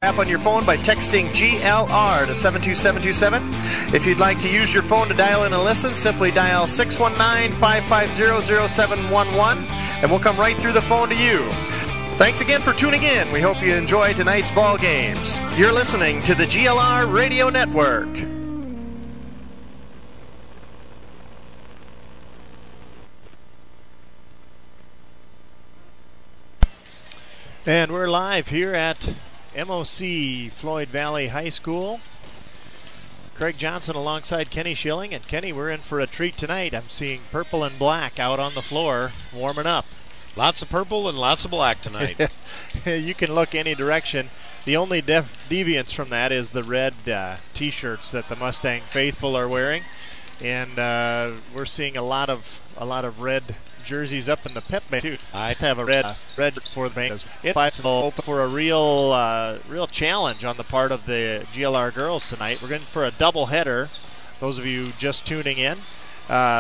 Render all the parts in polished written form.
app on your phone by texting GLR to 72727. If you'd like to use your phone to dial in and listen, simply dial 619-550-0711 and we'll come right through the phone to you. Thanks again for tuning in. We hope you enjoy tonight's ball games. You're listening to the GLR Radio Network. And we're live here at MOC Floyd Valley High School. Craig Johnson alongside Kenny Schilling. And Kenny, we're in for a treat tonight. I'm seeing purple and black out on the floor warming up. Lots of purple and lots of black tonight. You can look any direction. The only deviance from that is the red T-shirts that the Mustang faithful are wearing, and we're seeing a lot of red jerseys up in the pep band too. I just have a red for the Bengals. It's open for a real challenge on the part of the GLR girls tonight. We're going for a double header. Those of you just tuning in,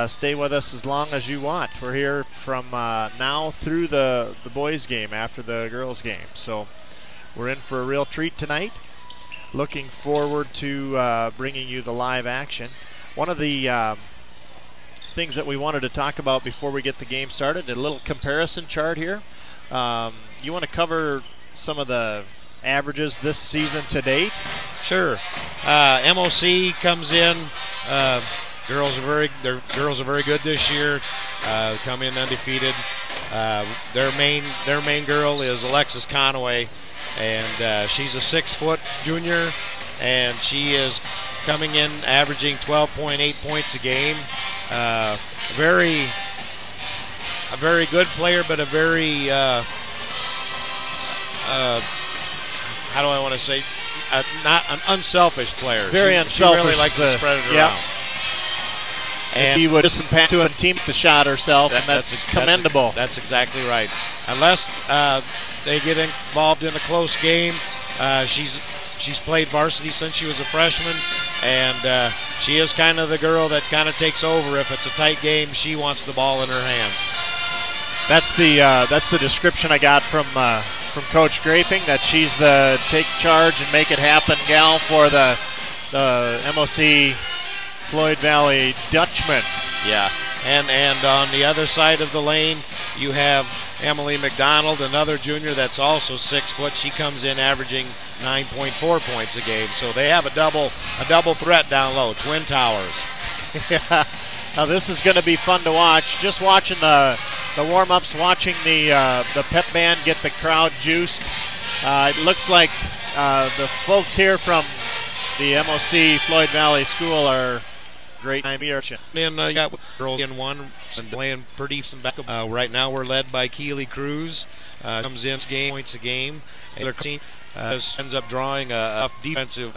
stay with us as long as you want. We're here from now through the boys game after the girls game. So we're in for a real treat tonight. Looking forward to bringing you the live action. One of the things that we wanted to talk about before we get the game started, a little comparison chart here. You want to cover some of the averages this season to date? Sure. MOC comes in. Girls are very good this year. Come in undefeated. Their main girl is Alexis Conaway, and she's a 6-foot junior, and she is coming in averaging 12.8 points a game. A very good player, but a very how do I want to say, not an unselfish player. Very unselfish. She really likes to spread it around. And she would listen back to a team the shot herself, and that's commendable. That's exactly right. Unless they get involved in a close game, she's played varsity since she was a freshman, and she is kind of the girl that kind of takes over. If it's a tight game, she wants the ball in her hands. That's the description I got from Coach Grafing, that she's the take charge and make it happen gal for the MOC Floyd Valley Dutchman. Yeah, and on the other side of the lane, you have Emily McDonald, another junior that's also 6 foot. She comes in averaging 9.4 points a game. So they have a double threat down low, twin towers. Yeah. Now this is going to be fun to watch. Just watching the warm-ups, watching the pep band get the crowd juiced. It looks like the folks here from the MOC Floyd Valley School are great time here. And got girls in one and playing pretty decent basketball. Right now we're led by Keely Cruz. Comes in points a game. And their team ends up drawing a defensive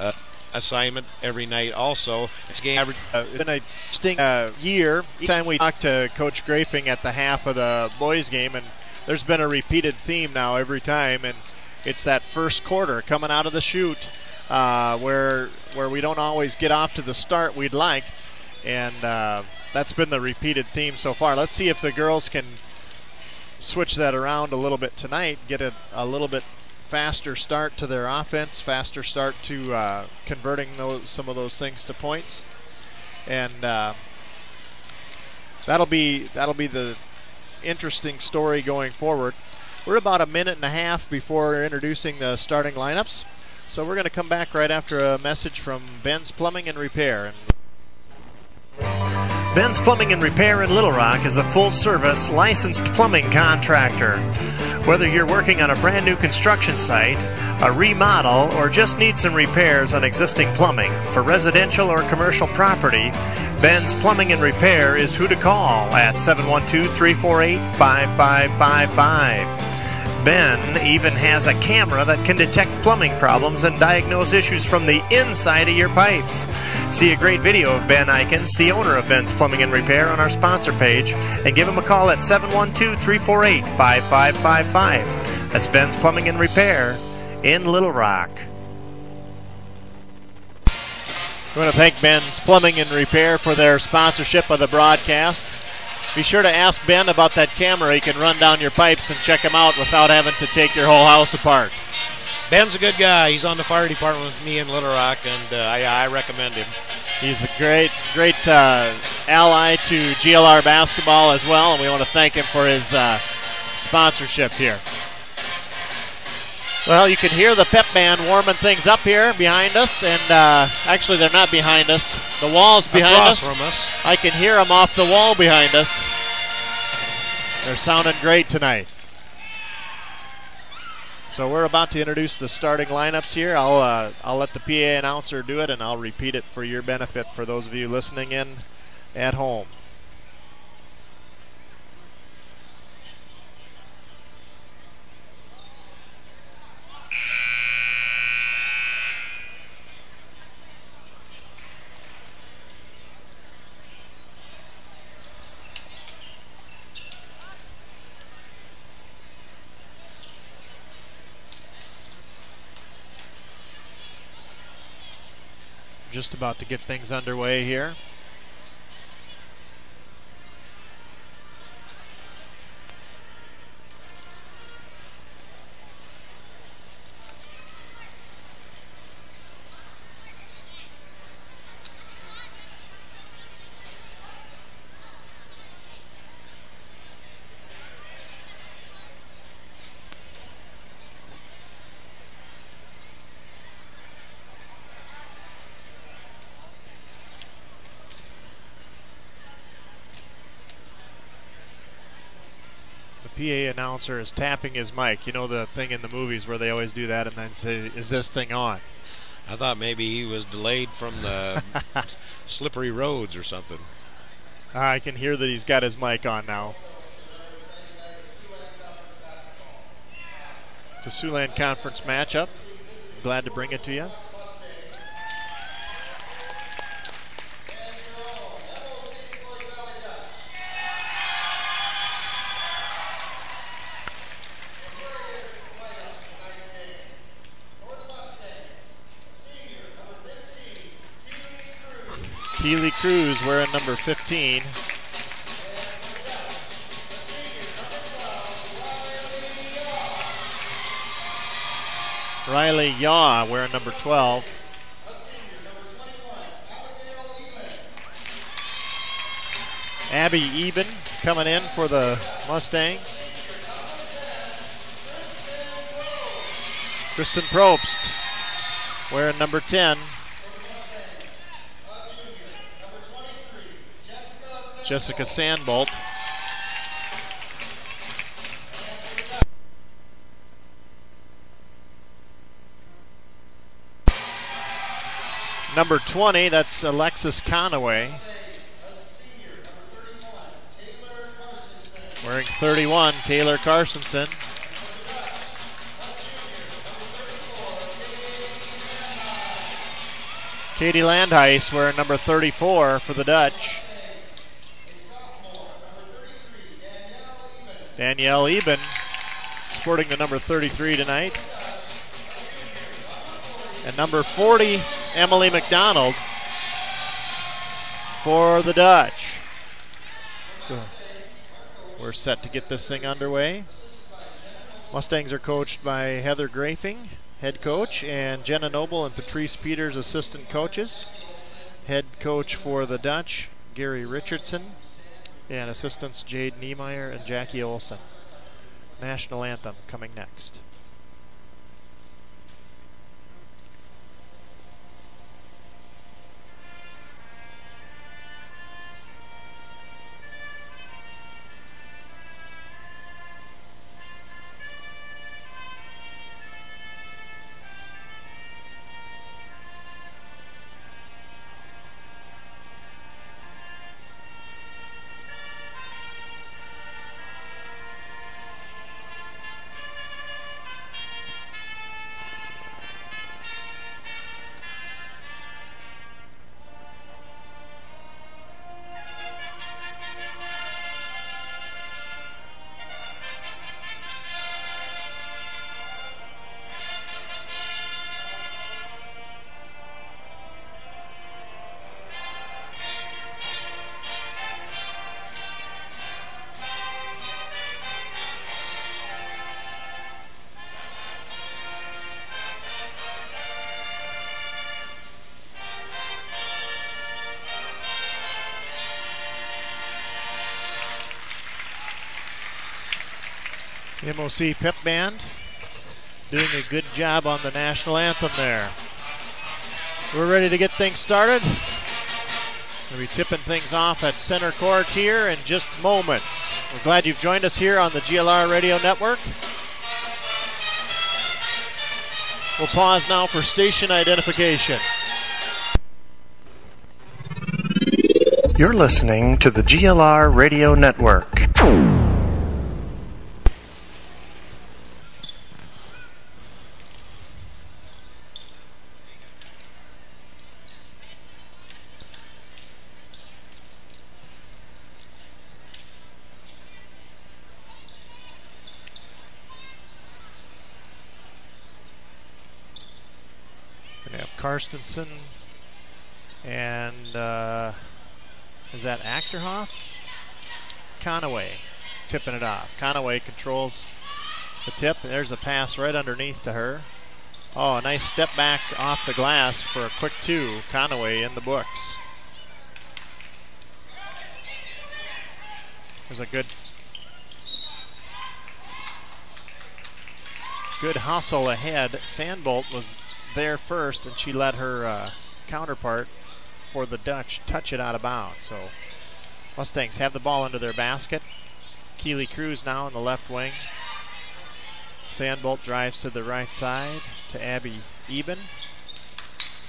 assignment every night also. It's game average. It's been a interesting year. Each time we talk to Coach Grafing at the half of the boys game, and there's been a repeated theme now every time, and it's that first quarter coming out of the chute where we don't always get off to the start we'd like, and that's been the repeated theme so far. Let's see if the girls can switch that around a little bit tonight, get a little bit faster start to their offense, faster start to converting some of those things to points, and that'll be the interesting story going forward. We're about a minute and a half before introducing the starting lineups, so we're going to come back right after a message from Ben's Plumbing and Repair. Ben's Plumbing and Repair in Little Rock is a full-service licensed plumbing contractor. Whether you're working on a brand new construction site, a remodel, or just need some repairs on existing plumbing for residential or commercial property, Ben's Plumbing and Repair is who to call at 712-348-5555. Ben even has a camera that can detect plumbing problems and diagnose issues from the inside of your pipes. See a great video of Ben Eikens, the owner of Ben's Plumbing and Repair, on our sponsor page, and give him a call at 712-348-5555. That's Ben's Plumbing and Repair in Little Rock. We want to thank Ben's Plumbing and Repair for their sponsorship of the broadcast. Be sure to ask Ben about that camera. He can run down your pipes and check them out without having to take your whole house apart. Ben's a good guy. He's on the fire department with me in Little Rock, and I recommend him. He's a great ally to GLR basketball as well, and we want to thank him for his sponsorship here. Well, you can hear the pep band warming things up here behind us, and actually they're not behind us. The wall's behind us. Across from us. I can hear them off the wall behind us. They're sounding great tonight. So we're about to introduce the starting lineups here. I'll let the PA announcer do it, and I'll repeat it for your benefit for those of you listening in at home. Just about to get things underway here. PA announcer is tapping his mic. You know the thing in the movies where they always do that and then say, "Is this thing on?" I thought maybe he was delayed from the slippery roads or something. I can hear that he's got his mic on now. It's a Siouxland Conference matchup. Glad to bring it to you. Keely Cruz wearing number 15. Riley Yaw wearing number 12. Abby Eben coming in for the Mustangs. Kristen Probst wearing number 10. Jessica Sandbolt. Number 20, that's Alexis Conaway. Wearing 31, Taylor Carstensen. Katie Landheis wearing number 34 for the Dutch. Danielle Eben sporting the number 33 tonight. And number 40, Emily McDonald for the Dutch. So we're set to get this thing underway. Mustangs are coached by Heather Grafing, head coach, and Jenna Noble and Patrice Peters, assistant coaches. Head coach for the Dutch, Gary Richardson, and assistants Jade Niemeyer and Jackie Olson. National anthem coming next. MOC Pep Band doing a good job on the national anthem there. We're ready to get things started. We'll be tipping things off at center court here in just moments. We're glad you've joined us here on the GLR Radio Network. We'll pause now for station identification. You're listening to the GLR Radio Network. Karstensen and is that Achterhoff? Conaway tipping it off. Conaway controls the tip. There's a pass right underneath to her. Oh, a nice step back off the glass for a quick two. Conaway in the books. There's a good hustle ahead. Sandbolt was there first, and she let her counterpart for the Dutch touch it out of bounds. So Mustangs have the ball under their basket. Keely Cruz now in the left wing. Sandbolt drives to the right side to Abby Eben.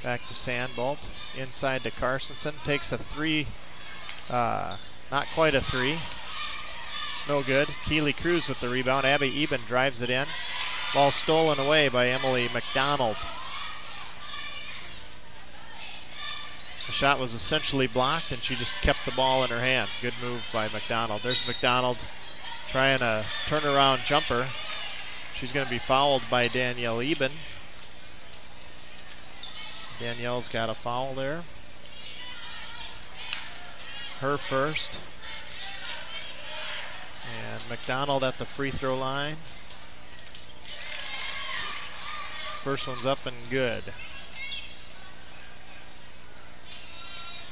Back to Sandbolt. Inside to Karstensen. Takes a three. Not quite a three. It's no good. Keely Cruz with the rebound. Abby Eben drives it in. Ball stolen away by Emily McDonald. The shot was essentially blocked, and she just kept the ball in her hand. Good move by McDonald. There's McDonald trying a turnaround jumper. She's going to be fouled by Danielle Eben. Danielle's got a foul there. Her first. And McDonald at the free throw line. First one's up and good.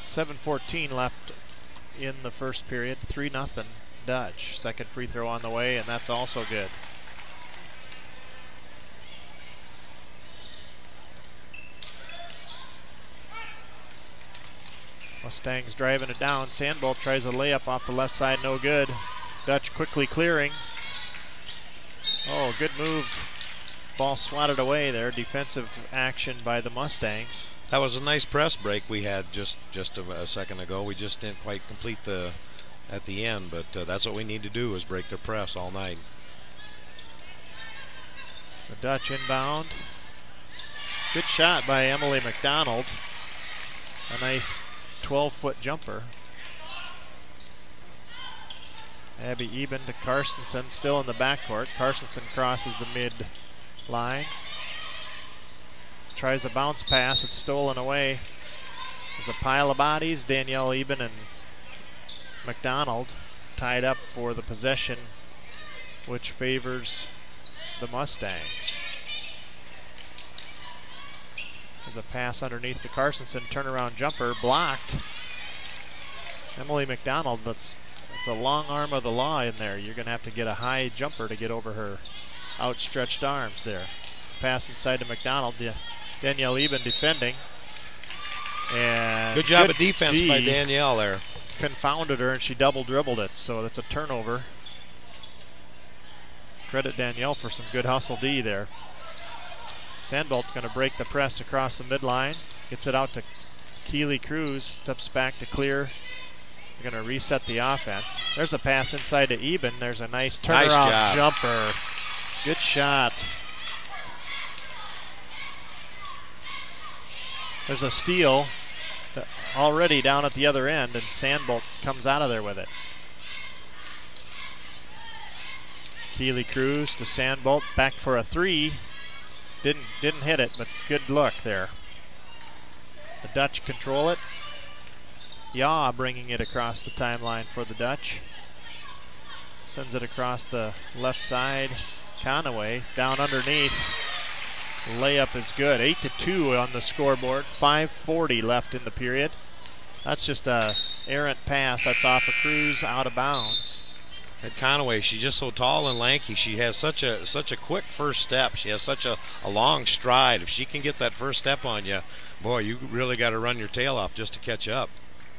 7:14 left in the first period. 3-0 Dutch. Second free throw on the way, and that's also good. Mustangs driving it down. Sandbolt tries a layup off the left side, no good. Dutch quickly clearing. Oh, good move. Ball swatted away there. Defensive action by the Mustangs. That was a nice press break we had just a second ago. We just didn't quite complete at the end, but that's what we need to do, is break the press all night. The Dutch inbound. Good shot by Emily McDonald. A nice 12-foot jumper. Abby Eben to Karstensen, still in the backcourt. Karstensen crosses the mid-line. Tries a bounce pass. It's stolen away. There's a pile of bodies. Danielle Eben and McDonald tied up for the possession, which favors the Mustangs. There's a pass underneath to Karstensen. Turnaround jumper blocked. Emily McDonald, that's a long arm of the law in there. You're going to have to get a high jumper to get over her outstretched arms there. Pass inside to McDonald. Danielle Eben defending. And good job of defense by Danielle there. Confounded her, and she double dribbled it, so that's a turnover. Credit Danielle for some good hustle D there. Sandbolt going to break the press across the midline. Gets it out to Keely Cruz. Steps back to clear. They're going to reset the offense. There's a pass inside to Eben. There's a nice turnaround jumper. Good shot. There's a steal already down at the other end, and Sandbolt comes out of there with it. Keely Cruz to Sandbolt, back for a three. Didn't hit it, but good look there. The Dutch control it. Yaw bringing it across the timeline for the Dutch. Sends it across the left side. Conaway down underneath. Layup is good. 8-2 on the scoreboard. 5:40 left in the period. That's just a errant pass. That's off of Cruz, out of bounds. At Conaway, she's just so tall and lanky. She has such a quick first step. She has such a long stride. If she can get that first step on you, boy, you really got to run your tail off just to catch up.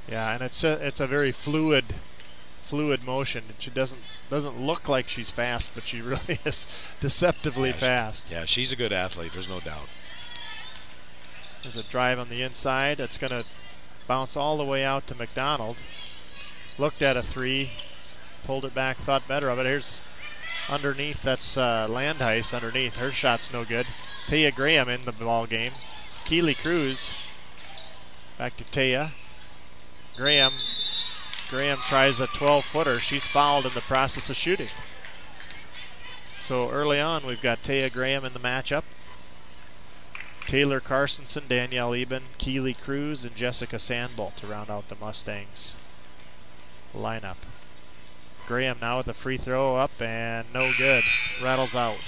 Yeah, and it's a very fluid motion. She doesn't look like she's fast, but she really is deceptively fast. Yeah, she's a good athlete. There's no doubt. There's a drive on the inside that's going to bounce all the way out to McDonald. Looked at a three, pulled it back, thought better of it. Here's underneath. That's Landheis underneath. Her shot's no good. Taya Graham in the ball game. Keely Cruz back to Taya. Graham tries a 12-footer. She's fouled in the process of shooting. So early on, we've got Taya Graham in the matchup. Taylor Carstensen, Danielle Eben, Keely Cruz, and Jessica Sandbolt to round out the Mustangs lineup. Graham now with a free throw up and no good. Rattles out.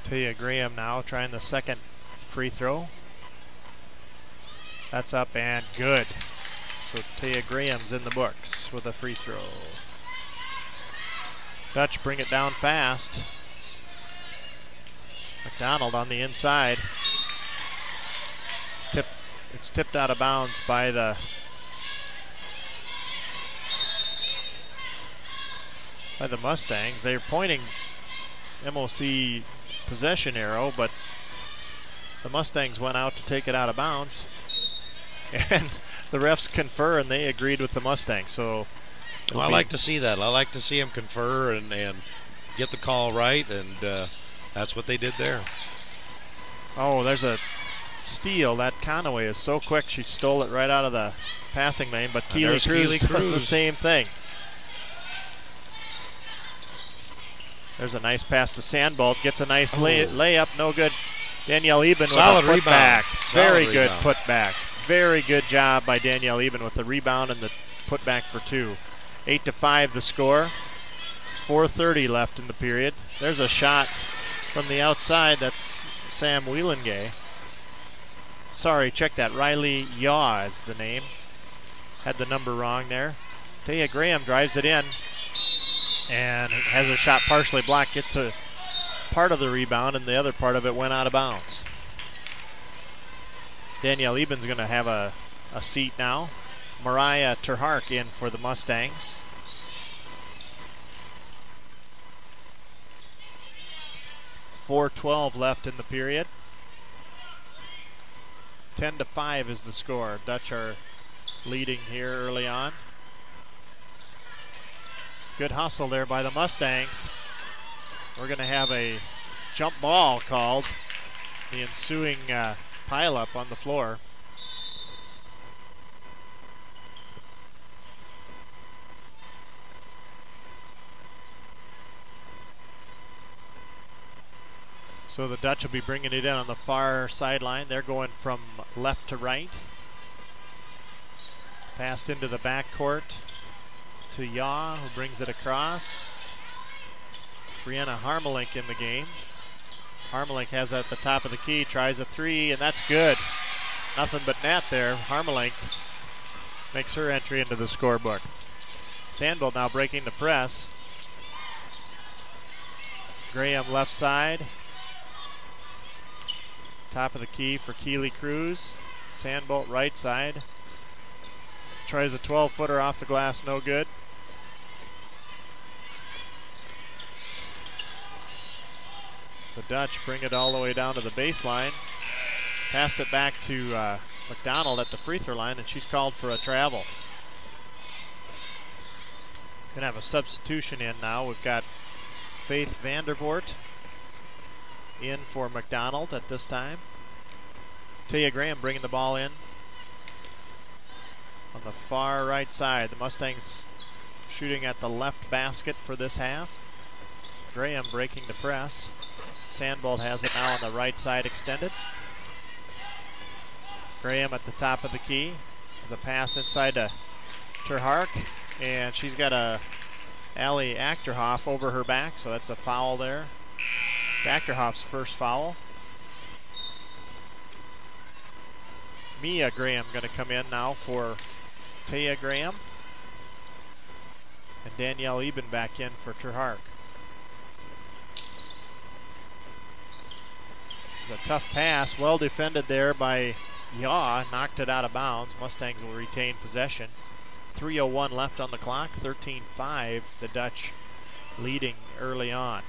Taya Graham now trying the second free throw. That's up and good. So Taya Graham's in the books with a free throw. Dutch bring it down fast. McDonald on the inside. It's tipped out of bounds by the Mustangs. They're pointing MOC possession arrow, but the Mustangs went out to take it out of bounds, and the refs confer and they agreed with the Mustangs. So I like to see that. I like to see them confer and get the call right, and that's what they did there. Oh, there's a steal. That Conaway is so quick. She stole it right out of the passing lane, but Keely Cruz does the same thing. There's a nice pass to Sandbolt. Gets a nice layup. No good. Danielle Eben with a putback. Very good putback. Very good job by Danielle Eben with the rebound and the putback for two. 8-5 the score. 4:30 left in the period. There's a shot from the outside. That's Sam Wheelengay. Sorry, check that. Riley Yaw is the name. Had the number wrong there. Taya Graham drives it in and has a shot partially blocked. Gets a part of the rebound, and the other part of it went out of bounds. Danielle Eben's going to have a seat now. Mariah Terhark in for the Mustangs. .412 left in the period. 10-5 is the score. Dutch are leading here early on. Good hustle there by the Mustangs. We're going to have a jump ball called. The ensuing pileup on the floor. So the Dutch will be bringing it in on the far sideline. They're going from left to right. Passed into the backcourt to Yaw, who brings it across. Brianna Harmelink in the game. Harmelink has it at the top of the key, tries a three, and that's good. Nothing but net there. Harmelink makes her entry into the scorebook. Sandbolt now breaking the press. Graham left side. Top of the key for Keely Cruz. Sandbolt right side. Tries a 12-footer off the glass, no good. The Dutch bring it all the way down to the baseline. Passed it back to McDonald at the free throw line, and she's called for a travel. Gonna have a substitution in now. We've got Faith Vandervoort in for McDonald at this time. Taya Graham bringing the ball in on the far right side. The Mustangs shooting at the left basket for this half. Graham breaking the press. Sandbolt has it now on the right side extended. Graham at the top of the key. There's a pass inside to Terhark, and she's got a Ali Achterhoff over her back, so that's a foul there. It's Achterhoff's first foul. Mia Graham going to come in now for Taya Graham. And Danielle Eben back in for Terhark. A tough pass, well defended there by Yaw, knocked it out of bounds. Mustangs will retain possession. 3:01 left on the clock, 13-5, the Dutch leading early on.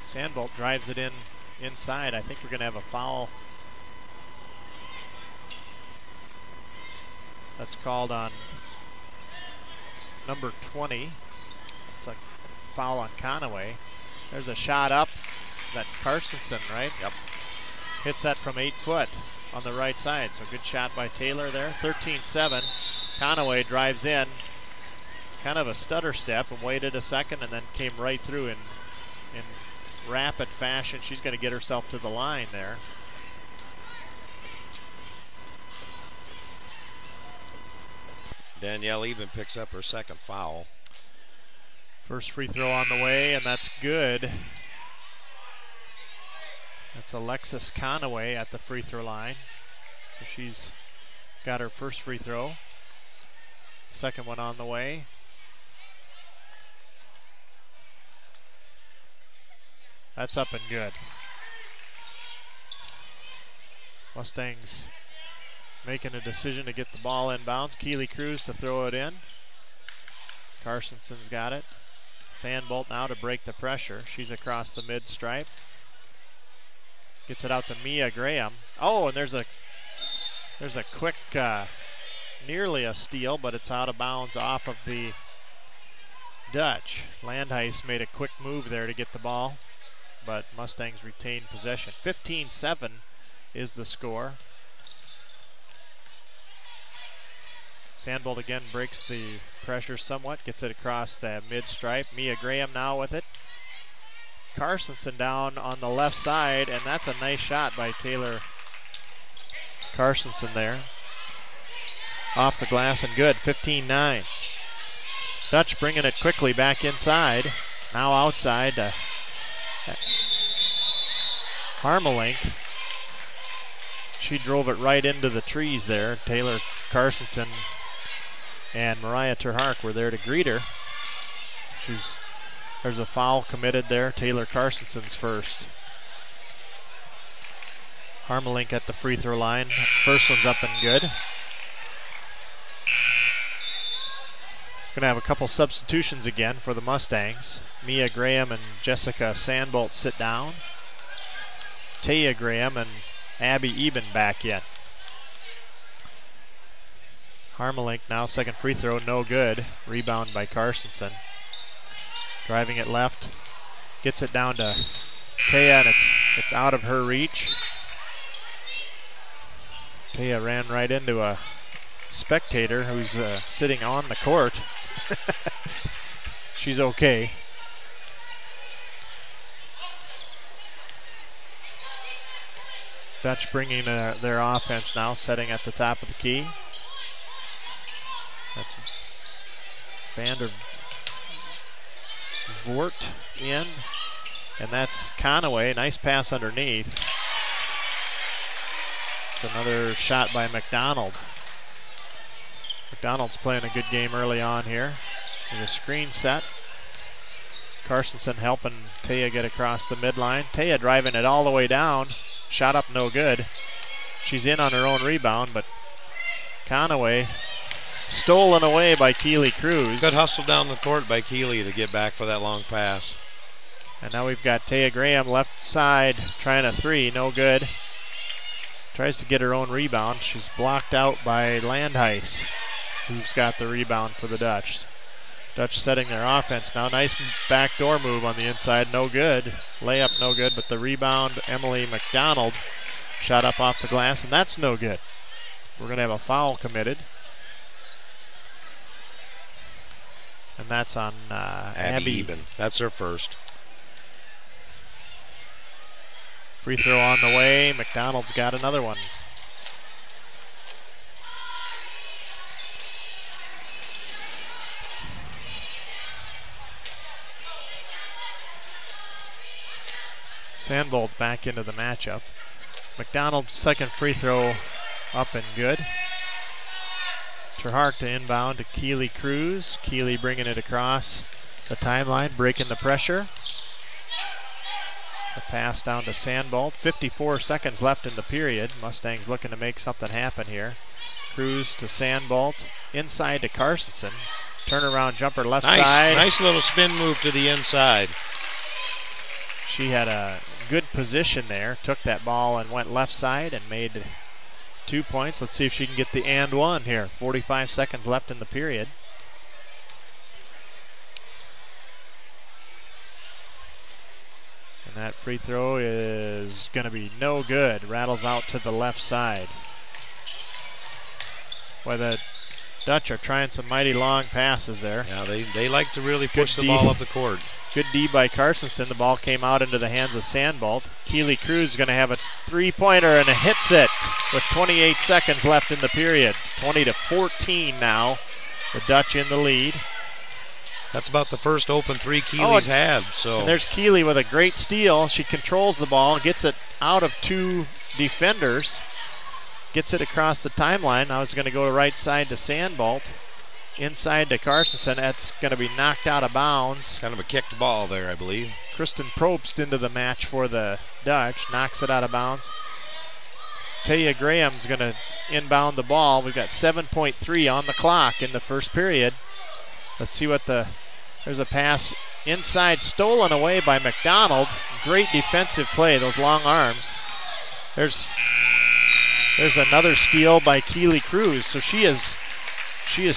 Sandbolt drives it inside. I think we're going to have a foul that's called on number 20. It's a foul on Conaway. There's a shot up. That's Carstensen, right? Yep. Hits that from 8 foot on the right side. So good shot by Taylor there. 13-7. Conaway drives in. Kind of a stutter step and waited a second and then came right through in rapid fashion. She's going to get herself to the line there. Danielle Eben picks up her second foul. First free throw on the way, and that's good. That's Alexis Conaway at the free throw line. So she's got her first free throw. Second one on the way. That's up and good. Mustangs making a decision to get the ball inbounds. Keely Cruz to throw it in. Carstensen's got it. Sandbolt now to break the pressure. She's across the mid stripe. Gets it out to Mia Graham. Oh, and there's a quick, nearly a steal, but it's out of bounds off of the Dutch. Landhuis made a quick move there to get the ball, but Mustangs retain possession. 15-7 is the score. Sandbolt again breaks the pressure somewhat, gets it across the mid stripe. Mia Graham now with it. Carstensen down on the left side, and that's a nice shot by Taylor Carstensen there. Off the glass and good, 15-9. Dutch bringing it quickly back inside. Now outside to Harmelink. She drove it right into the trees there. Taylor Carstensen and Mariah Terhark were there to greet her. There's a foul committed there. Taylor Carstensen's first. Harmelink at the free throw line. First one's up and good. Going to have a couple substitutions again for the Mustangs. Mia Graham and Jessica Sandbolt sit down. Taya Graham and Abby Eben back in. Harmelink now, second free throw, no good. Rebound by Carstensen. Driving it left. Gets it down to Taya, and it's out of her reach. Taya ran right into a spectator who's sitting on the court. She's okay. Dutch bringing their offense now, setting at the top of the key. That's Vander Voort in, and that's Conaway. Nice pass underneath. It's another shot by McDonald. McDonald's playing a good game early on here. There's a screen set. Carstensen helping Taya get across the midline. Taya driving it all the way down. Shot up no good. She's in on her own rebound, but Conaway stolen away by Keely Cruz. Good hustle down the court by Keely to get back for that long pass. And now we've got Taya Graham left side trying a three, no good. Tries to get her own rebound. She's blocked out by Landhuis, who's got the rebound for the Dutch. Dutch setting their offense now. Nice backdoor move on the inside, no good. Layup no good, but the rebound, Emily McDonald, shot up off the glass, and that's no good. We're going to have a foul committed. And that's on Abby Eben. That's her first. Free throw on the way. McDonald's got another one. Sandbolt back into the matchup. McDonald's second free throw up and good. Terhart to inbound to Keely Cruz. Keely bringing it across the timeline, breaking the pressure. The pass down to Sandbolt. 54 seconds left in the period. Mustangs looking to make something happen here. Cruz to Sandbolt. Inside to Carstensen. Turnaround jumper left side. Nice little spin move to the inside. She had a good position there. Took that ball and went left side and made 2 points. Let's see if she can get the and one here. 45 seconds left in the period. And that free throw is going to be no good. Rattles out to the left side. Boy, the Dutch are trying some mighty long passes there. Yeah, they like to really push the ball up the court. Good D by Carstensen. The ball came out into the hands of Sandbolt. Keely Cruz is going to have a three-pointer and hits it with 28 seconds left in the period. 20-14 now. The Dutch in the lead. That's about the first open three Keely's had. So and there's Keely with a great steal. She controls the ball, gets it out of two defenders, gets it across the timeline. Now it's going to go to right side to Sandbolt. Inside to Carstensen. That's going to be knocked out of bounds. Kind of a kicked ball there, I believe. Kristen Probst into the match for the Dutch. Knocks it out of bounds. Taya Graham's going to inbound the ball. We've got 7.3 on the clock in the first period. Let's see what there's a pass inside, stolen away by McDonald. Great defensive play, those long arms. There's another steal by Keely Cruz. So she is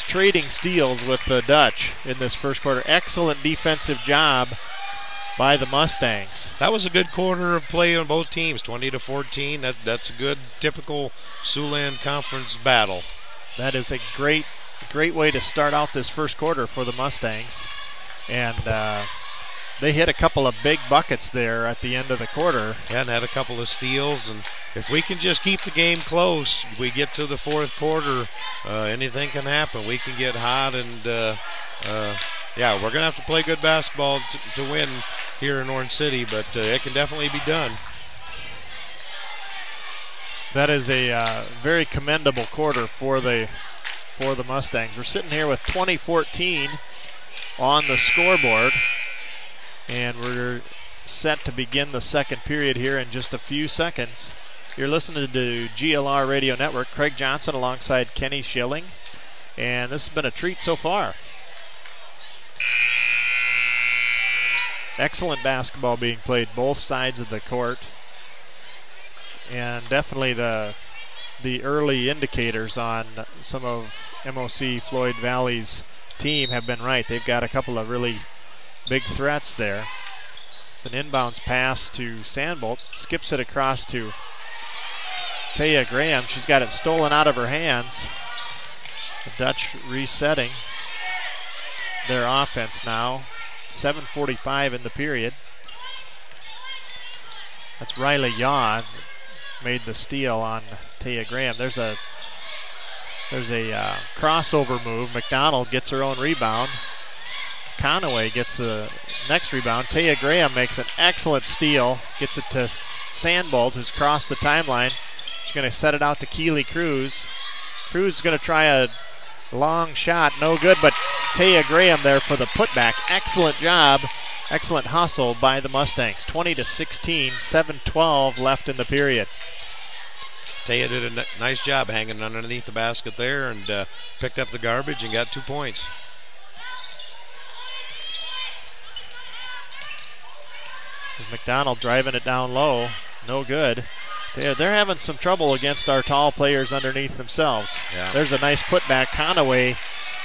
trading steals with the Dutch in this first quarter. Excellent defensive job by the Mustangs. That was a good quarter of play on both teams, 20-14. That's a good, typical Siouxland Conference battle. That is a great way to start out this first quarter for the Mustangs. And they hit a couple of big buckets there at the end of the quarter. Yeah, and had a couple of steals. And if we can just keep the game close, we get to the fourth quarter, anything can happen. We can get hot and, yeah, we're going to have to play good basketball to win here in Orange City, but it can definitely be done. That is a very commendable quarter for the Mustangs. We're sitting here with 20-14 on the scoreboard, and we're set to begin the second period here in just a few seconds. You're listening to GLR Radio Network. Craig Johnson alongside Kenny Schilling, and this has been a treat so far. Excellent basketball being played both sides of the court, and definitely the early indicators on some of MOC Floyd Valley's team have been right. They've got a couple of really big threats there. It's an inbounds pass to Sandbolt, skips it across to Taya Graham. She's got it stolen out of her hands. The Dutch resetting their offense now. 7:45 in the period. That's Riley Yaw made the steal on Taya Graham. There's a crossover move. McDonald gets her own rebound. Conaway gets the next rebound. Taya Graham makes an excellent steal. Gets it to Sandbolt, who's crossed the timeline. She's going to set it out to Keely Cruz. Cruz is going to try a long shot. No good, but Taya Graham there for the putback. Excellent job. Excellent hustle by the Mustangs. 20-16, 7:12 left in the period. Taya did a nice job hanging underneath the basket there and picked up the garbage and got 2 points. McDonald driving it down low. No good. They're having some trouble against our tall players underneath themselves. Yeah. There's a nice putback. Conaway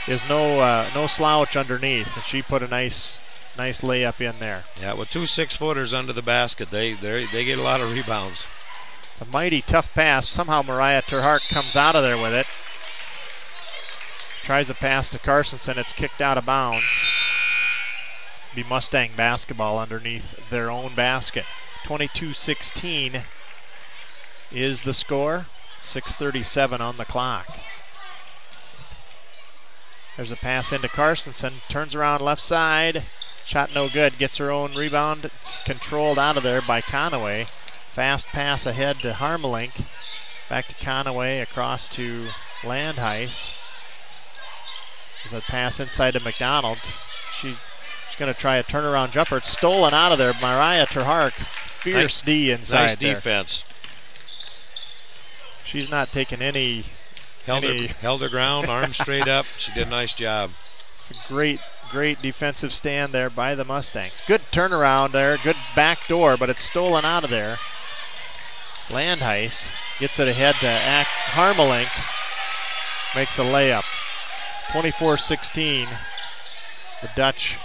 is no slouch underneath, and she put a nice layup in there. Yeah, with 2 6-footers under the basket, they get a lot of rebounds. It's a mighty tough pass. Somehow Mariah Terhart comes out of there with it. Tries a pass to Carstensen. It's kicked out of bounds. Be Mustang basketball underneath their own basket. 22-16 is the score. 6:37 on the clock. There's a pass into Carstensen. Turns around left side. Shot no good. Gets her own rebound. It's controlled out of there by Conaway. Fast pass ahead to Harmelink. Back to Conaway, across to Landheis. There's a pass inside to McDonald. She's going to try a turnaround jumper. It's stolen out of there. Mariah Terhark, fierce D inside. Nice there. defense. She's not taking any. Held her ground, arms straight up. She did a nice job. It's a great defensive stand there by the Mustangs. Good turnaround there, good back door, but it's stolen out of there. Landheis gets it ahead to Harmelink. Makes a layup. 24-16. The Dutch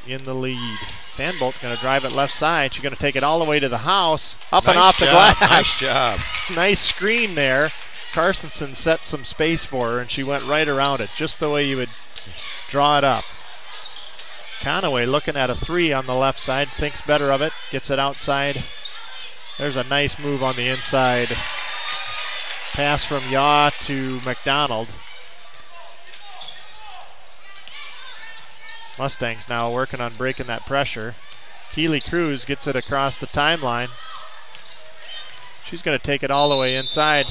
in the lead. Sandbolt going to drive it left side. She's going to take it all the way to the house. Up nice and off job, the glass. Nice job. Nice screen there. Carstensen set some space for her, and she went right around it, just the way you would draw it up. Conaway looking at a three on the left side, thinks better of it, gets it outside. There's a nice move on the inside. Pass from Yaw to McDonald. Mustangs now working on breaking that pressure. Keely Cruz gets it across the timeline. She's going to take it all the way inside.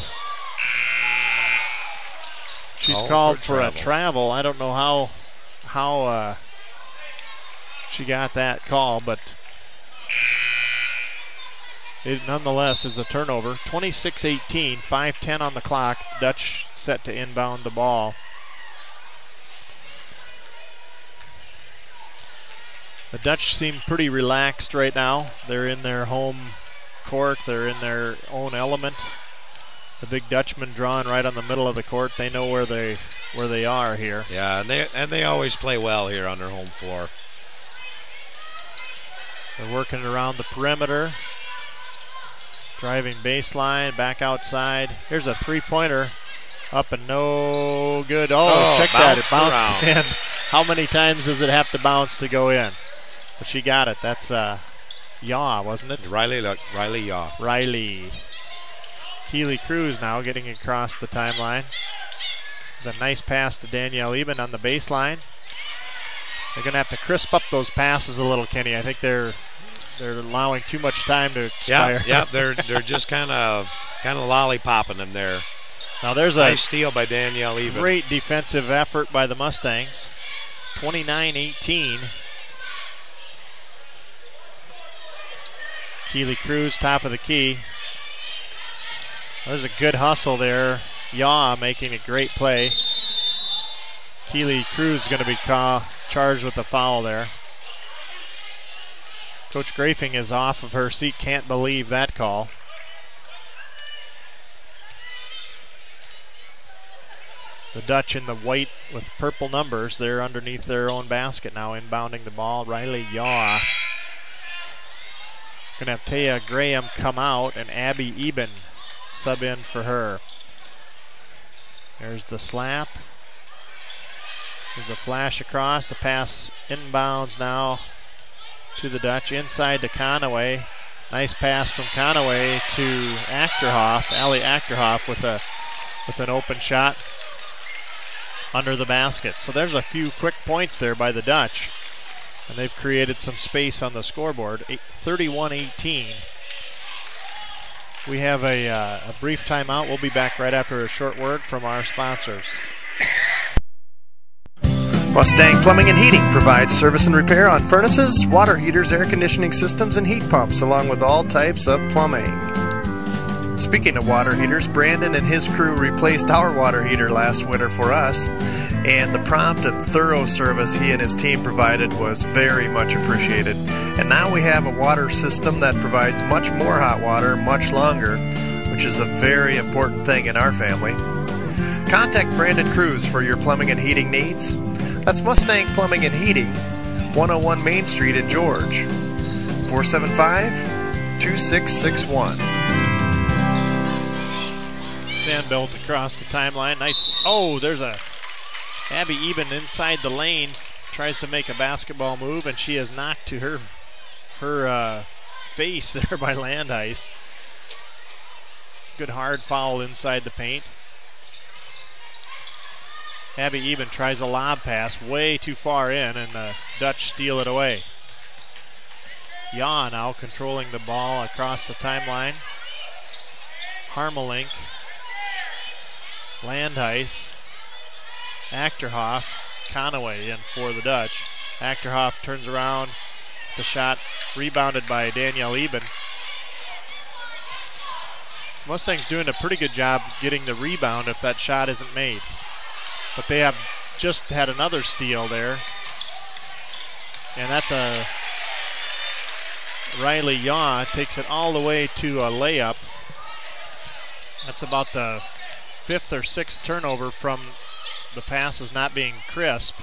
She's called for a travel. I don't know how she got that call, but it nonetheless is a turnover. 26-18, 5:10 on the clock. Dutch set to inbound the ball. The Dutch seem pretty relaxed right now. They're in their home court. They're in their own element. The big Dutchman drawing right on the middle of the court. They know where they are here. Yeah, and they always play well here on their home floor. They're working around the perimeter. Driving baseline, back outside. Here's a three-pointer. Up and no good. Oh, check that. It bounced in. How many times does it have to bounce to go in? But she got it. That's Yaw, wasn't it? Riley Yaw. Riley. Keely Cruz now getting across the timeline. There's a nice pass to Danielle Eben on the baseline. They're going to have to crisp up those passes a little, Kenny. I think they're allowing too much time to expire. Yeah, they're just kind of lollipopping them there. Now there's nice steal by Danielle Eben. Great defensive effort by the Mustangs. 29-18. Keely Cruz, top of the key. There's a good hustle there. Yaw making a great play. Keely Cruz is going to be charged with the foul there. Coach Grafing is off of her seat. Can't believe that call. The Dutch in the white with purple numbers. They're underneath their own basket now, inbounding the ball. Riley Yaw. Going to have Taya Graham come out and Abby Eben sub in for her. There's the slap. There's a flash across. The pass inbounds now to the Dutch. Inside to Conaway. Nice pass from Conaway to Achterhoff. Allie Achterhoff with an open shot under the basket. So there's a few quick points there by the Dutch. And they've created some space on the scoreboard. 31-18. We have a brief timeout. We'll be back right after a short word from our sponsors. Mustang Plumbing and Heating provides service and repair on furnaces, water heaters, air conditioning systems, and heat pumps, along with all types of plumbing. Speaking of water heaters, Brandon and his crew replaced our water heater last winter for us, and the prompt and thorough service he and his team provided was very much appreciated. And now we have a water system that provides much more hot water much longer, which is a very important thing in our family. Contact Brandon Cruz for your plumbing and heating needs. That's Mustang Plumbing and Heating, 101 Main Street in George, 475-2661. Sandbelt across the timeline. Nice. Oh, there's a Abby Eben inside the lane. Tries to make a basketball move, and she is knocked to her face there by Landheis. Good hard foul inside the paint. Abby Eben tries a lob pass way too far in, and the Dutch steal it away. Yaw now controlling the ball across the timeline. Harmelink, Landheis, Achterhoff, Conaway in for the Dutch. Achterhoff turns around, the shot rebounded by Danielle Eben. Mustang's doing a pretty good job getting the rebound if that shot isn't made. But they have just had another steal there. And that's a Riley Yaw takes it all the way to a layup. That's about the 5th or 6th turnover from the passes not being crisp.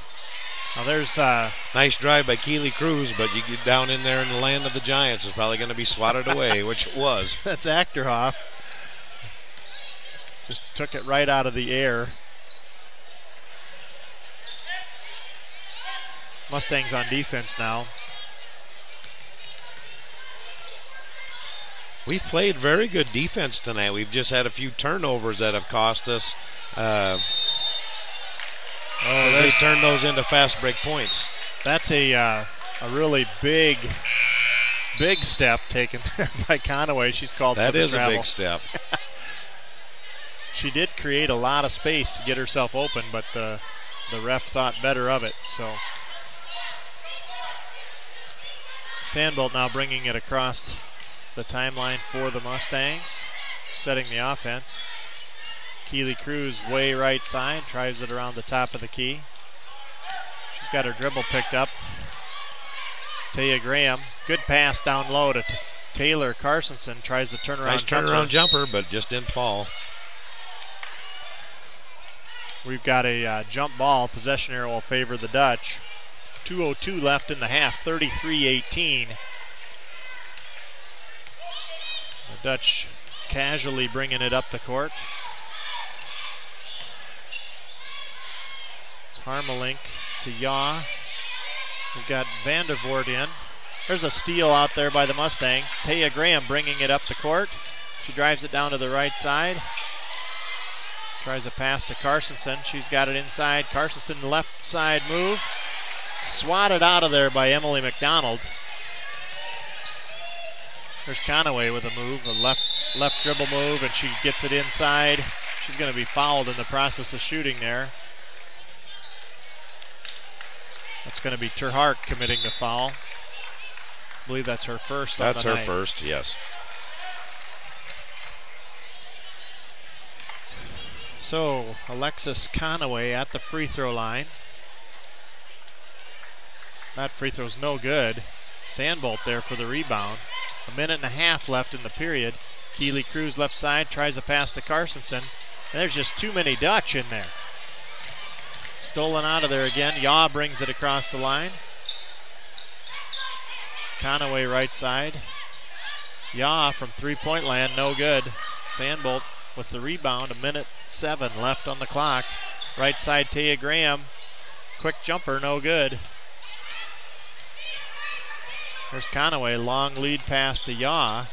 Now there's nice drive by Keely Cruz, but you get down in there in the land of the Giants, it's probably going to be swatted away, which it was. That's Achterhoff. Just took it right out of the air. Mustangs on defense now. We've played very good defense tonight. We've just had a few turnovers that have cost us. They turned those into fast break points. That's a really big step taken by Conaway. She's called that for the is travel. a big step. She did create a lot of space to get herself open, but the ref thought better of it. So Sandbolt now bringing it across the timeline for the Mustangs, setting the offense. Keely Cruz way right side, drives it around the top of the key. She's got her dribble picked up. Taya Graham, good pass down low to Taylor Carsonson, tries to turn around nice turnaround jumper, but just didn't fall. We've got a jump ball. Possession arrow will favor the Dutch. 2:02 left in the half, 33-18. The Dutch casually bringing it up the court. It's Harmelink to Yaw. We've got Vandervoort in. There's a steal out there by the Mustangs. Taya Graham bringing it up the court. She drives it down to the right side. Tries a pass to Carsonson. She's got it inside. Carsonson left side move. Swatted out of there by Emily McDonald. There's Conaway with a move, a left dribble move, and she gets it inside. She's going to be fouled in the process of shooting there. That's going to be Terhart committing the foul. I believe that's her first on the night. That's her first, yes. So, Alexis Conaway at the free throw line. That free throw's no good. Sandbolt there for the rebound. 1.5 minutes left in the period. Keely Cruz left side, tries a pass to Carsonson. And there's just too many Dutch in there. Stolen out of there again. Yaw brings it across the line. Conaway right side. Yaw from three-point land, no good. Sandbolt with the rebound, 1.7 minutes left on the clock. Right side, Taya Graham. Quick jumper, no good. There's Conaway, long lead pass to Yaw.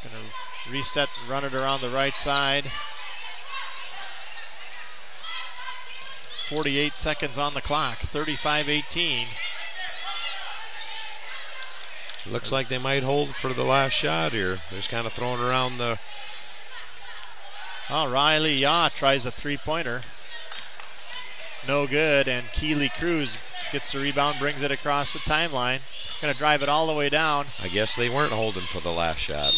Gonna reset and run it around the right side. 48 seconds on the clock, 35-18. Looks like they might hold for the last shot here. They're just kind of throwing around the... Oh, Riley Yaw tries a three-pointer. No good, and Keely Cruz gets the rebound, brings it across the timeline. Going to drive it all the way down. I guess they weren't holding for the last shot.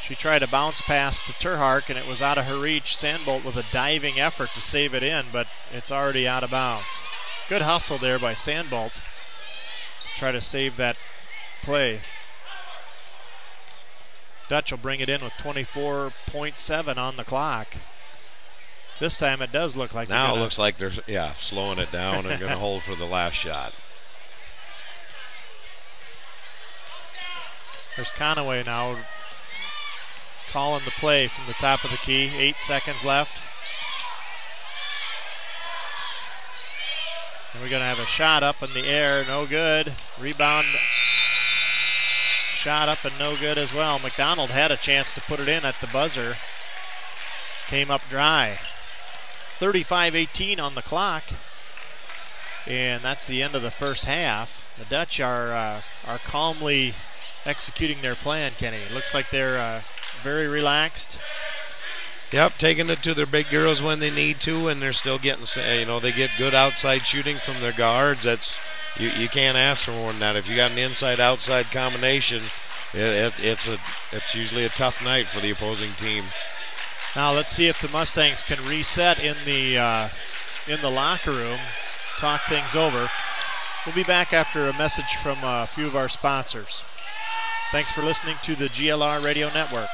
She tried a bounce pass to Terhart, and it was out of her reach. Sandbolt with a diving effort to save it in, but it's already out of bounds. Good hustle there by Sandbolt. Try to save that play. Dutch will bring it in with 24.7 on the clock. This time it does look like now it looks like they're slowing it down and going to hold for the last shot. There's Conaway now calling the play from the top of the key. 8 seconds left. And we're going to have a shot up in the air, no good. Rebound, shot up and no good as well. McDonald had a chance to put it in at the buzzer. Came up dry. 35-18 on the clock. And that's the end of the first half. The Dutch are calmly executing their plan, Kenny. It looks like they're very relaxed. Yep, taking it to their big girls when they need to, and they're still getting, they get good outside shooting from their guards. That's you can't ask for more than that. If you got an inside-outside combination, it's usually a tough night for the opposing team. Now let's see if the Mustangs can reset in the locker room, talk things over. We'll be back after a message from a few of our sponsors. Thanks for listening to the GLR Radio Network.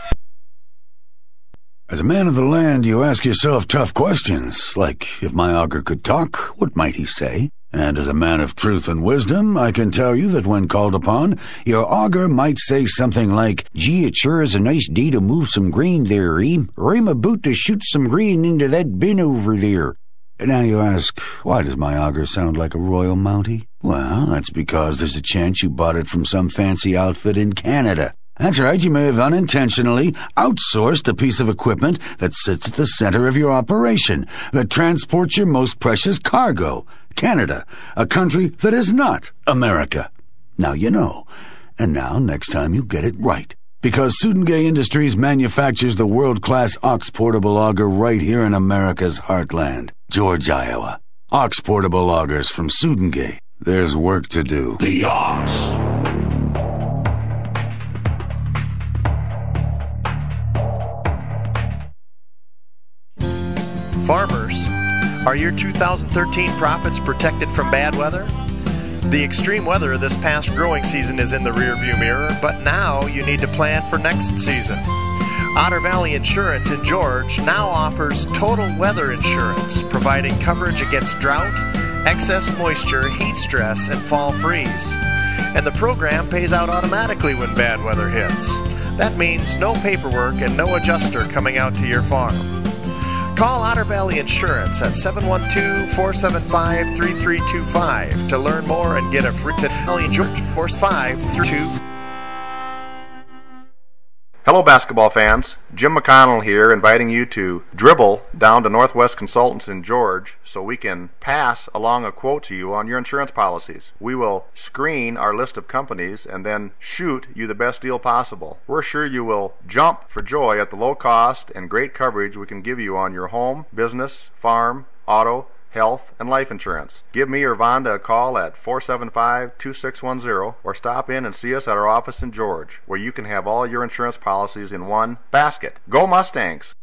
As a man of the land, you ask yourself tough questions, like, if my auger could talk, what might he say? And as a man of truth and wisdom, I can tell you that when called upon, your auger might say something like, "Gee, it sure is a nice day to move some grain there, or I'm about to shoot some grain into that bin over there." Now you ask, why does my auger sound like a Royal Mountie? Well, that's because there's a chance you bought it from some fancy outfit in Canada. That's right, you may have unintentionally outsourced a piece of equipment that sits at the center of your operation, that transports your most precious cargo. Canada, a country that is not America. Now you know. And now, next time you get it right. Because Sudengay Industries manufactures the world-class Ox Portable Auger right here in America's heartland, George, Iowa. Ox Portable Augers from Sudengay. There's work to do. The Ox. Farmers, are your 2013 profits protected from bad weather? The extreme weather this past growing season is in the rearview mirror, but now you need to plan for next season. Otter Valley Insurance in George now offers total weather insurance, providing coverage against drought, excess moisture, heat stress, and fall freeze. And the program pays out automatically when bad weather hits. That means no paperwork and no adjuster coming out to your farm. Call Otter Valley Insurance at 712-475-3325 to learn more and get a free George Course 532. Hello basketball fans, Jim McConnell here, inviting you to dribble down to Northwest Consultants in George so we can pass along a quote to you on your insurance policies. We will screen our list of companies and then shoot you the best deal possible. We're sure you will jump for joy at the low cost and great coverage we can give you on your home, business, farm, auto, health, and life insurance. Give me or Vonda a call at 475-2610 or stop in and see us at our office in George, where you can have all your insurance policies in one basket. Go Mustangs!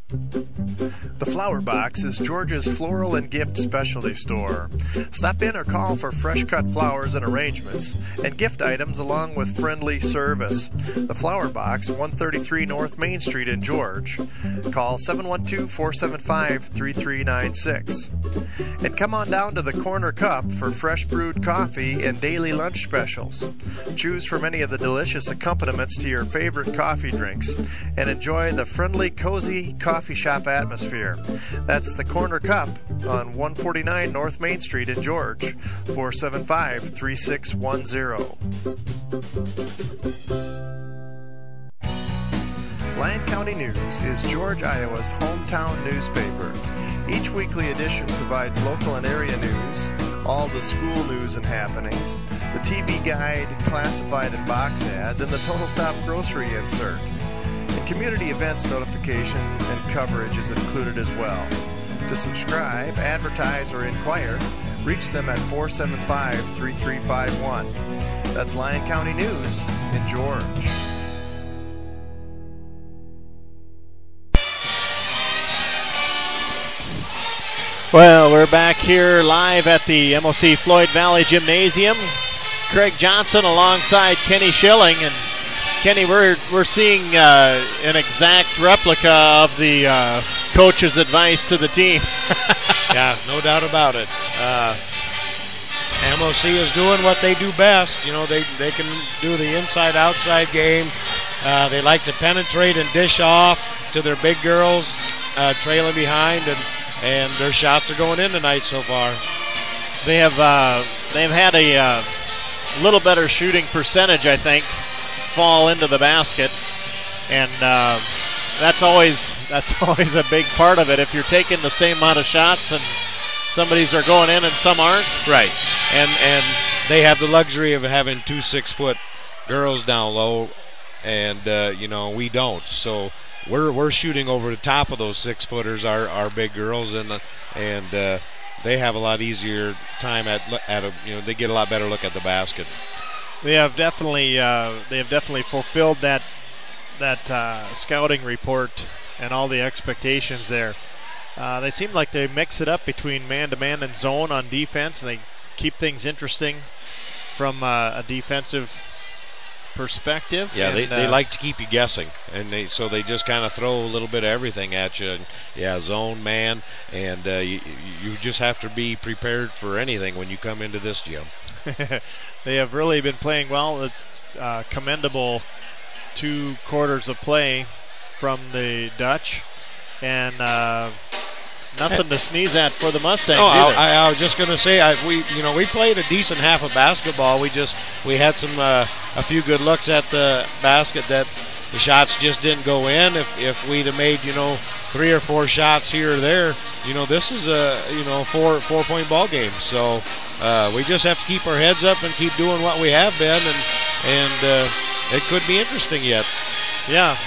The Flower Box is George's floral and gift specialty store. Stop in or call for fresh cut flowers and arrangements and gift items along with friendly service. The Flower Box, 133 North Main Street in George. Call 712-475-3396. And come on down to the Corner Cup for fresh brewed coffee and daily lunch specials. Choose from any of the delicious accompaniments to your favorite coffee drinks and enjoy the friendly, cozy coffee shop atmosphere. That's the Corner Cup on 149 North Main Street in George, 475-3610. Lyon County News is George, Iowa's hometown newspaper. Each weekly edition provides local and area news, all the school news and happenings, the TV guide, classified and box ads, and the Total Stop grocery insert. And community events notification and coverage is included as well. To subscribe, advertise, or inquire, reach them at 475-3351. That's Lyon County News in George. Well, we're back here live at the MOC Floyd Valley Gymnasium. Craig Johnson alongside Kenny Schilling, and Kenny, we're seeing an exact replica of the coach's advice to the team. Yeah, no doubt about it. MOC is doing what they do best. You know, they can do the inside-outside game. They like to penetrate and dish off to their big girls, trailing behind, and their shots are going in tonight so far. They've had a little better shooting percentage, I think, fall into the basket, and that's always a big part of it. If you're taking the same amount of shots and somebody's are going in and some aren't. Right, and they have the luxury of having 2 6-foot girls down low, and we don't. So we're shooting over the top of those 6-footers, our big girls, and they have a lot easier time they get a lot better look at the basket. They have definitely fulfilled that scouting report and all the expectations there. They seem like they mix it up between man-to-man and zone on defense, and they keep things interesting from a defensive perspective. Yeah, they like to keep you guessing, and they just kind of throw a little bit of everything at you. And yeah, zone, man, and you just have to be prepared for anything when you come into this gym. They have really been playing well. Commendable 2 quarters of play from the Dutch, and nothing to sneeze at for the Mustangs. I was just going to say, we played a decent half of basketball. We had some a few good looks at the basket that the shots just didn't go in. If we'd have made 3 or 4 shots here or there, this is a 4-point ball game. So we just have to keep our heads up and keep doing what we have been, and it could be interesting yet. Yeah.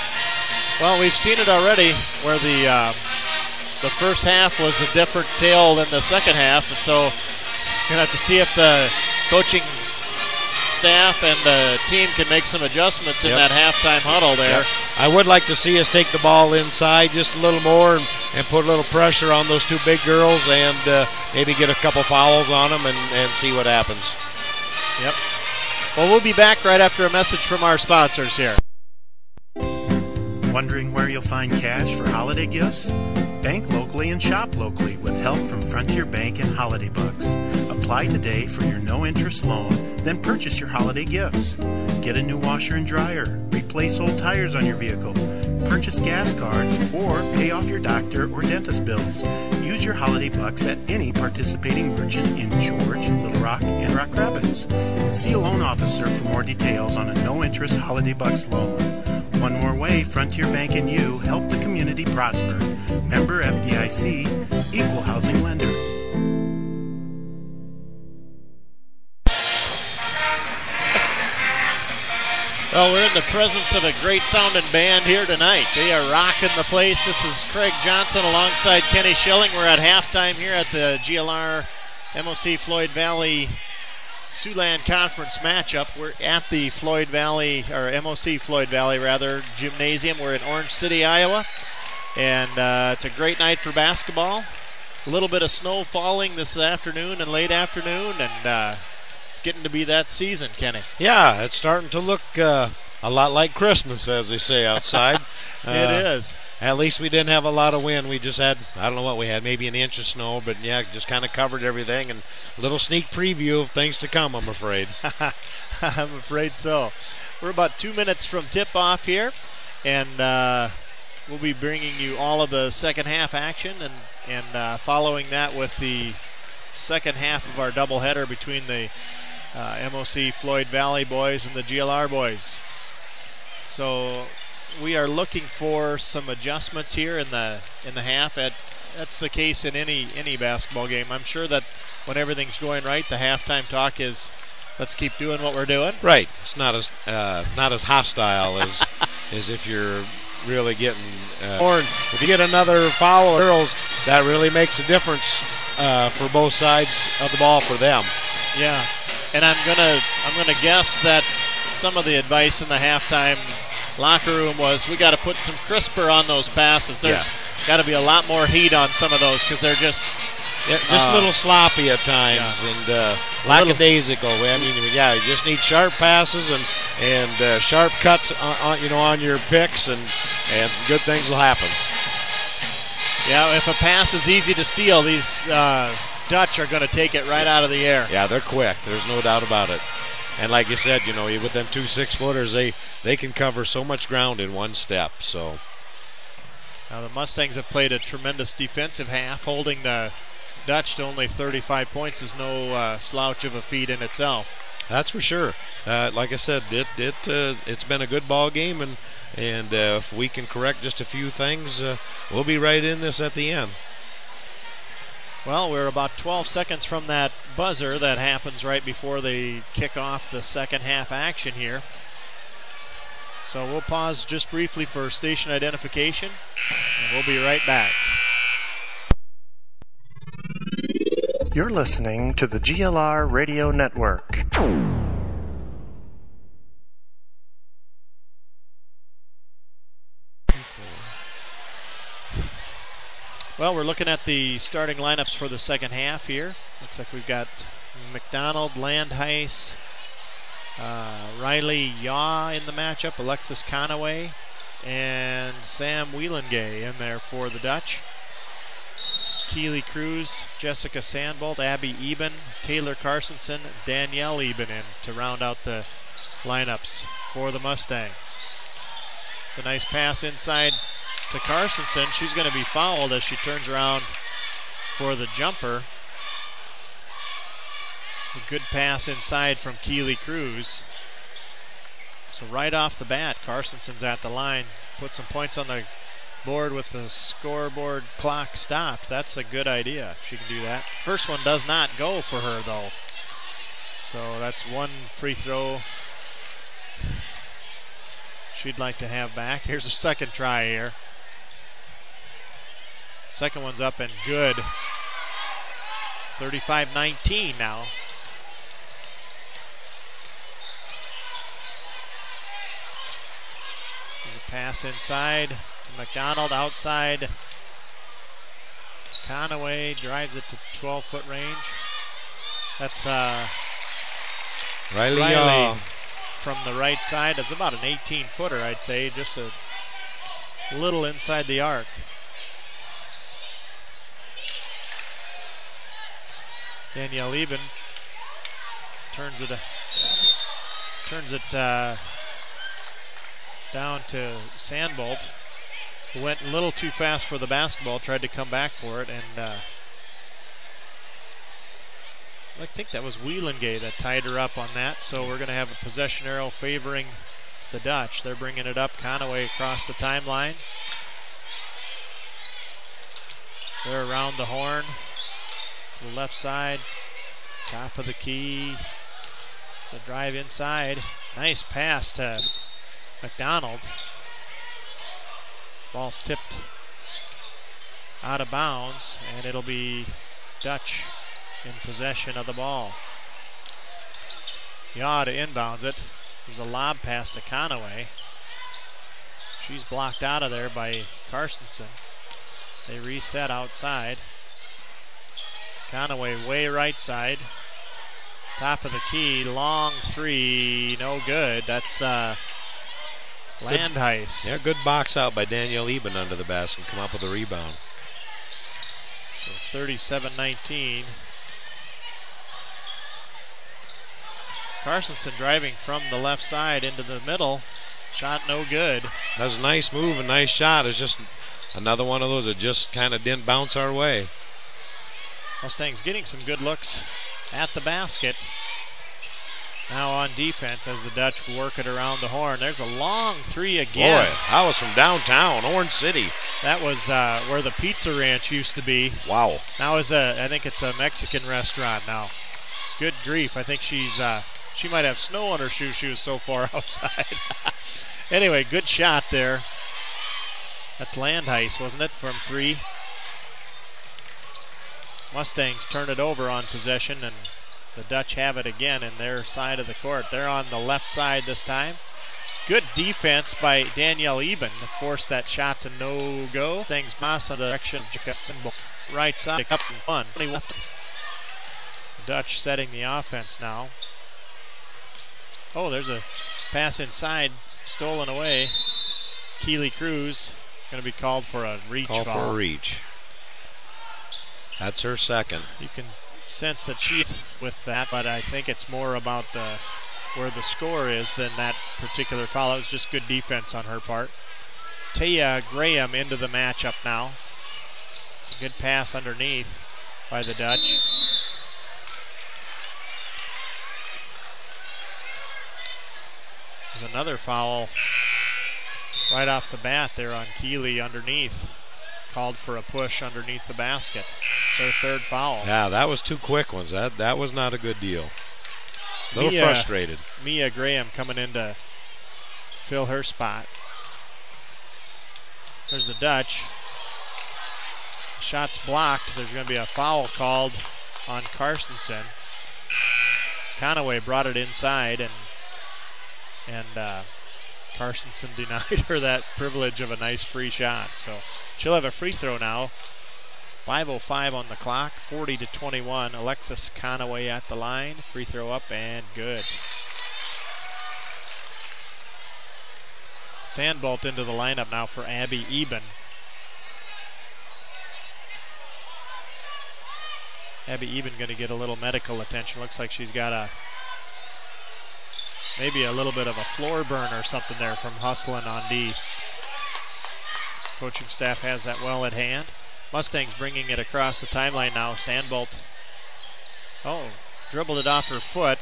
Well, we've seen it already where the first half was a different tale than the second half, and so you're going to have to see if the coaching staff and the team can make some adjustments in that halftime huddle there. Yep. I would like to see us take the ball inside just a little more and put a little pressure on those 2 big girls, and maybe get a couple fouls on them and see what happens. Yep. Well, we'll be back right after a message from our sponsors here. Wondering where you'll find cash for holiday gifts? Bank locally and shop locally with help from Frontier Bank and Holiday Bucks. Apply today for your no-interest loan, then purchase your holiday gifts. Get a new washer and dryer, replace old tires on your vehicle, purchase gas cards, or pay off your doctor or dentist bills. Use your Holiday Bucks at any participating merchant in George, Little Rock, and Rock Rapids. See a loan officer for more details on a no-interest Holiday Bucks loan. One more way Frontier Bank and you help the community prosper. Member FDIC, Equal Housing Lender. Well, we're in the presence of a great sounding band here tonight. They are rocking the place. This is Craig Johnson alongside Kenny Schilling. We're at halftime here at the GLR MOC Floyd Valley Siouxland Conference matchup. We're at the Floyd Valley, or MOC Floyd Valley rather, gymnasium. We're in Orange City, Iowa, and it's a great night for basketball. A little bit of snow falling this afternoon and late afternoon, and it's getting to be that season, Kenny. Yeah, it's starting to look a lot like Christmas, as they say outside. It is. At least we didn't have a lot of wind. We just had, I don't know what we had, maybe an inch of snow, but yeah, just kind of covered everything. And a little sneak preview of things to come, I'm afraid. I'm afraid so. We're about 2 minutes from tip-off here, and we'll be bringing you all of the second half action and following that with the second half of our doubleheader between the MOC Floyd Valley boys and the GLR boys. So we are looking for some adjustments here in the half. That's the case in any basketball game. I'm sure that when everything's going right, the halftime talk is, let's keep doing what we're doing. Right. It's not as hostile as if you're really getting if you get another foul, girls, that really makes a difference for both sides of the ball for them. Yeah, and I'm gonna guess that some of the advice in the halftime locker room was, we got to put some crisper on those passes. There's got to be a lot more heat on some of those because they're just a little sloppy at times and lackadaisical. I mean, you just need sharp passes and sharp cuts on your picks, and good things will happen. Yeah, if a pass is easy to steal, these Dutch are going to take it right out of the air. Yeah, they're quick. There's no doubt about it. And like you said, with them 2 6-footers, they can cover so much ground in one step. So now the Mustangs have played a tremendous defensive half. Holding the Dutch to only 35 points is no slouch of a feat in itself. That's for sure. Like I said, it's been a good ball game, and if we can correct just a few things, we'll be right in this at the end. Well, we're about 12 seconds from that buzzer that happens right before they kick off the second half action here. So we'll pause just briefly for station identification, and we'll be right back. You're listening to the GLR Radio Network. Well, we're looking at the starting lineups for the second half here. Looks like we've got McDonald, Landheis, Riley Yaw in the matchup, Alexis Conaway, and Sam Wielengay in there for the Dutch. Keely Cruz, Jessica Sandbolt, Abby Eben, Taylor Carstensen, Danielle Eben in to round out the lineups for the Mustangs. It's a nice pass inside to Carstensen. She's going to be fouled as she turns around for the jumper. A good pass inside from Keely Cruz. So right off the bat, Carstensen's at the line. Put some points on the board with the scoreboard clock stopped. That's a good idea if she can do that. First one does not go for her though. So that's one free throw she'd like to have back. Here's a second try here. Second one's up and good. 35-19 now. There's a pass inside to McDonald, outside. Conaway drives it to 12-foot range. That's Riley from the right side. It's about an 18-footer, I'd say, just a little inside the arc. Danielle Eben turns it down to Sandbolt, who went a little too fast for the basketball, tried to come back for it, and I think that was Wielengay that tied her up on that. So we're going to have a possession arrow favoring the Dutch. They're bringing it up. Conaway across the timeline. They're around the horn. To the left side, top of the key. So drive inside. Nice pass to McDonald. Ball's tipped out of bounds, and it'll be Dutch in possession of the ball. Yaw to inbounds it. There's a lob pass to Conaway. She's blocked out of there by Carstensen. They reset outside. Conaway way right side. Top of the key, long three, no good. That's Landheis. Yeah, good box out by Danielle Eben under the basket and come up with a rebound. So 37-19. Carstensen driving from the left side into the middle. Shot no good. That's a nice move, a nice shot. It's just another one of those that just kind of didn't bounce our way. Mustangs getting some good looks at the basket. Now on defense as the Dutch work it around the horn. There's a long three again. Boy, that was from downtown, Orange City. That was where the Pizza Ranch used to be. Wow. Now I think it's a Mexican restaurant now. Good grief. I think she might have snow on her shoes. She was so far outside. Anyway, good shot there. That's Landheis, wasn't it, from three? Mustangs turn it over on possession, and the Dutch have it again in their side of the court. They're on the left side this time. Good defense by Danielle Eben to force that shot to no go. Mustangs pass in the direction of Jessica Sandbolt. Right side, up and one. The Dutch setting the offense now. Oh, there's a pass inside, stolen away. Keely Cruz going to be called for a reach foul. Call for a reach. That's her second. You can sense that she's with that, but I think it's more about where the score is than that particular foul. It was just good defense on her part. Taya Graham into the matchup now. It's a good pass underneath by the Dutch. There's another foul right off the bat there on Keely underneath. called for a push underneath the basket. It's her third foul. Yeah, that was 2 quick ones. That was not a good deal. A little frustrated. Mia Graham coming in to fill her spot. There's the Dutch. Shot's blocked. There's going to be a foul called on Carstensen. Conaway brought it inside, and Carstensen denied her that privilege of a nice free shot. So she'll have a free throw now. 5:05 on the clock, 40-21. Alexis Conaway at the line. Free throw up and good. Sandbolt into the lineup now for Abby Eben. Abby Eben going to get a little medical attention. Looks like she's got maybe a little bit of a floor burn or something there from hustling on D. Coaching staff has that well at hand. Mustangs bringing it across the timeline now. Sandbolt, dribbled it off her foot.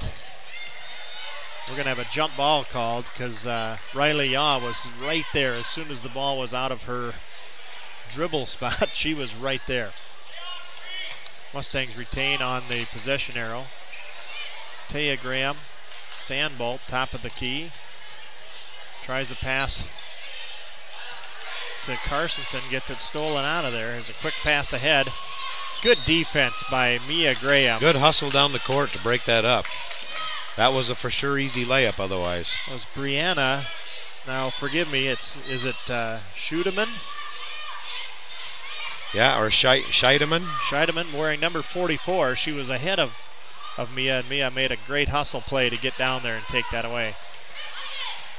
We're going to have a jump ball called because Riley Yaw was right there. As soon as the ball was out of her dribble spot, she was right there. Mustangs retain on the possession arrow. Taya Graham, Sandbolt, top of the key. Tries a pass to Carstensen, gets it stolen out of there. There's a quick pass ahead. Good defense by Mia Graham. Good hustle down the court to break that up. That was a for sure easy layup otherwise. That was Brianna. Now, forgive me, is it Schudeman? Yeah, or Scheidemann. Scheidemann wearing number 44. She was ahead of Mia, and Mia made a great hustle play to get down there and take that away.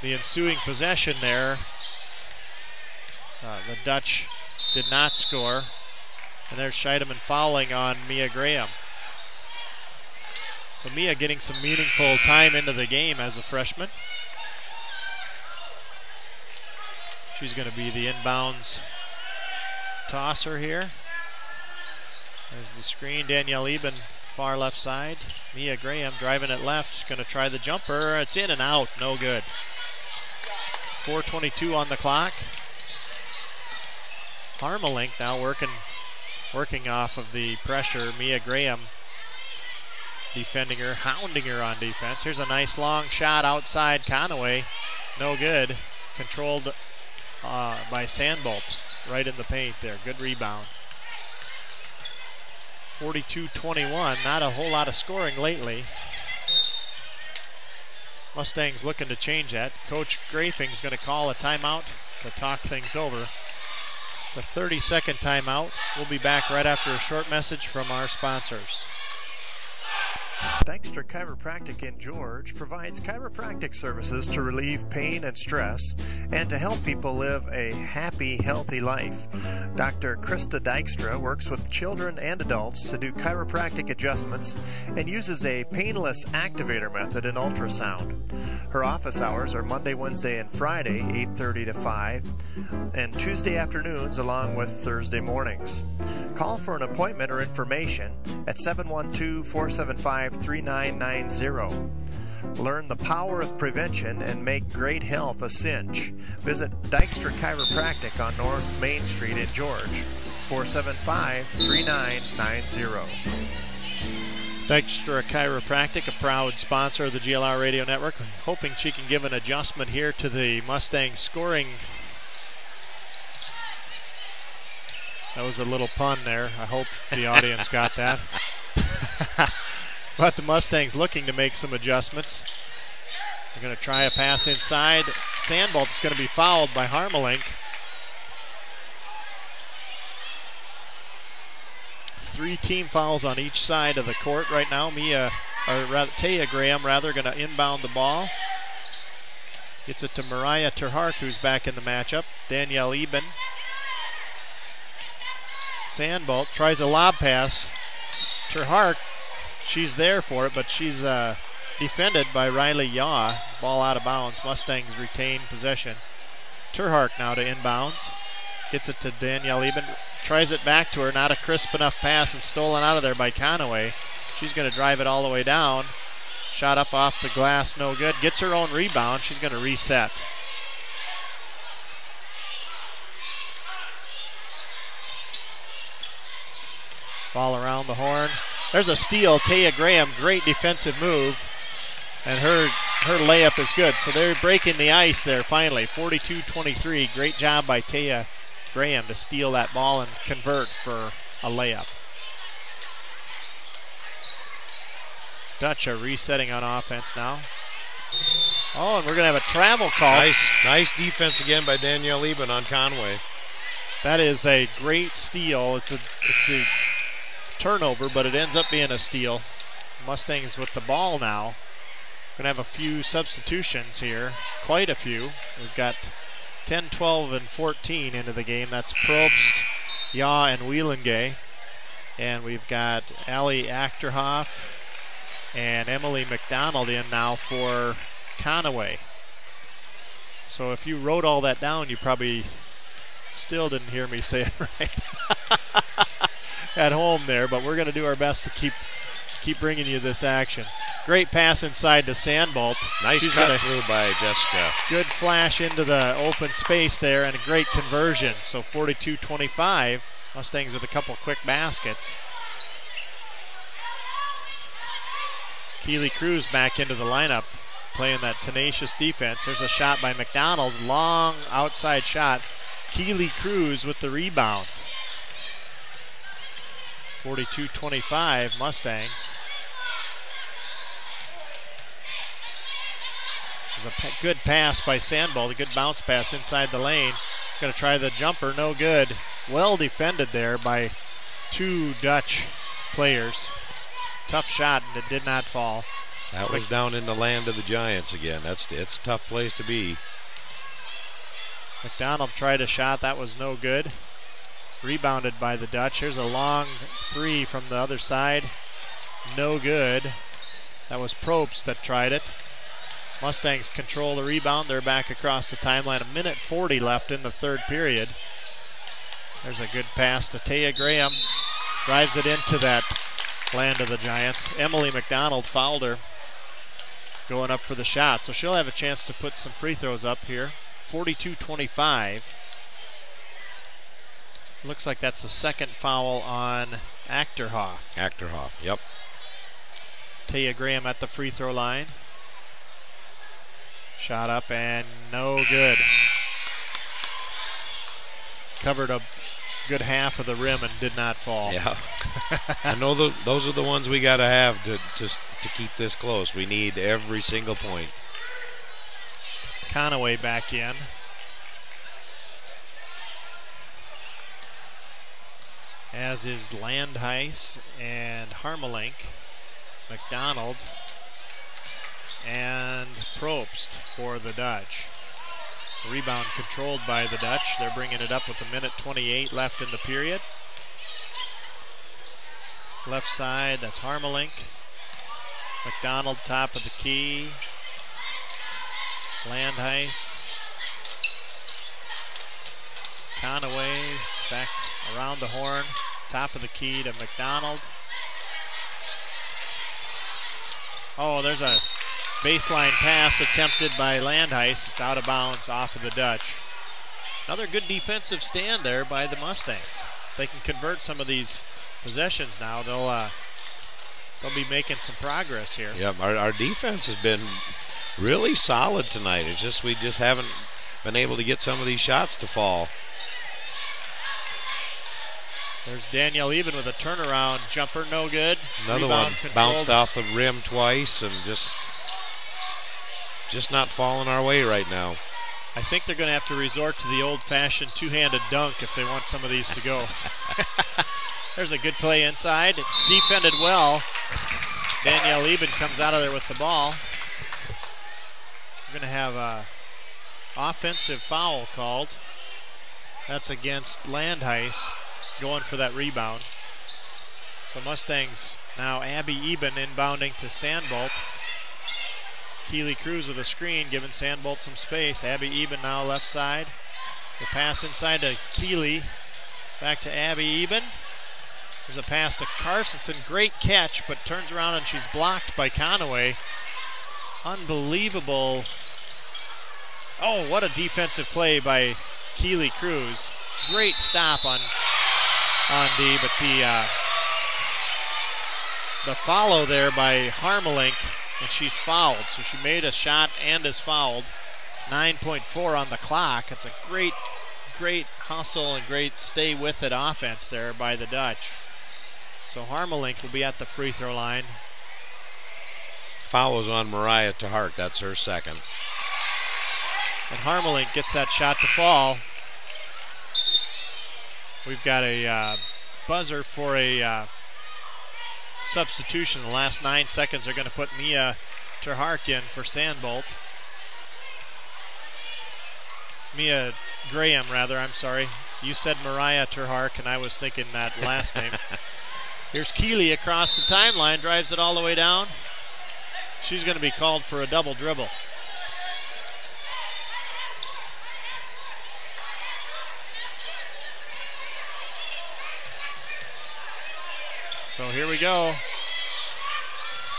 The ensuing possession there, the Dutch did not score. And there's Scheidemann fouling on Mia Graham. So Mia getting some meaningful time into the game as a freshman. She's going to be the inbounds tosser here. There's the screen. Danielle Eben, far left side. Mia Graham driving it left. She's going to try the jumper. It's in and out. No good. 4:22 on the clock. Harmelink now working off of the pressure. Mia Graham defending her, hounding her on defense. Here's a nice long shot outside Conaway. No good. Controlled by Sandbolt. Right in the paint there. Good rebound. 42-21. Not a whole lot of scoring lately. Mustangs looking to change that. Coach Grafing's going to call a timeout to talk things over. It's a 30-second timeout. We'll be back right after a short message from our sponsors. Dykstra Chiropractic in George provides chiropractic services to relieve pain and stress and to help people live a happy, healthy life. Dr. Krista Dykstra works with children and adults to do chiropractic adjustments and uses a painless activator method in ultrasound. Her office hours are Monday, Wednesday, and Friday, 8:30 to 5, and Tuesday afternoons along with Thursday mornings. Call for an appointment or information at 712-475-3990. Learn the power of prevention and make great health a cinch. Visit Dykstra Chiropractic on North Main Street in George, 475-3990. Dykstra Chiropractic, a proud sponsor of the GLR Radio Network, hoping she can give an adjustment here to the Mustang scoring. That was a little pun there. I hope the audience got that. But the Mustangs looking to make some adjustments. They're going to try a pass inside. Sandbolt's going to be fouled by Harmelink. 3 team fouls on each side of the court right now. Taya Graham going to inbound the ball. Gets it to Mariah Terhark, who's back in the matchup. Danielle Eben. Sandbolt tries a lob pass. Terhark, she's there for it, but she's defended by Riley Yaw. Ball out of bounds. Mustangs retain possession. Terhark now to inbounds. Gets it to Danielle Eben. Tries it back to her. Not a crisp enough pass and stolen out of there by Conaway. She's going to drive it all the way down. Shot up off the glass, no good. Gets her own rebound. She's going to reset. Ball around the horn. There's a steal. Taya Graham, great defensive move. And her layup is good. So they're breaking the ice there finally. 42-23. Great job by Taya Graham to steal that ball and convert for a layup. Dutch are resetting on offense now. Oh, and we're going to have a travel call. Nice defense again by Danielle Eben on Conway. That is a great steal. It's a turnover, but it ends up being a steal. Mustangs with the ball now. Going to have a few substitutions here, quite a few. We've got 10, 12, and 14 into the game. That's Probst, Yaw, and Wielengay. And we've got Allie Achterhoff and Emily McDonald in now for Conway. So if you wrote all that down, you probably still didn't hear me say it right at home there, but we're going to do our best to keep bringing you this action. Great pass inside to Sandbolt. Nice cut through by Jessica. Good flash into the open space there and a great conversion. So 42-25. Mustangs with a couple quick baskets. Keely Cruz back into the lineup, playing that tenacious defense. There's a shot by McDonald. Long outside shot. Keely Cruz with the rebound. 42-25 Mustangs. There's a good pass by Sandbolt, a good bounce pass inside the lane. Going to try the jumper, no good. Well defended there by two Dutch players. Tough shot, and it did not fall. That was down in the land of the Giants again. It's a tough place to be. McDonald tried a shot, that was no good. Rebounded by the Dutch. Here's a long three from the other side. No good. That was Probst that tried it. Mustangs control the rebound. They're back across the timeline. 1:40 left in the third period. There's a good pass to Taya Graham. Drives it into that land of the Giants. Emily McDonald fouled her going up for the shot. So she'll have a chance to put some free throws up here. 42-25. Looks like that's the second foul on Achterhoff. Achterhoff, yep. Taya Graham at the free throw line. Shot up and no good. Covered a good half of the rim and did not fall. Yeah. I know those are the ones we got to have to keep this close. We need every single point. Conaway back in. As is Landheis and Harmelink. McDonald and Probst for the Dutch. Rebound controlled by the Dutch. They're bringing it up with 1:28 left in the period. Left side, that's Harmelink. McDonald top of the key. Landheis. Conaway back around the horn. Top of the key to McDonald. Oh, there's a baseline pass attempted by Landheis. It's out of bounds off of the Dutch. Another good defensive stand there by the Mustangs. If they can convert some of these possessions now, they'll be making some progress here. Yeah, our defense has been really solid tonight. It's just we just haven't been able to get some of these shots to fall. There's Danielle Eben with a turnaround jumper, no good. Another Rebound one controlled. Bounced off the rim twice and just not falling our way right now. I think they're going to have to resort to the old-fashioned two-handed dunk if they want some of these to go. There's a good play inside. Defended well. Danielle Eben comes out of there with the ball. We're going to have a offensive foul called. That's against Landheis, going for that rebound. So Mustangs now Abby Eben inbounding to Sandbolt. Keely Cruz with a screen, giving Sandbolt some space. Abby Eben now left side. The pass inside to Keely. Back to Abby Eben. There's a pass to Carstensen. Great catch, but turns around and she's blocked by Conaway. Unbelievable. Oh, what a defensive play by Keely Cruz. Great stop on D, but the the follow there by Harmelink, and she's fouled. So she made a shot and is fouled. 9.4 on the clock. It's a great hustle and great stay with it offense there by the Dutch. So Harmelink will be at the free throw line. Foul was on Mariah Tahark. That's her second. And Harmelink gets that shot to fall. We've got a buzzer for a substitution. The last 9 seconds are going to put Mia Terhark in for Sandbolt. Mia Graham, rather, I'm sorry. You said Mariah Terhark, and I was thinking that last name. Here's Keeley across the timeline, drives it all the way down. She's going to be called for a double dribble. So here we go.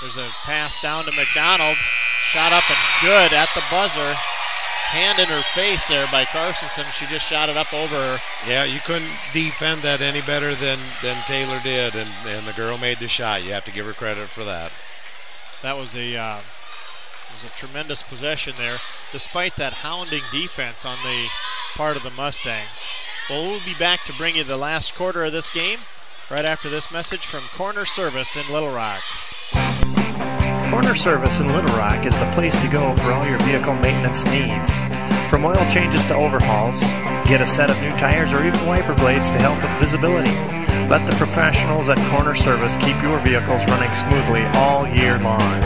There's a pass down to McDonald. Shot up and good at the buzzer. Hand in her face there by Carstensen. She just shot it up over her. Yeah, you couldn't defend that any better than Taylor did, and the girl made the shot. You have to give her credit for that. That was a tremendous possession there, despite that hounding defense on the part of the Mustangs. Well, we'll be back to bring you the last quarter of this game right after this message from Corner Service in Little Rock. Corner Service in Little Rock is the place to go for all your vehicle maintenance needs. From oil changes to overhauls, get a set of new tires or even wiper blades to help with visibility. Let the professionals at Corner Service keep your vehicles running smoothly all year long.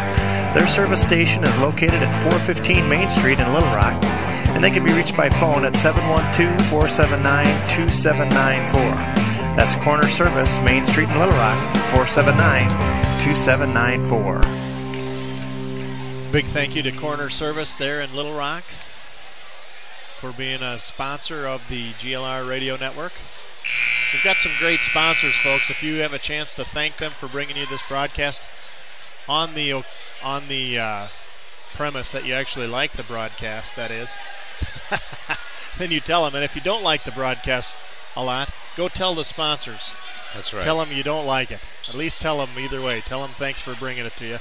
Their service station is located at 415 Main Street in Little Rock, and they can be reached by phone at 712-479-2794. That's Corner Service, Main Street in Little Rock, 479-2794. Big thank you to Corner Service there in Little Rock for being a sponsor of the GLR Radio Network. We've got some great sponsors, folks. If you have a chance to thank them for bringing you this broadcast on the premise that you actually like the broadcast, that is, then you tell them. And if you don't like the broadcast a lot, go tell the sponsors. That's right. Tell them you don't like it. At least tell them either way. Tell them thanks for bringing it to you.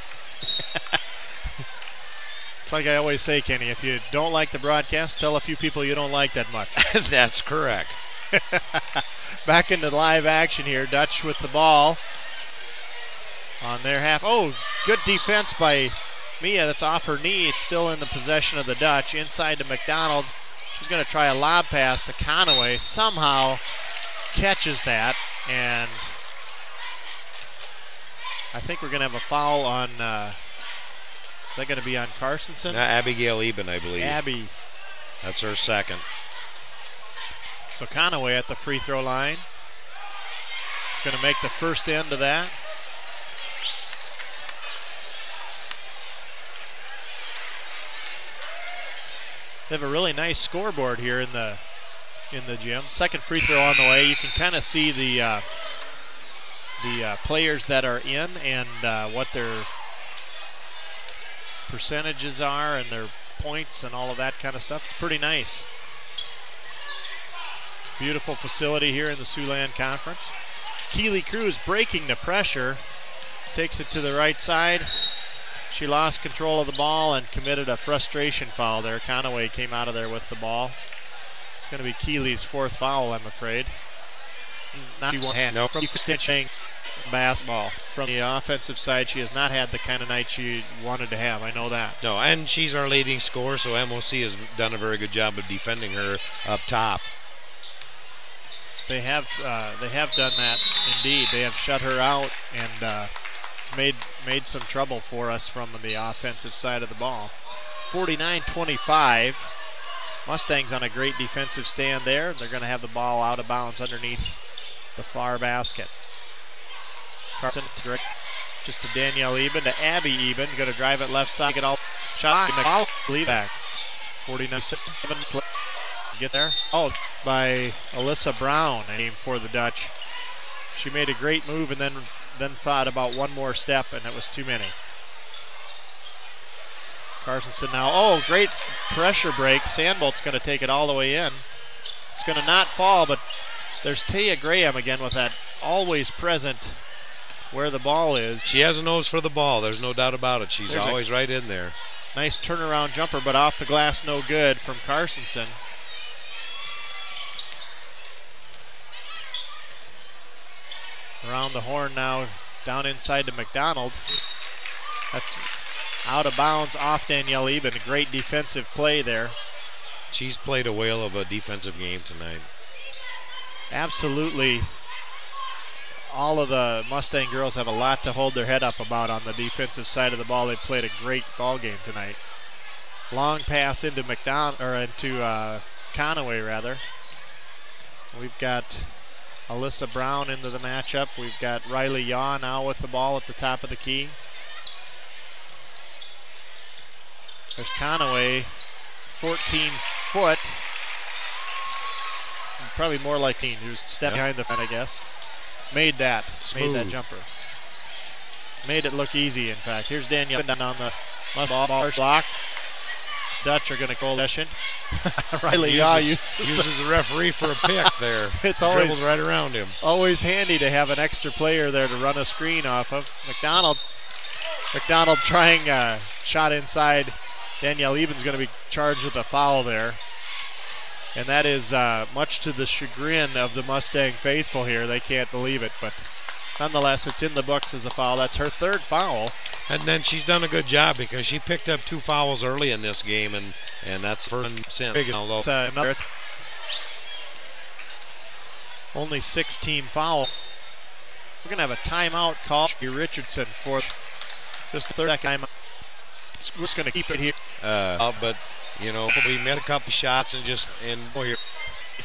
It's like I always say, Kenny, if you don't like the broadcast, tell a few people you don't like that much. That's correct. Back into live action here. Dutch with the ball on their half. Oh, good defense by Mia. That's off her knee. It's still in the possession of the Dutch. Inside to McDonald. She's going to try a lob pass to Conaway. Somehow catches that, and I think we're going to have a foul on, is that going to be on Carstensen? Abigail Eben, I believe. Abby. That's her second. So Conaway at the free throw line. Going to make the first end of that. They have a really nice scoreboard here in the gym. Second free throw on the way. You can kind of see the players that are in and what their percentages are and their points and all of that kind of stuff. It's pretty nice. Beautiful facility here in the Siouxland Conference. Keeley Cruz breaking the pressure. Takes it to the right side. She lost control of the ball and committed a frustration foul there. Conaway came out of there with the ball. It's going to be Keeley's fourth foul, I'm afraid. Not stitching basketball. From the offensive side, she has not had the kind of night she wanted to have. I know that. No, and she's our leading scorer, so MOC has done a very good job of defending her up top. They have done that indeed. They have shut her out, and it's made some trouble for us from the offensive side of the ball. 49-25. Mustangs on a great defensive stand there. They're going to have the ball out of bounds underneath the far basket. Carson direct just to Danielle Eben, to Abby Eben. Going to drive it left side. Get all shot. Lead back. 49-7. Get there. Oh, by Alyssa Brown. Aim for the Dutch. She made a great move and then thought about one more step, and it was too many. Carstensen now. Oh, great pressure break. Sandbolt's going to take it all the way in. It's going to not fall, but there's Taya Graham again with that always present where the ball is. She has a nose for the ball. There's no doubt about it. She's always right in there. Nice turnaround jumper, but off the glass, no good from Carstensen. Around the horn now, down inside to McDonald. That's out of bounds off Danielle Eben. A great defensive play there. She's played a whale of a defensive game tonight. Absolutely. All of the Mustang girls have a lot to hold their head up about on the defensive side of the ball. They played a great ball game tonight. Long pass into Conaway rather. We've got Alyssa Brown into the matchup. We've got Riley Yaw now with the ball at the top of the key. There's Conaway, 14 foot. Probably more like who's stepped behind the front, I guess. Made that jumper. Made it look easy, in fact. Here's Danielle down on the ball block. Dutch are going to call session. Riley Yaw uses the referee for a pick there. It's always dribbles right around him. Always handy to have an extra player there to run a screen off of. McDonald trying a shot inside. Danielle Eben's going to be charged with a foul there. And that is much to the chagrin of the Mustang faithful here. They can't believe it, but nonetheless, it's in the books as a foul. That's her third foul. And then she's done a good job because she picked up 2 fouls early in this game, and that's her sin. Another only 6-team foul. We're going to have a timeout call. Richardson for just a third time. We're just going to keep it here. But you know, we made a couple shots and here.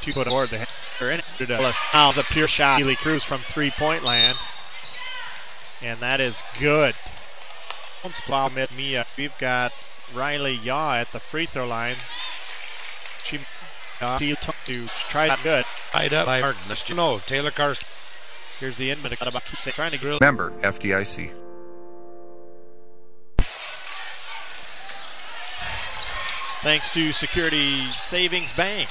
To put aboard the now is a pure shot. Keely Cruz from 3-point land, and that is good. We've got Riley Yaw at the free throw line. She to try that good. Tied up by Martin. No, Taylor Karsten. Here's the inman trying to grill. Member FDIC. Thanks to Security Savings Bank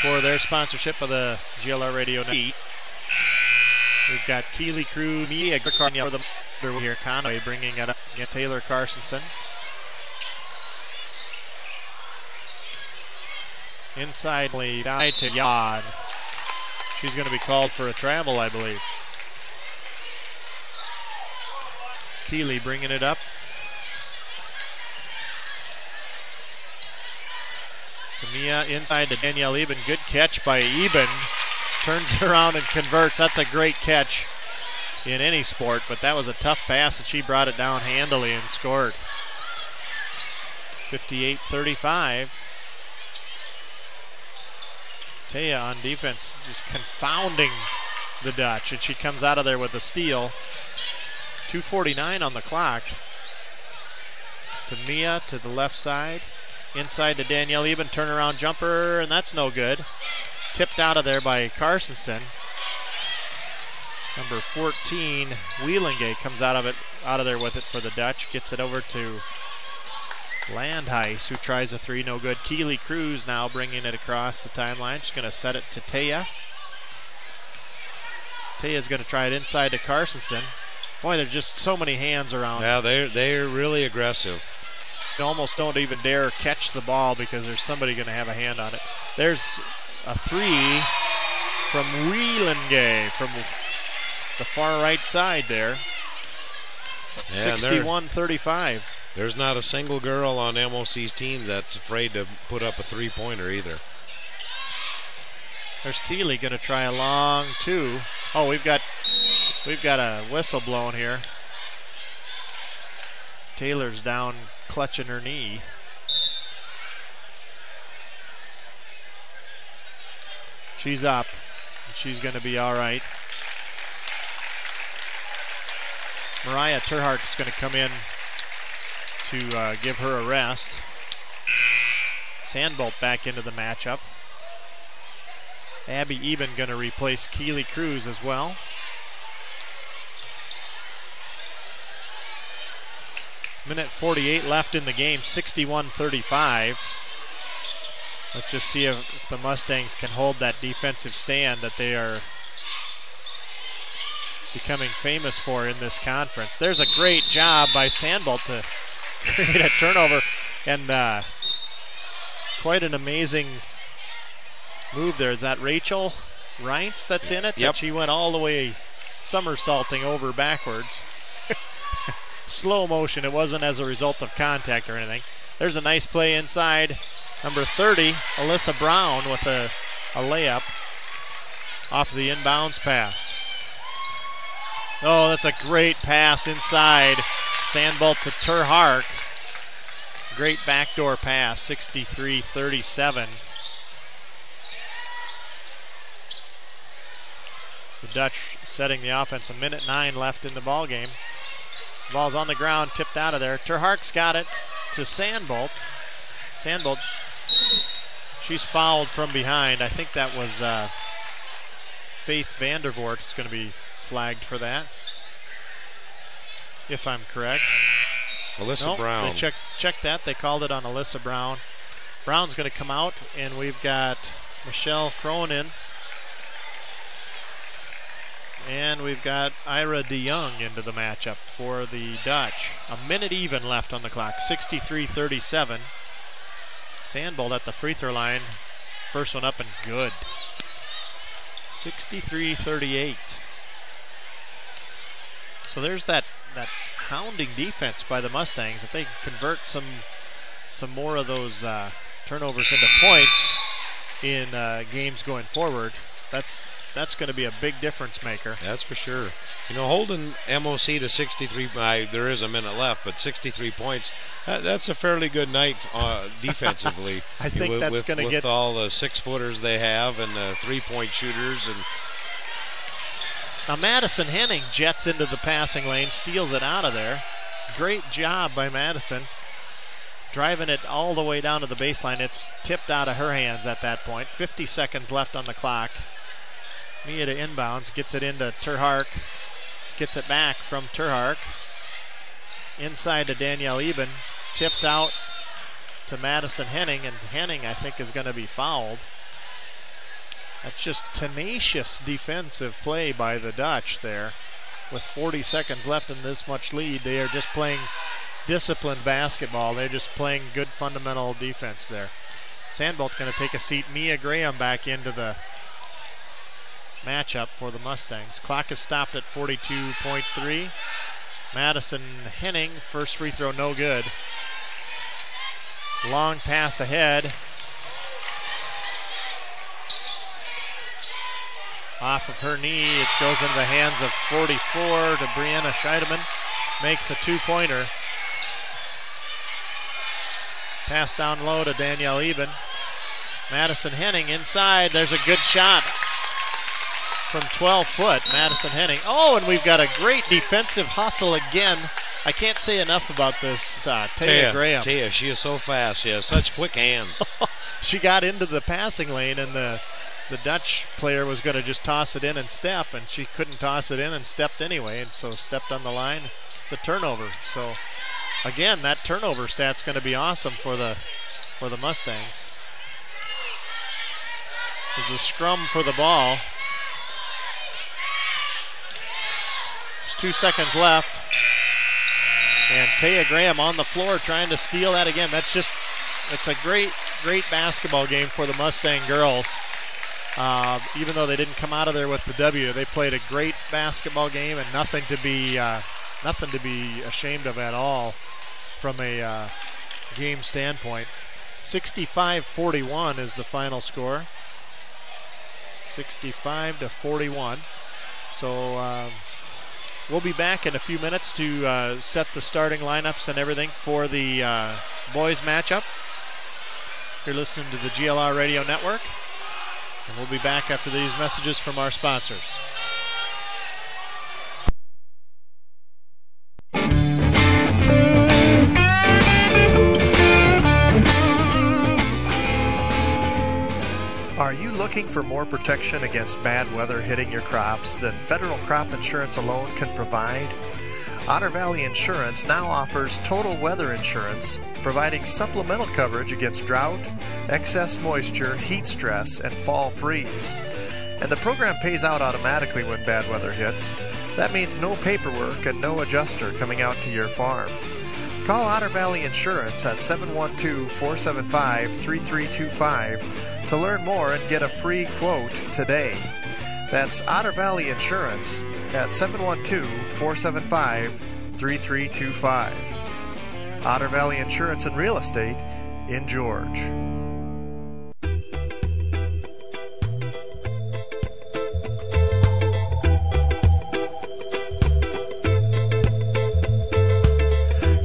for their sponsorship of the GLR Radio Night. We've got Keely Crew, Mia Garcia for the here. Conway bringing it up against Taylor Carstensen. Inside to Yad. She's going to be called for a travel, I believe. Keely bringing it up. Mia inside to Danielle Eben. Good catch by Eben. Turns around and converts. That's a great catch in any sport, but that was a tough pass, and she brought it down handily and scored. 58-35. Taya on defense just confounding the Dutch, and she comes out of there with a steal. 2:49 on the clock. To Mia to the left side. Inside to Danielle Eben, turnaround jumper, and that's no good. Tipped out of there by Carstensen. Number 14, Wielandgay comes out of there with it for the Dutch. Gets it over to Landheis, who tries a 3, no good. Keely Cruz now bringing it across the timeline. She's going to set it to Taya. Taya's going to try it inside to Carstensen. Boy, there's just so many hands around. Yeah, they're really aggressive. They almost don't even dare catch the ball because there's somebody going to have a hand on it. There's a 3 from Wielandgay from the far right side there. 61-35. There's not a single girl on MOC's team that's afraid to put up a 3-pointer either. There's Keely going to try a long 2. Oh, we've got a whistle blown here. Taylor's down clutching her knee. She's up. She's going to be all right. Mariah Terhart is going to come in to give her a rest. Sandbolt back into the matchup. Abby Eben going to replace Keely Cruz as well. Minute 48 left in the game, 61-35. Let's just see if the Mustangs can hold that defensive stand that they are becoming famous for in this conference. There's a great job by Sandbolt to create a turnover, and quite an amazing move there. Is that Rachel Reintz that's in it? Yep. That she went all the way somersaulting over backwards. Slow motion. It wasn't as a result of contact or anything. There's a nice play inside. Number 30, Alyssa Brown with a layup off the inbounds pass. Oh, that's a great pass inside. Sandbolt to Terhark. Great backdoor pass, 63-37. The Dutch setting the offense. 1:09 left in the ball game. Ball's on the ground, tipped out of there. Terhark's got it to Sandbolt. Sandbolt, she's fouled from behind. I think that was Faith Vandervoort is going to be flagged for that, if I'm correct. Alyssa Brown. They checked that. They called it on Alyssa Brown. Brown's going to come out, and we've got Michelle Cronin. And we've got Ira DeYoung into the matchup for the Dutch. A minute even left on the clock, 63-37. Sandbolt at the free throw line. First one up and good. 63-38. So there's that hounding defense by the Mustangs. If they convert some more of those turnovers into points in games going forward, that's going to be a big difference maker. That's for sure. You know, holding MOC to 63, there is a minute left, but 63 points, that's a fairly good night defensively. I think that's going to get... With all the 6-footers they have and the 3-point shooters. And now Madison Henning jets into the passing lane, steals it out of there. Great job by Madison. Driving it all the way down to the baseline. It's tipped out of her hands at that point. 50 seconds left on the clock. Mia to inbounds, gets it into Terhark, gets it back from Terhark. Inside to Danielle Eben, tipped out to Madison Henning, and Henning I think is going to be fouled. That's just tenacious defensive play by the Dutch there. With 40 seconds left in this much lead, they are just playing disciplined basketball. They're just playing good fundamental defense there. Sandbolt going to take a seat. Mia Graham back into the matchup for the Mustangs. Clock is stopped at 42.3. Madison Henning, first free throw no good. Long pass ahead. Off of her knee, it goes into the hands of 44 to Brianna Scheidemann. Makes a 2-pointer. Pass down low to Danielle Eben. Madison Henning inside. There's a good shot from 12 foot, Madison Henning. Oh, and we've got a great defensive hustle again. I can't say enough about this Taya Graham. Taya, she is so fast. She has such quick hands. She got into the passing lane, and the Dutch player was going to just toss it in and step, and she couldn't toss it in and stepped anyway, and so stepped on the line. It's a turnover. So, again, that turnover stat's going to be awesome for the Mustangs. There's a scrum for the ball. There's 2 seconds left. And Taya Graham on the floor trying to steal that again. It's a great basketball game for the Mustang girls. Even though they didn't come out of there with the W, they played a great basketball game and nothing to be ashamed of at all from a game standpoint. 65-41 is the final score. 65-41. So we'll be back in a few minutes to set the starting lineups and everything for the boys matchup. You're listening to the GLR Radio Network, and we'll be back after these messages from our sponsors. Are you looking for more protection against bad weather hitting your crops than federal crop insurance alone can provide? Otter Valley Insurance now offers total weather insurance, providing supplemental coverage against drought, excess moisture, heat stress, and fall freeze. And the program pays out automatically when bad weather hits. That means no paperwork and no adjuster coming out to your farm. Call Otter Valley Insurance at 712-475-3325 to learn more and get a free quote today. That's Otter Valley Insurance at 712-475-3325. Otter Valley Insurance and Real Estate in George.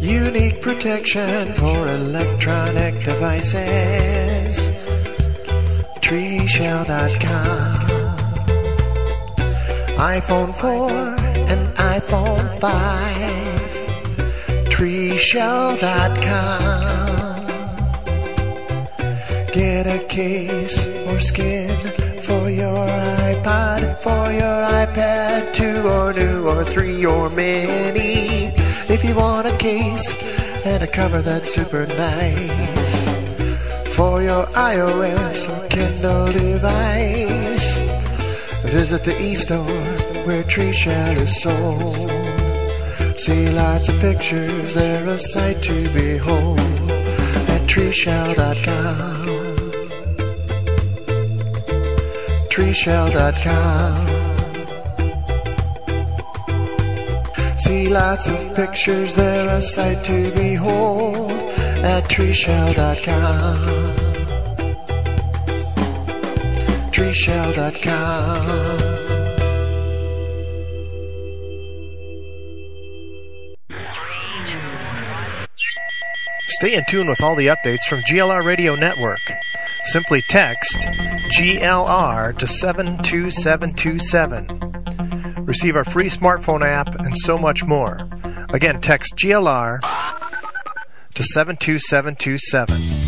Unique protection for electronic devices. TreeShell.com. iPhone 4 and iPhone 5. TreeShell.com. Get a case or skin for your iPod, for your iPad 2 or new or 3 or mini. If you want a case and a cover that's super nice for your iOS or Kindle device, visit the e-store where TreeShell is sold. See lots of pictures, they're a sight to behold at TreeShell.com. TreeShell.com. See lots of pictures, they're a sight to behold at TreeShell.com. TreeShell.com. Stay in tune with all the updates from GLR Radio Network. Simply text GLR to 72727. Receive our free smartphone app and so much more. Again, text GLR to 72727.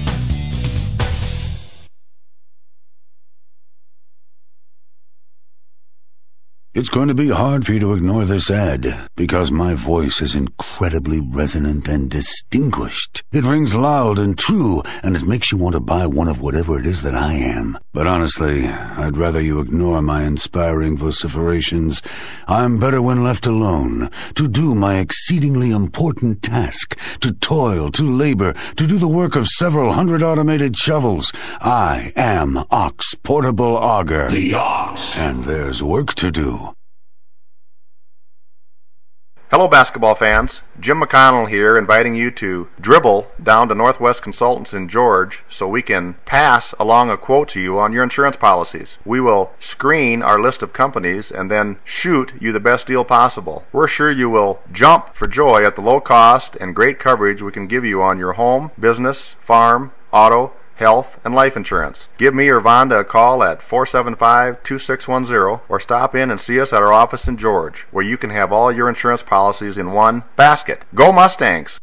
It's going to be hard for you to ignore this ad, because my voice is incredibly resonant and distinguished. It rings loud and true, and it makes you want to buy one of whatever it is that I am. But honestly, I'd rather you ignore my inspiring vociferations. I'm better when left alone, to do my exceedingly important task, to toil, to labor, to do the work of several hundred automated shovels. I am Ox Portable Auger. The Ox. And there's work to do. Hello basketball fans, Jim McConnell here, inviting you to dribble down to Northwest Consultants in George so we can pass along a quote to you on your insurance policies. We will screen our list of companies and then shoot you the best deal possible. We're sure you will jump for joy at the low cost and great coverage we can give you on your home, business, farm, auto, health, and life insurance. Give me or Vonda a call at 475-2610 or stop in and see us at our office in George, where you can have all your insurance policies in one basket. Go Mustangs!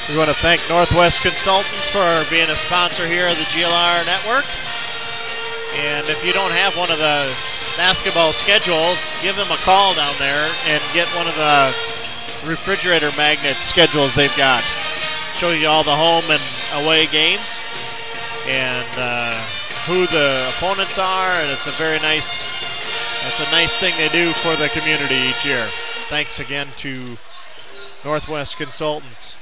We want to thank Northwest Consultants for being a sponsor here of the GLR Network. And if you don't have one of the basketball schedules, give them a call down there and get one of the refrigerator magnet schedules they've got. Show you all the home and away games and who the opponents are, and it's a nice thing they do for the community each year. Thanks again to Northwest Consultants.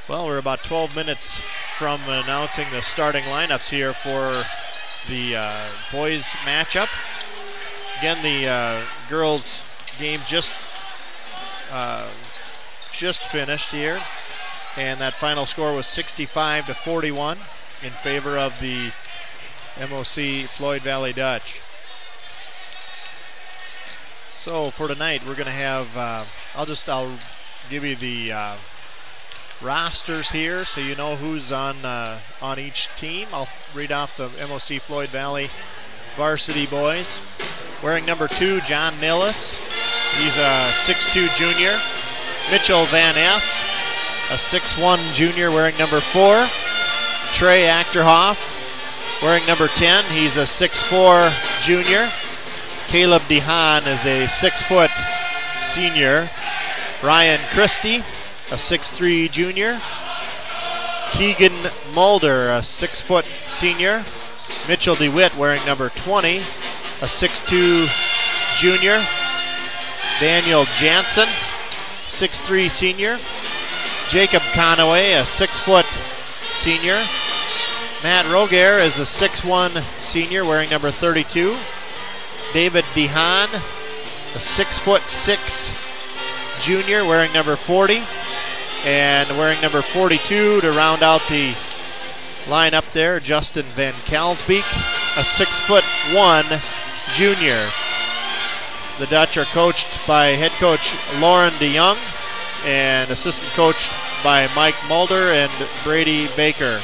Well, we're about 12 minutes from announcing the starting lineups here for the boys matchup. Again, the girls game just finished here. And that final score was 65-41 in favor of the MOC Floyd Valley Dutch. So for tonight, we're going to have, I'll give you the rosters here so you know who's on each team. I'll read off the MOC Floyd Valley varsity boys. Wearing number 2, John Nillis. He's a 6'2 junior. Mitchell Van Ness, a 6'1 junior, wearing number 4. Trey Achterhoff, wearing number 10. He's a 6'4 junior. Caleb DeHaan is a 6-foot senior. Ryan Christie, a 6'3 junior. Keegan Mulder, a 6-foot senior. Mitchell DeWitt, wearing number 20, a a 6'2 junior. Daniel Jansen, 6'3 senior. Jacob Conaway, a 6-foot senior. Matt Roger is a 6'1 senior wearing number 32. David DeHaan, a 6'6" junior wearing number 40. And wearing number 42 to round out the lineup there, Justin Van Kalsbeek, a 6'1" junior. The Dutch are coached by head coach Lauren de Jong and assistant coached by Mike Mulder and Brady Baker.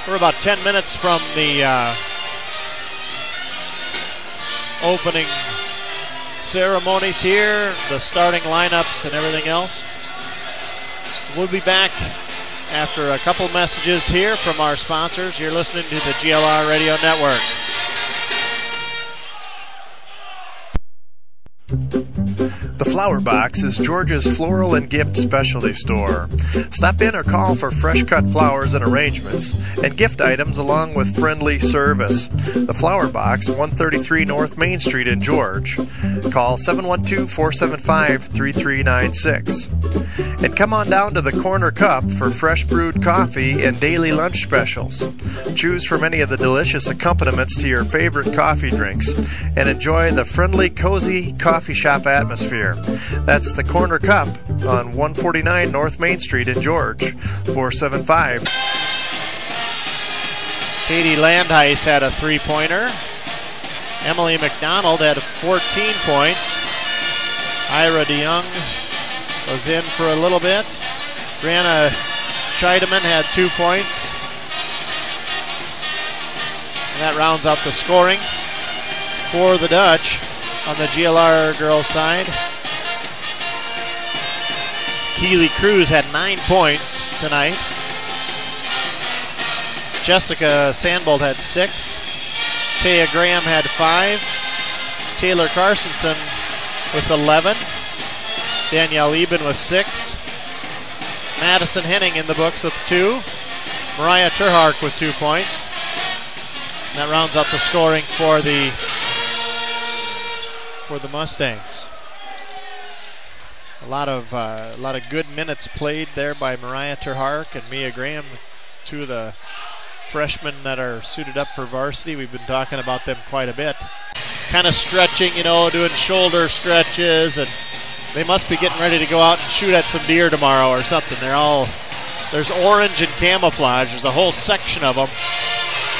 We're about 10 minutes from the opening ceremonies here, the starting lineups and everything else. We'll be back after a couple messages here from our sponsors. You're listening to the GLR Radio Network. The Flower Box is Georgia's floral and gift specialty store. Stop in or call for fresh cut flowers and arrangements and gift items along with friendly service. The Flower Box, 133 North Main Street in George. Call 712-475-3396. And come on down to the Corner Cup for fresh brewed coffee and daily lunch specials. Choose from any of the delicious accompaniments to your favorite coffee drinks and enjoy the friendly, cozy coffee shop atmosphere. That's the Corner Cup on 149 North Main Street in George, 475. Katie Landheis had a 3-pointer. Emily McDonald had 14 points. Ira DeYoung was in for a little bit. Brianna Scheidemann had 2 points. And that rounds out the scoring for the Dutch on the GLR girls side. Keely Cruz had 9 points tonight. Jessica Sandbolt had 6. Taya Graham had 5. Taylor Carsonson with 11. Danielle Eben with 6. Madison Henning in the books with 2. Mariah Terhark with 2 points. And that rounds up the scoring for the Mustangs. A lot of good minutes played there by Mariah Terhark and Mia Graham, 2 of the freshmen that are suited up for varsity. We've been talking about them quite a bit. Kind of stretching, doing shoulder stretches, and they must be getting ready to go out and shoot at some deer tomorrow or something. There's orange and camouflage. There's a whole section of them.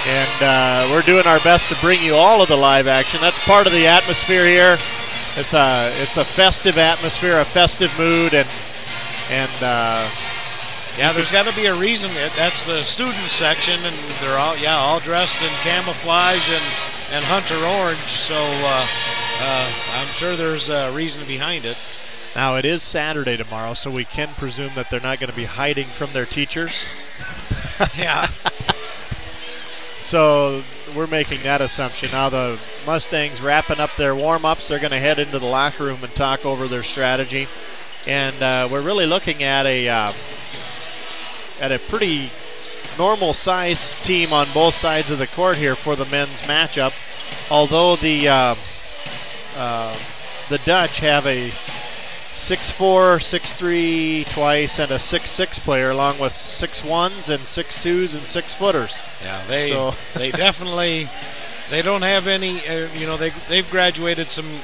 And we're doing our best to bring you all of the live action. That's part of the atmosphere here. It's a festive atmosphere, a festive mood, and there's got to be a reason. That's the student section, and they're all dressed in camouflage and hunter orange. So I'm sure there's a reason behind it. Now it is Saturday tomorrow, so we can presume that they're not going to be hiding from their teachers. Yeah. So we're making that assumption. Now the Mustangs wrapping up their warm-ups. They're going to head into the locker room and talk over their strategy. And we're really looking at a pretty normal-sized team on both sides of the court here for the men's matchup. Although the Dutch have a 6'4", 6'3" twice, and a 6'6" player, along with 6'1s and 6'2s and 6-footers. Yeah, they definitely don't have any. They've graduated some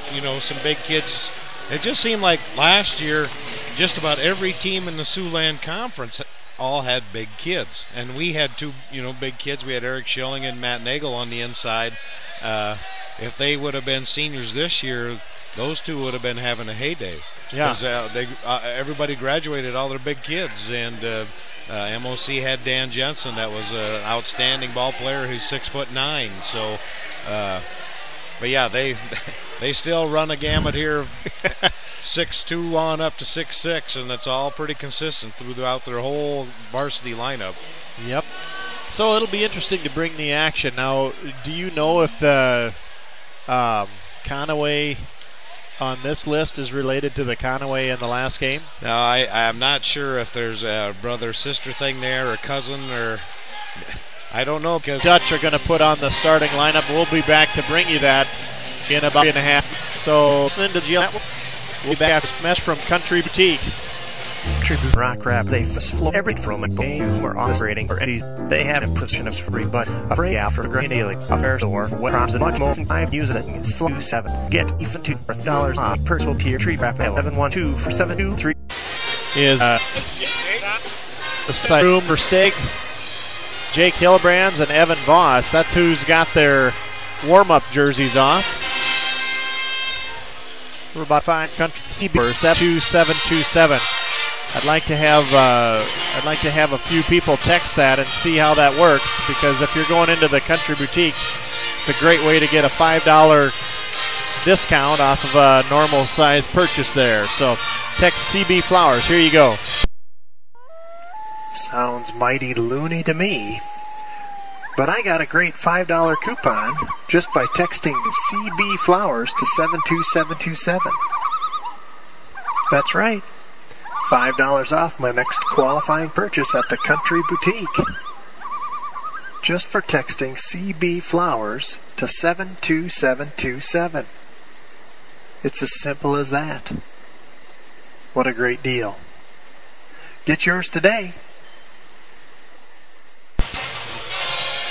big kids. It just seemed like last year, just about every team in the Siouxland Conference all had big kids, and we had 2 big kids. We had Eric Schilling and Matt Nagel on the inside. If they would have been seniors this year, those 2 would have been having a heyday. Yeah, because everybody graduated, all their big kids, and MOC had Dan Jensen, that was an outstanding ball player who's 6'9". So, but yeah, they still run a gamut here of 6'2" on up to 6'6", and that's all pretty consistent throughout their whole varsity lineup. Yep. So it'll be interesting to bring the action. Now, do you know if the Conaway on this list is related to the Conaway in the last game? No, I'm not sure if there's a brother-sister thing there, or cousin, or I don't know, because Dutch are going to put on the starting lineup. We'll be back to bring you that in about a half. So listen to GLR. We'll be back to Smash from Country Boutique. Tribute Rock Rap, they floor every from a game or operating for entities. They have impression of free, but a breakout for great daily affairs or webs and much more. I've used it. It's flow 7. Get even $2 off personal tier tree wrap 712 for 723. Is the side room for Stig, Jake Hillebrands, and Evan Voss. That's who's got their warm-up jerseys off. We're about 5 country CB 72727. I'd like to have a few people text that and see how that works, because if you're going into the Country Boutique, it's a great way to get a $5 discount off of a normal size purchase there. So text CB Flowers. Here you go. Sounds mighty loony to me, but I got a great $5 coupon just by texting CB Flowers to 72727. That's right. $5 off my next qualifying purchase at the Country Boutique. Just for texting CB Flowers to 72727. It's as simple as that. What a great deal. Get yours today.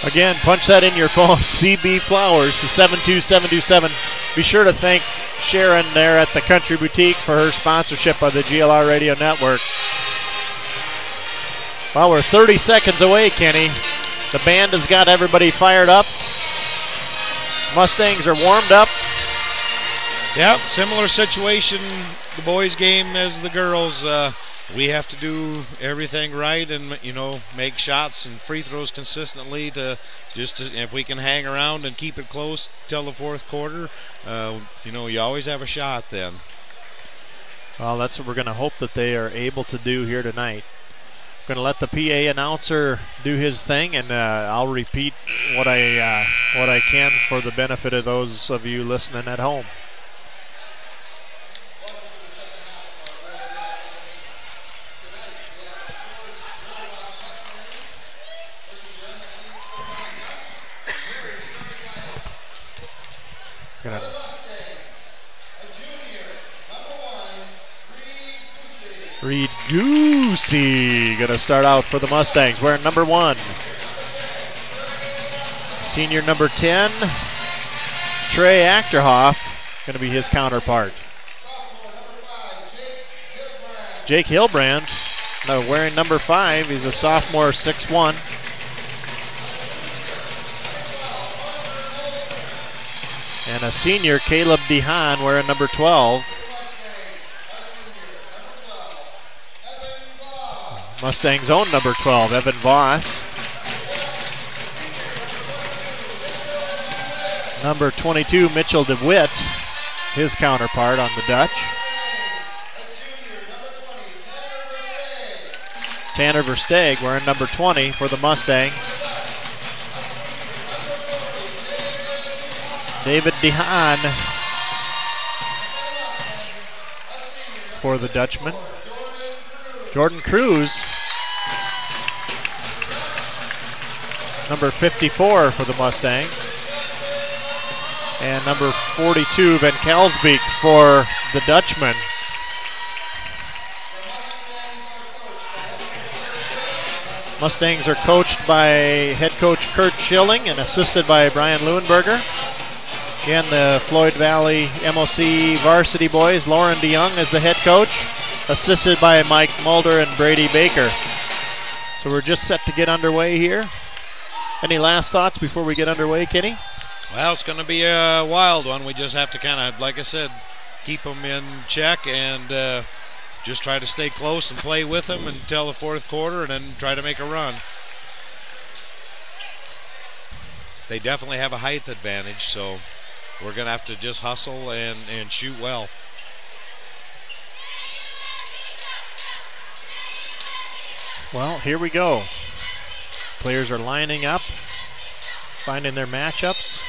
Again, punch that in your phone, CB Flowers to 72727. Be sure to thank Sharon there at the Country Boutique for her sponsorship of the GLR Radio Network. Well, we're 30 seconds away, Kenny. The band has got everybody fired up. Mustangs are warmed up. Yep, similar situation, the boys' game as the girls. We have to do everything right and, make shots and free throws consistently if we can hang around and keep it close till the fourth quarter, you always have a shot then. Well, that's what we're going to hope that they are able to do here tonight. I'm going to let the PA announcer do his thing, and I'll repeat what I can for the benefit of those of you listening at home. Reed Goosey going to start out for the Mustangs, wearing number 1. Senior number 10, Trey Achterhoff, going to be his counterpart. Jake Hillebrands, wearing number 5. He's a sophomore, 6'1". And a senior, Caleb DeHaan, wearing number 12. Mustangs' own number 12, Evan Voss. Number 22, Mitchell DeWitt, his counterpart on the Dutch. Tanner Versteeg wearing number 20 for the Mustangs. David DeHaan for the Dutchman. Jordan Cruz, number 54 for the Mustangs. And number 42, Van Kelsbeek for the Dutchman. Mustangs are coached by head coach Kurt Schilling and assisted by Brian Leuenberger. Again, the Floyd Valley MOC varsity boys, Lauren DeYoung as the head coach, assisted by Mike Mulder and Brady Baker. So we're just set to get underway here. Any last thoughts before we get underway, Kenny? Well, it's going to be a wild one. We just have to kind of, like I said, keep them in check and just try to stay close and play with them until the fourth quarter and then try to make a run. They definitely have a height advantage, so we're going to have to just hustle and shoot well. Well, here we go. Players are lining up, finding their matchups.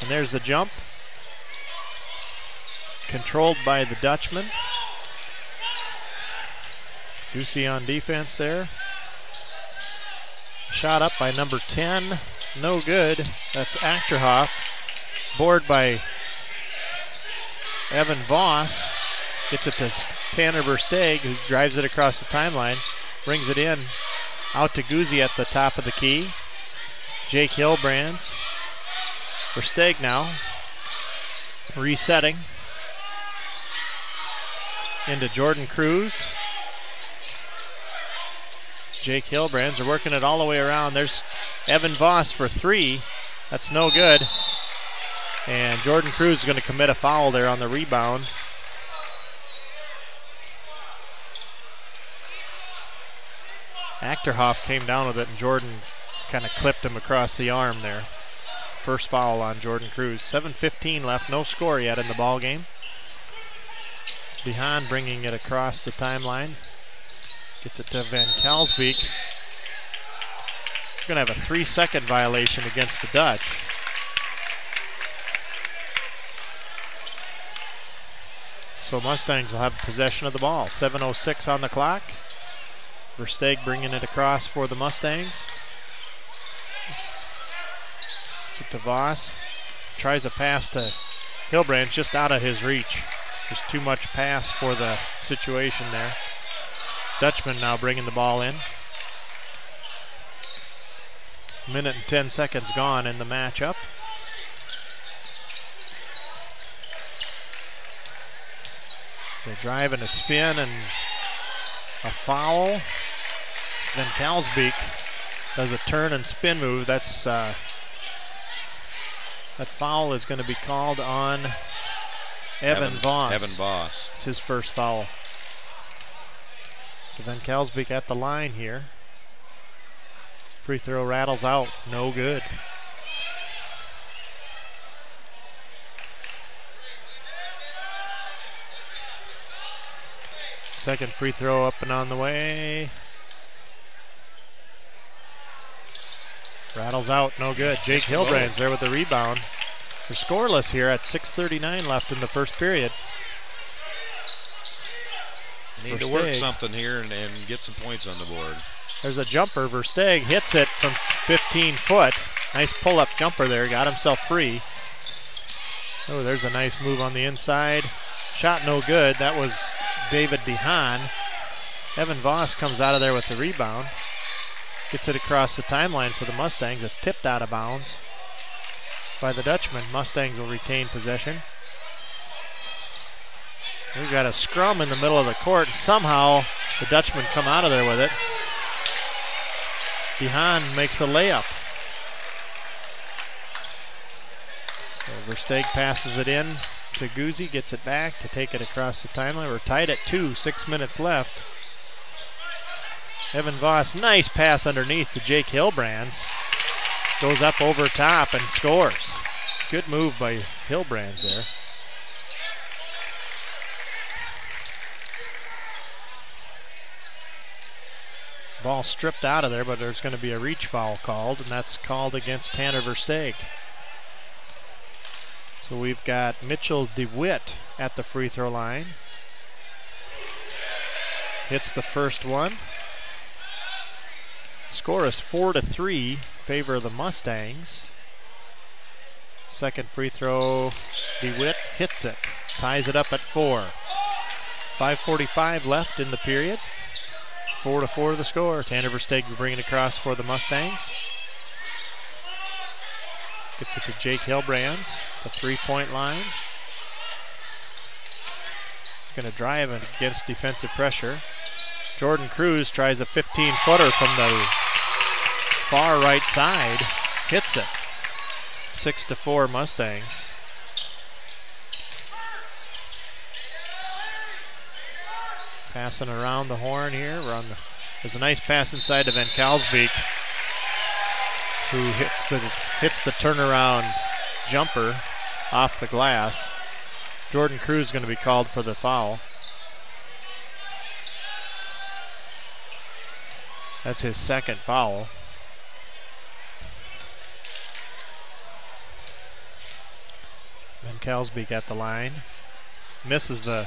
And there's the jump. Controlled by the Dutchman. Goosey on defense there. Shot up by number 10. No good. That's Achterhoff. Board by Evan Voss. Gets it to Tanner Versteeg, who drives it across the timeline. Brings it in. Out to Guzzi at the top of the key. Jake Hilbrands. Versteeg now. Resetting. Into Jordan Cruz. Jake Hilbrands are working it all the way around. There's Evan Voss for 3. That's no good. And Jordan Cruz is going to commit a foul there on the rebound. Achterhoff came down with it, and Jordan kind of clipped him across the arm there. First foul on Jordan Cruz. 7:15 left, no score yet in the ball game. Behan bringing it across the timeline. Gets it to Van Kalsbeek. He's going to have a 3-second violation against the Dutch. So Mustangs will have possession of the ball. 7:06 on the clock. Versteeg bringing it across for the Mustangs. Gets it to Voss. Tries a pass to Hilbrands, just out of his reach. Just too much pass for the situation there. Dutchman now bringing the ball in. Minute and 10 seconds gone in the matchup. They drive and a spin and a foul. Then Kalsbeek does a turn and spin move. That's that foul is going to be called on Evan Voss. Evan Voss. It's his first foul. So Van Kalsbeek at the line here. Free throw rattles out. No good. Second free throw up and on the way. Rattles out. No good. Jake Hilbrands there with the rebound. They're scoreless here at 6:39 left in the first period. Need to work something here and get some points on the board. There's a jumper. Versteeg hits it from 15 foot. Nice pull-up jumper there. Got himself free. Oh, there's a nice move on the inside. Shot no good. That was David Behan. Evan Voss comes out of there with the rebound. Gets it across the timeline for the Mustangs. It's tipped out of bounds by the Dutchman. Mustangs will retain possession. We've got a scrum in the middle of the court. Somehow the Dutchmen come out of there with it. Behan makes a layup. So Versteeg passes it in to Guzzi, gets it back to take it across the timeline. We're tied at 2, 6 minutes left. Evan Voss, nice pass underneath to Jake Hilbrands. Goes up over top and scores. Good move by Hilbrands there. Ball stripped out of there, but there's going to be a reach foul called, and that's called against Tanner Versteeg. So we've got Mitchell DeWitt at the free throw line. Hits the first one. Score is 4-3 in favor of the Mustangs. Second free throw, DeWitt hits it. Ties it up at 4. 5:45 left in the period. 4-4 the score. Tanner Versteeg will bring it across for the Mustangs. Gets it to Jake Hilbrands, the 3-point line. Going to drive against defensive pressure. Jordan Cruz tries a 15-footer from the far right side. Hits it. 6-4 Mustangs. Passing around the horn here. There's a nice pass inside to Van Kalsbeek, who hits the turnaround jumper off the glass. Jordan Cruz is going to be called for the foul. That's his second foul. Van Kalsbeek at the line. Misses the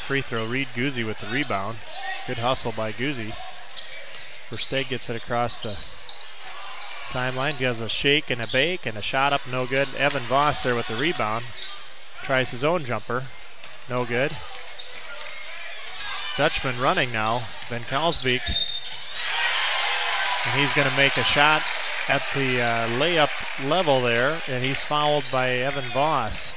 free throw. Reed Guzzi with the rebound. Good hustle by Guzzi. Versteeg gets it across the timeline. Does a shake and a bake and a shot up, no good. Evan Voss there with the rebound. Tries his own jumper, no good. Dutchman running now, Van Kalsbeek. And he's going to make a shot at the layup level there, and he's fouled by Evan Voss.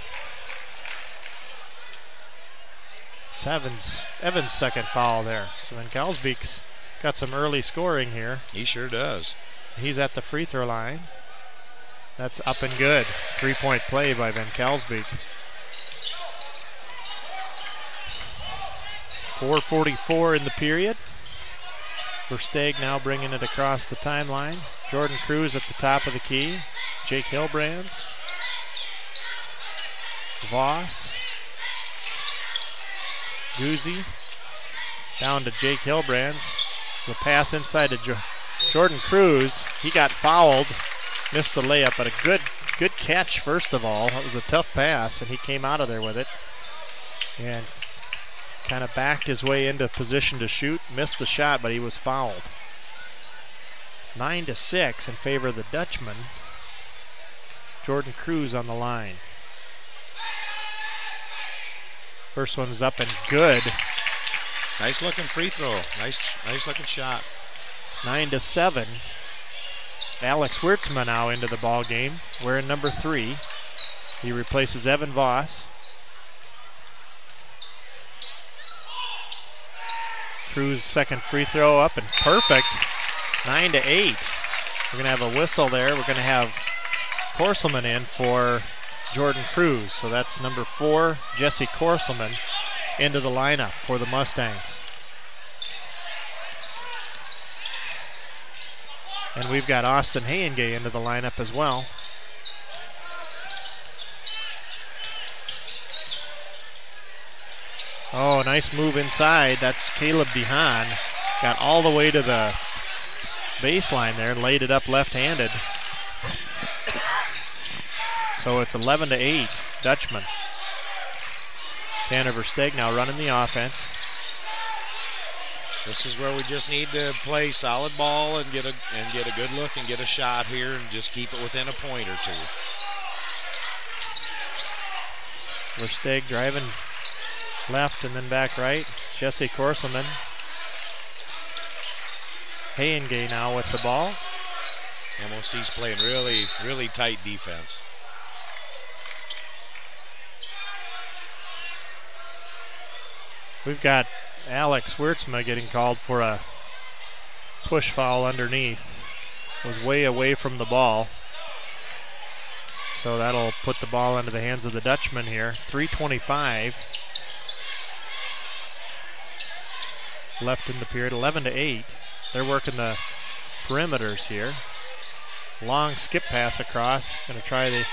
Evan's second foul there. So Van Kalsbeek's got some early scoring here. He sure does. He's at the free throw line. That's up and good. 3-point play by Van Kalsbeek. 4:44 in the period. Versteeg now bringing it across the timeline. Jordan Cruz at the top of the key. Jake Hilbrands. Voss. Guzzi. Down to Jake Hilbrands. The pass inside to Jordan Cruz. He got fouled. Missed the layup, but a good catch first of all. It was a tough pass, and he came out of there with it. And kind of backed his way into position to shoot. Missed the shot, but he was fouled. 9-6 in favor of the Dutchman. Jordan Cruz on the line. First one's up and good. Nice looking free throw. Nice looking shot. 9-7. Alex Wiertzma now into the ball game, wearing number 3. He replaces Evan Voss. Cruz second free throw up and perfect. 9-8. We're going to have a whistle there. We're going to have Korselman in for Jordan Cruz. So that's number 4, Jesse Korselman, into the lineup for the Mustangs. And we've got Austin Hayengay into the lineup as well. Oh, nice move inside. That's Caleb DeHaan. Got all the way to the baseline there and laid it up left-handed. So it's 11-8, Dutchman. Tanner Versteeg now running the offense. This is where we just need to play solid ball and get a good look and get a shot here and just keep it within a point or two. Versteeg driving left and then back right. Jesse Korselman. Hayengay now with the ball. MOC's playing really, really tight defense. We've got Alex Wiertzma getting called for a push foul underneath. Was way away from the ball. So that'll put the ball into the hands of the Dutchman here. 3:25 left in the period. 11-8. They're working the perimeters here. Long skip pass across. Going to try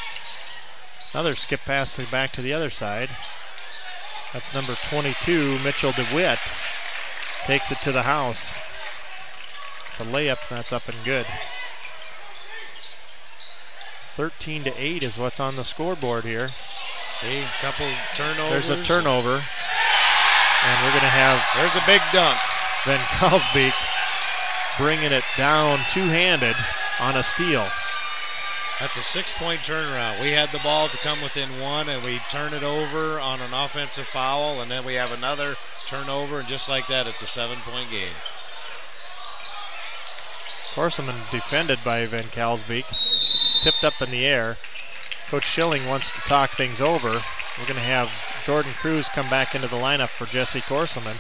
another skip pass back to the other side. That's number 22, Mitchell DeWitt. Takes it to the house. It's a layup, that's up and good. 13-8 is what's on the scoreboard here. See, a couple turnovers. There's a turnover. And we're going to have... There's a big dunk. Van Kalsbeek bringing it down two-handed on a steal. That's a 6-point turnaround. We had the ball to come within 1, and we turn it over on an offensive foul, and then we have another turnover, and just like that, it's a 7-point game. Korselman defended by Van Kalsbeek. It's tipped up in the air. Coach Schilling wants to talk things over. We're going to have Jordan Cruz come back into the lineup for Jesse Korselman.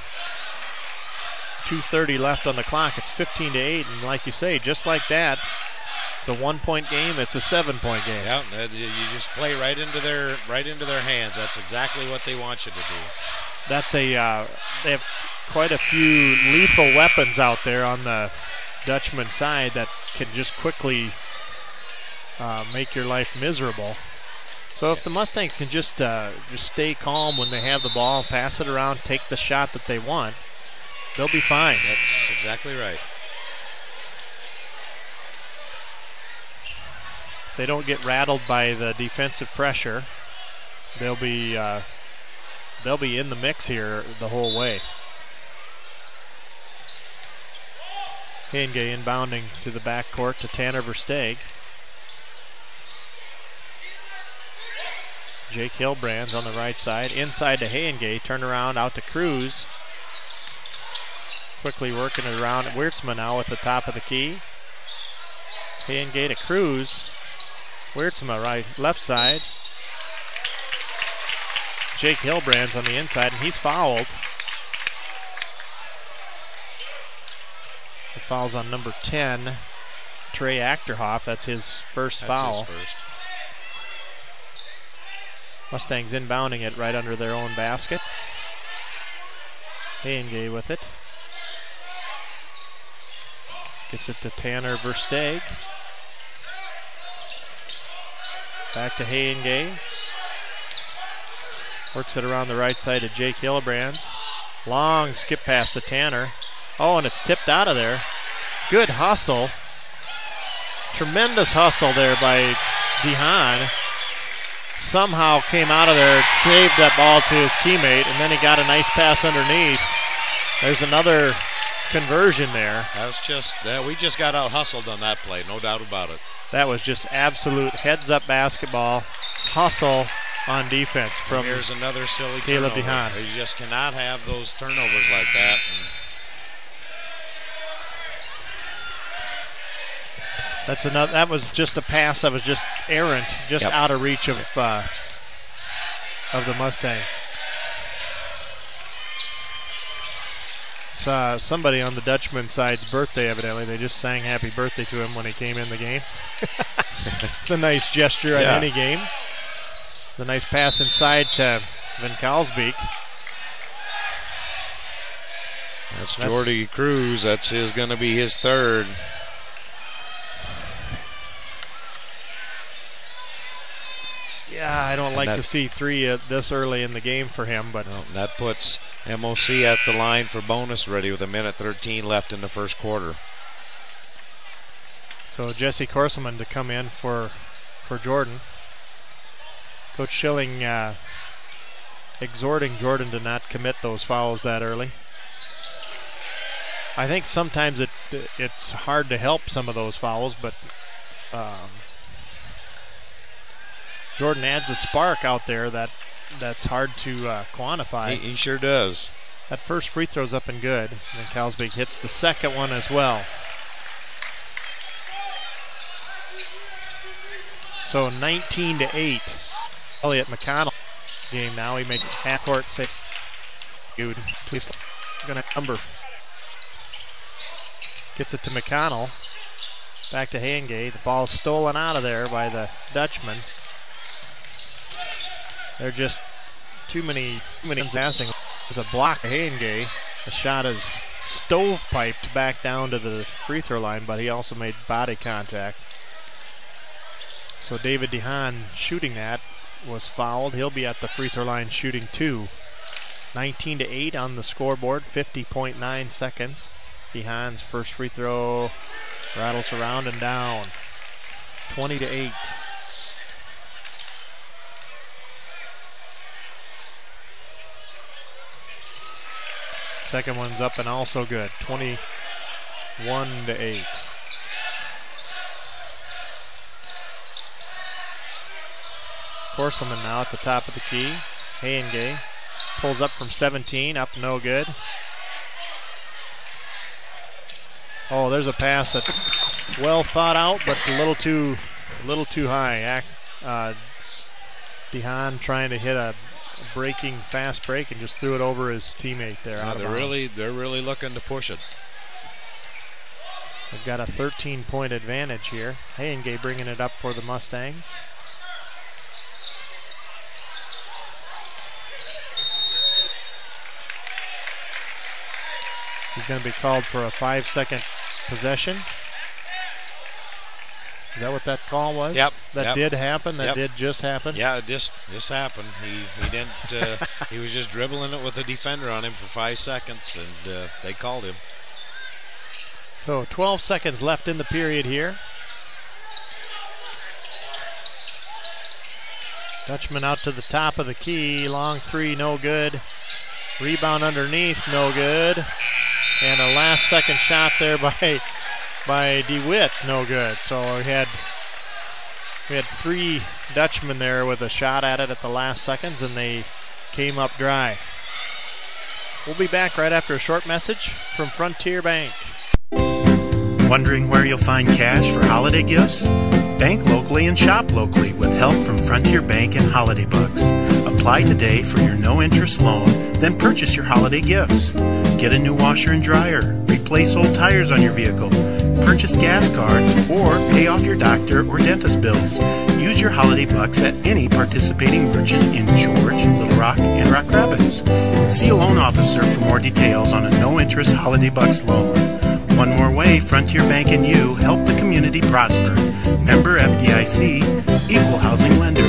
2:30 left on the clock. It's 15-8, and like you say, just like that, it's a 1-point game. It's a 7-point game. Yeah, you just play right into their hands. That's exactly what they want you to do. That's they have quite a few lethal weapons out there on the Dutchman side that can just quickly make your life miserable. So if the Mustangs can just stay calm when they have the ball, pass it around, take the shot that they want, they'll be fine. That's exactly right. If they don't get rattled by the defensive pressure, they'll be in the mix here the whole way. Hayengay inbounding to the backcourt to Tanner Versteeg. Jake Hilbrands on the right side. Inside to Hayengay. Turn around out to Cruz. Quickly working it around. Wiertzma now at the top of the key. Hayengay to Cruz. Wiertzma left side. Jake Hilbrands on the inside, and he's fouled. The foul's on number 10, Trey Achterhoff. That's his first foul. His first. Mustangs inbounding it right under their own basket. Hayengay with it. Gets it to Tanner Versteeg. Back to Hayengay. Works it around the right side to Jake Hilbrands. Long skip pass to Tanner. Oh, and it's tipped out of there. Good hustle. Tremendous hustle there by DeHaan. Somehow came out of there, saved that ball to his teammate, and then he got a nice pass underneath. There's another conversion there. That was just that. We just got out hustled on that play, no doubt about it. That was just absolute heads-up basketball hustle on defense from here's another silly Caleb turnover. DeHaan. You just cannot have those turnovers like that. That's another. That was just a pass that was just errant, just out of reach of the Mustangs. It's somebody on the Dutchman side's birthday, evidently. They just sang happy birthday to him when he came in the game. It's a nice gesture at any game. The nice pass inside to Van Kalsbeek. That's Jordy Cruz. That's going to be his third. Yeah, I don't like to see three this early in the game for him, but that puts MOC at the line for bonus ready with 1:13 left in the first quarter. So Jesse Korselman to come in for Jordan. Coach Schilling exhorting Jordan to not commit those fouls that early. I think sometimes it's hard to help some of those fouls, but Jordan adds a spark out there that's hard to quantify. He sure does. That first free throw's up and good. And Kalsbeek hits the second one as well. So 19-8. Elliott McConnell game now. He makes half-court save. Dude, he's going to number. Gets it to McConnell. Back to Hayengay. The ball's stolen out of there by the Dutchman. They're just too many passing. There's a block of Hayengay. The shot is stovepiped back down to the free throw line, but he also made body contact. So David DeHaan shooting that was fouled. He'll be at the free throw line shooting two. 19-8 on the scoreboard, 50.9 seconds. DeHaan's first free throw rattles around and down. 20-8. Second one's up and also good. 21-8. Korselman now at the top of the key. Hayengay pulls up from 17, up no good. Oh, there's a pass that well thought out, but a little too high. DeHaan trying to hit a breaking fast break and just threw it over his teammate there. Out of bounds. They're really looking to push it. They've got a 13-point advantage here. Hayengay bringing it up for the Mustangs. He's going to be called for a 5-second possession. Is that what that call was? Yep. That did happen? That did just happen? Yeah, it just happened. He didn't. He was just dribbling it with a defender on him for 5 seconds, and they called him. So 12 seconds left in the period here. Dutchman out to the top of the key. Long three, no good. Rebound underneath, no good. And a last-second shot there by by DeWitt, no good. So we had 3 Dutchmen there with a shot at it at the last seconds, and they came up dry. We'll be back right after a short message from Frontier Bank. Wondering where you'll find cash for holiday gifts? Bank locally and shop locally with help from Frontier Bank and Holiday Bucks. Apply today for your no-interest loan, then purchase your holiday gifts. Get a new washer and dryer, replace old tires on your vehicle, purchase gas cards, or pay off your doctor or dentist bills. Use your Holiday Bucks at any participating merchant in George, Little Rock, and Rock Rapids. See a loan officer for more details on a no-interest Holiday Bucks loan. One more way Frontier Bank and you help the community prosper. Member FDIC, Equal Housing Lender.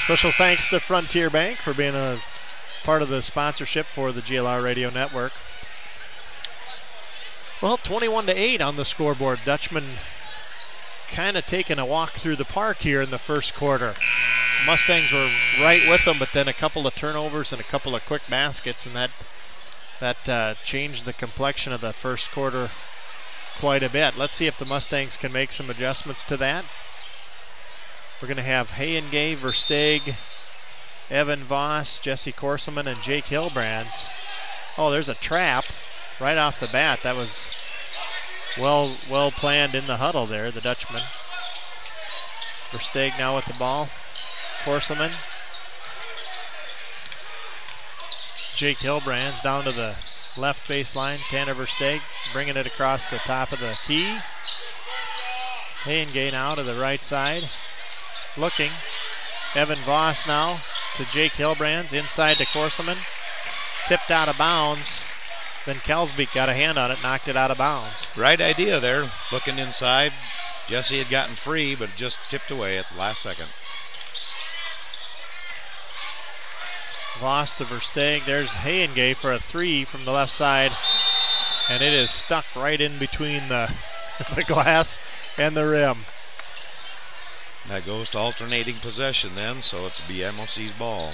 Special thanks to Frontier Bank for being a part of the sponsorship for the GLR Radio Network. Well, 21-8 on the scoreboard. Dutchman kind of taking a walk through the park here in the first quarter. Mustangs were right with them, but then a couple of turnovers and a couple of quick baskets, and that changed the complexion of the first quarter quite a bit. Let's see if the Mustangs can make some adjustments to that. We're going to have Hayengay, Versteeg, Evan Voss, Jesse Korselman, and Jake Hilbrands. Oh, there's a trap right off the bat. That was well planned in the huddle there, the Dutchman. Versteeg now with the ball. Korselman. Jake Hilbrands down to the left baseline. Tanner Versteeg bringing it across the top of the key. Hayengay now to the right side. Looking. Evan Voss now to Jake Hilbrands. Inside to Korselman. Tipped out of bounds. Then Kelsbeek got a hand on it, knocked it out of bounds. Right idea there. Looking inside. Jesse had gotten free, but just tipped away at the last second. Voss to Versteeg. There's Hayengay for a 3 from the left side. And it is stuck right in between the glass and the rim. That goes to alternating possession then, so it's be MOC's ball.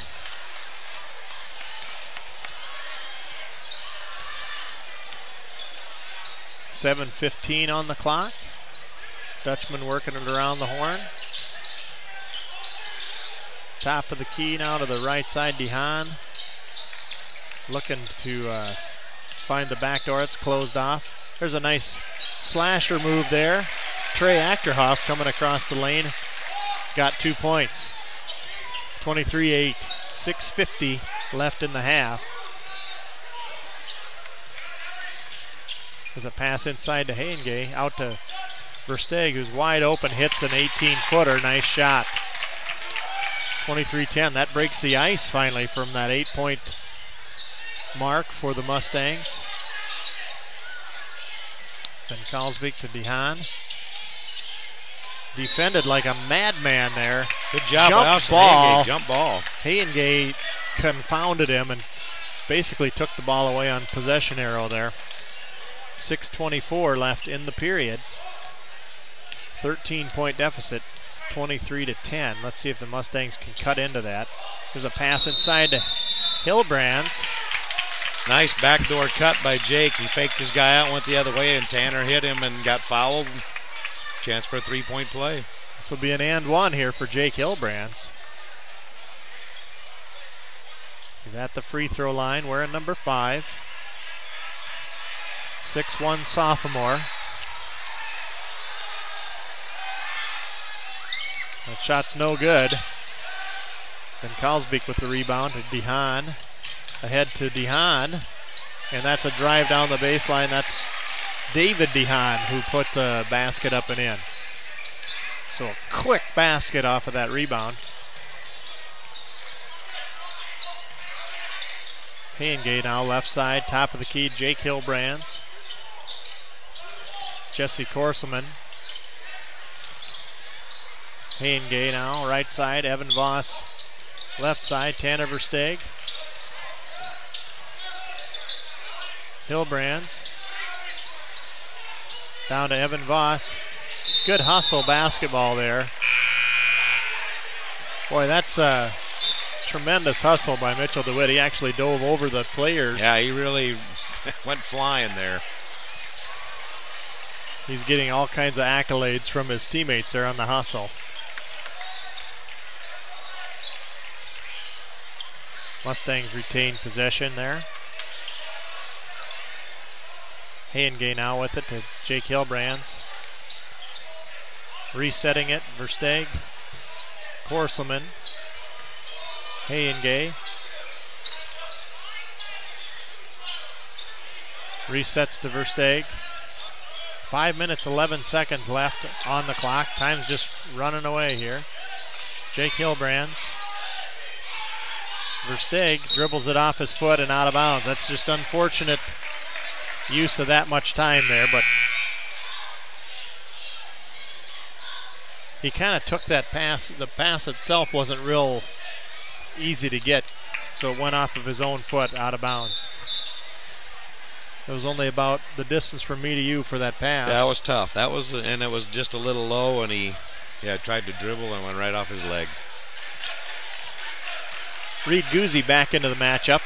.7:15 on the clock. Dutchman working it around the horn. Top of the key now to the right side, DeHaan. Looking to find the back door. It's closed off. There's a nice slasher move there. Trey Achterhoff coming across the lane. Got 2 points. 23-8. 6:50 left in the half. There's a pass inside to Hayengay. Out to Versteeg, who's wide open. Hits an 18-footer. Nice shot. 23-10. That breaks the ice finally from that 8-point mark for the Mustangs. Then Kelsbeek to DeHaan. Defended like a madman there. Good job. Jump ball. Jump ball. Hayengay confounded him and basically took the ball away on possession arrow there. 6:24 left in the period. 13-point deficit, 23-10. Let's see if the Mustangs can cut into that. There's a pass inside to Hilbrands. Nice backdoor cut by Jake. He faked his guy out, went the other way, and Tanner hit him and got fouled. Chance for a 3-point play. This will be an and one here for Jake Hilbrands. He's at the free throw line wearing number 5. 6'1" sophomore. That shot's no good. Then Kelsbeek with the rebound to DeHaan. Ahead to DeHaan. And that's a drive down the baseline. That's David DeHaan who put the basket up and in. So a quick basket off of that rebound. Hayengay now left side, top of the key, Jake Hilbrands. Jesse Korselman. Hayengay now, right side, Evan Voss. Left side, Tanner Versteeg. Hilbrands. Down to Evan Voss. Good hustle basketball there. Boy, that's tremendous hustle by Mitchell DeWitt. He actually dove over the players. Yeah, he really went flying there. He's getting all kinds of accolades from his teammates there on the hustle. Mustangs retain possession there. Hayengay now with it to Jake Hilbrands. Resetting it, Versteeg. Korselman. Hayengay. Resets to Versteeg. 5 minutes, 11 seconds left on the clock. Time's just running away here. Jake Hilbrands. Versteeg dribbles it off his foot and out of bounds. That's just unfortunate use of that much time there, but he kind of took that pass. The pass itself wasn't real easy to get, so it went off of his own foot out of bounds. It was only about the distance from me to you for that pass. That was tough. That was, and it was just a little low, and he tried to dribble and went right off his leg. Reed Guzzi back into the matchup.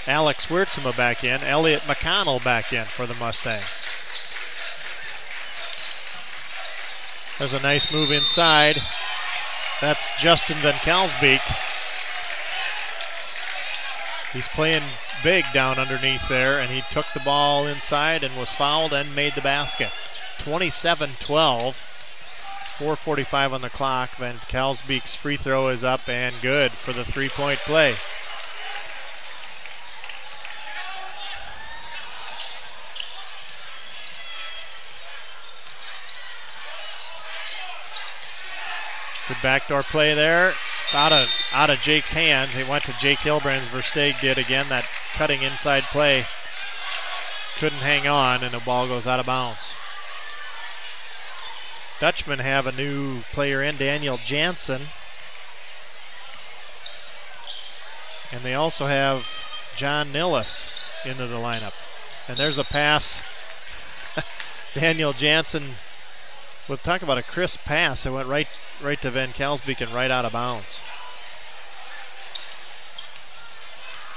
Alex Wiertzema back in. Elliot McConnell back in for the Mustangs. There's a nice move inside. That's Justin Van Kalsbeek. He's playing big down underneath there, and he took the ball inside and was fouled and made the basket. 27-12. 4:45 on the clock. Van Kalsbeek's free throw is up and good for the three-point play. Good backdoor play there. Out of Jake's hands. He went to Jake Hilbrands. Versteeg did again. That cutting inside play. Couldn't hang on, and the ball goes out of bounds. Dutchmen have a new player in, Daniel Jansen. And they also have John Nillis into the lineup. And there's a pass. Daniel Jansen, we'll talk about a crisp pass. It went right to Van Kalsbeek and right out of bounds.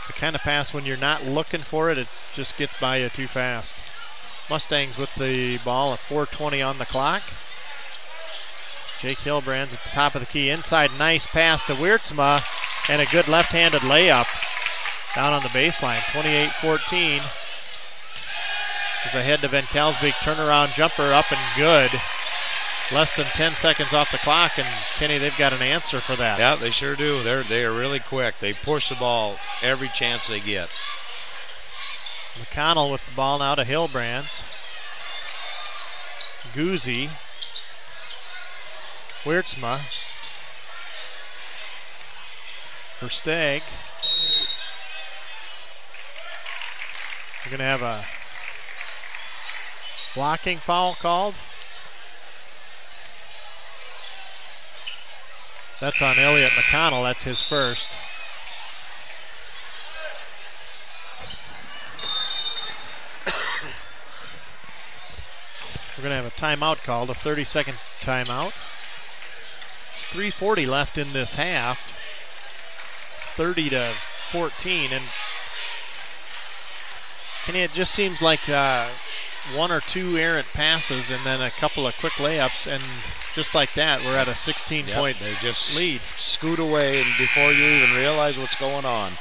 The kind of pass when you're not looking for it, it just gets by you too fast. Mustangs with the ball at 4:20 on the clock. Jake Hilbrands at the top of the key. Inside, nice pass to Wiertzema, and a good left-handed layup down on the baseline. 28-14. There's ahead to Van Kalsbeek. Turnaround jumper up and good. Less than 10 seconds off the clock, and Kenny, they've got an answer for that. Yeah, they sure do. They are really quick. They push the ball every chance they get. McConnell with the ball now to Hilbrands. Guzzi. Wiertzema. Versteeg. We're going to have a blocking foul called. That's on Elliot McConnell. That's his first. We're going to have a timeout called, a 30-second timeout. It's 3:40 left in this half. 30-14, and Kenny, it just seems like one or two errant passes and then a couple of quick layups, and just like that, we're at a 16-point they just lead. Scoot away and before you even realize what's going on.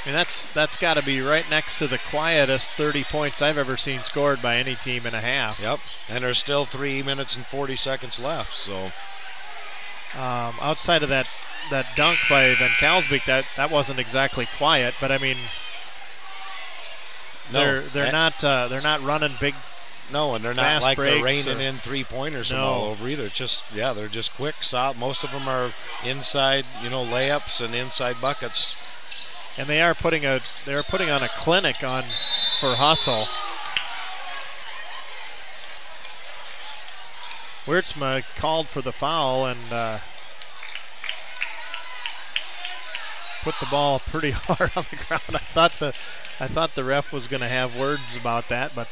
And that's got to be right next to the quietest 30 points I've ever seen scored by any team in a half. Yep, and there's still 3 minutes and 40 seconds left. So outside of that dunk by Van Kalsbeek, that wasn't exactly quiet, but I mean, they're not running big. No, and they're not like they're raining in in three-pointers from all over either. They're just quick, solid. Most of them are inside, layups and inside buckets. And they're putting on a clinic for hustle. Wiertzema called for the foul and put the ball pretty hard on the ground. I thought the ref was going to have words about that, but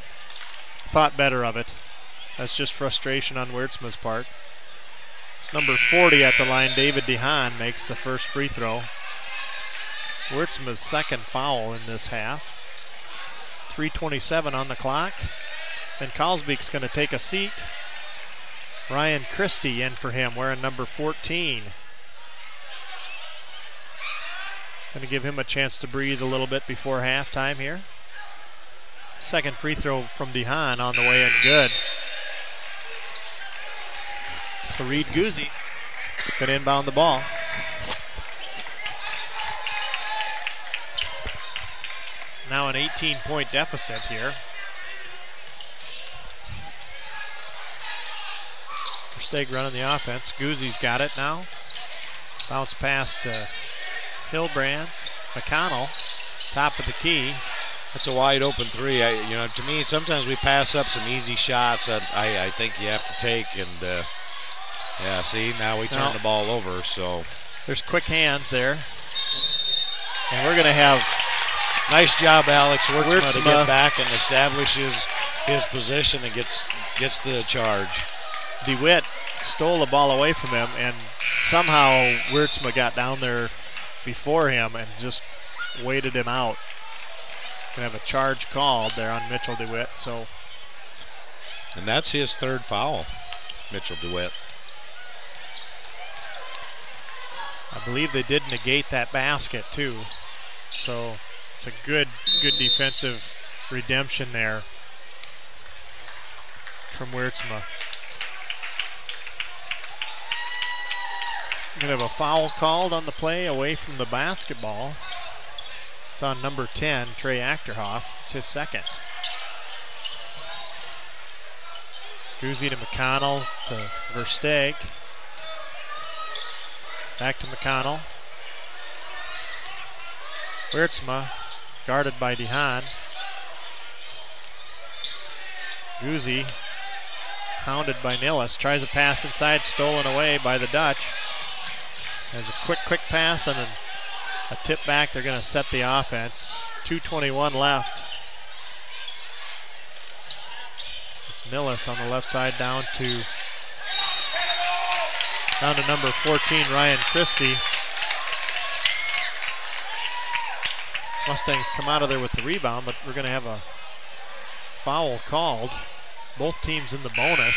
thought better of it. That's just frustration on Wiertzema's part. It's number 40 at the line. David DeHaan makes the first free throw. Wurtsma's second foul in this half. 3:27 on the clock. And Kalsbeek's going to take a seat. Ryan Christie in for him, wearing number 14. Going to give him a chance to breathe a little bit before halftime here. Second free throw from DeHaan on the way in, good. So Reed Guzzi can inbound the ball. Now an 18-point deficit here. Versteeg running the offense. Guzzi's got it now. Bounce pass to Hilbrands. McConnell, top of the key. That's a wide open three. To me, sometimes we pass up some easy shots that I think you have to take. And see, now we turn the ball over. So there's quick hands there, and we're going to have nice job, Alex Wurtsma, to get back and establishes his position and gets the charge. DeWitt stole the ball away from him, and somehow Wurtsma got down there before him and just waited him out. Gonna have a charge called there on Mitchell DeWitt. And that's his third foul, Mitchell DeWitt. I believe they did negate that basket too. So it's a good defensive redemption there from Wurtsma. We're going to have a foul called on the play away from the basketball. It's on number 10, Trey Achterhoff. It's his second. Guzzi to McConnell to Versteeg. Back to McConnell. Wurtsma guarded by DeHaan. Guzzi hounded by Nilles. Tries a pass inside, stolen away by the Dutch. There's a quick pass and a tip back. They're going to set the offense. 2:21 left. It's Nilles on the left side down to number 14, Ryan Christie. Mustangs come out of there with the rebound, but we're going to have a foul called. Both teams in the bonus.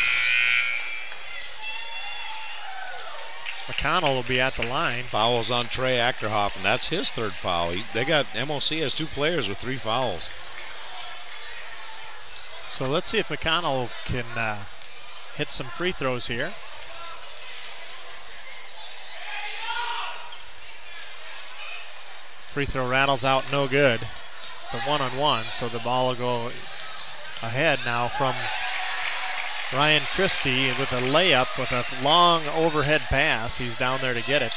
McConnell will be at the line. Fouls on Trey Achterhoff, and that's his third foul. MOC has two players with 3 fouls. So let's see if McConnell can hit some free throws here. Free throw rattles out, no good. It's a 1-on-1, so the ball will go ahead now from Ryan Christie with a layup with a long overhead pass. He's down there to get it.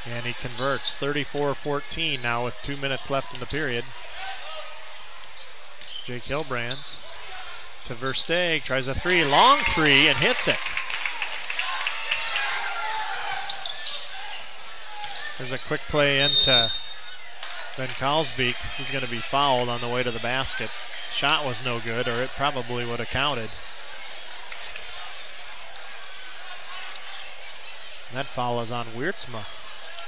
And he converts. 34-14 now with 2 minutes left in the period. Jake Hilbrands to Versteeg. Tries a three, long three, and hits it. There's a quick play into Ben Kalsbeek. He's going to be fouled on the way to the basket. Shot was no good, or it probably would have counted. That foul is on Wurtsma.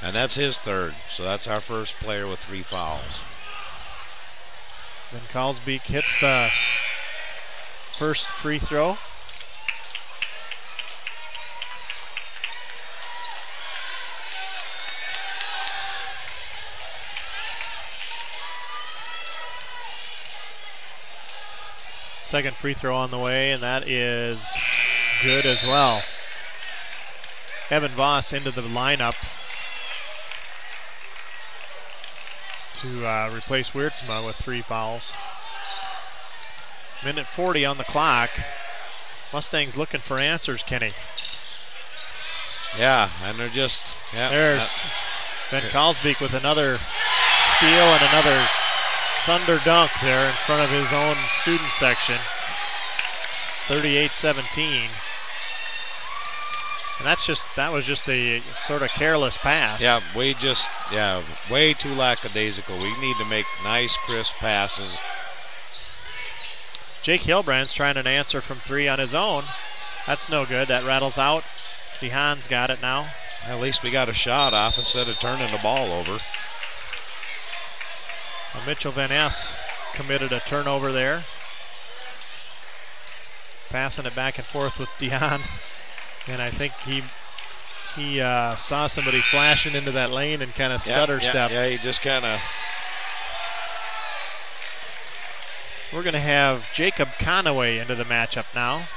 And that's his third, so that's our first player with 3 fouls. Then Kalsbeek hits the first free throw. Second free throw on the way, and that is good as well. Evan Voss into the lineup to replace Wurtsma with 3 fouls. Minute 40 on the clock. Mustangs looking for answers, Kenny. Yeah, and they're just... Yeah, there's Ben Kalsbeek with another steal and another thunder dunk there in front of his own student section. 38-17. And that was just a sort of careless pass. Yeah, way too lackadaisical. We need to make nice, crisp passes. Jake Hilbrand's trying an answer from 3 on his own. That's no good. That rattles out. DeHaan's got it now. At least we got a shot off instead of turning the ball over. Well, Mitchell Van Ness committed a turnover there. Passing it back and forth with DeHaan. And I think he saw somebody flashing into that lane and kind of stutter step. Yeah, he just kind of. We're going to have Jacob Conaway into the matchup now.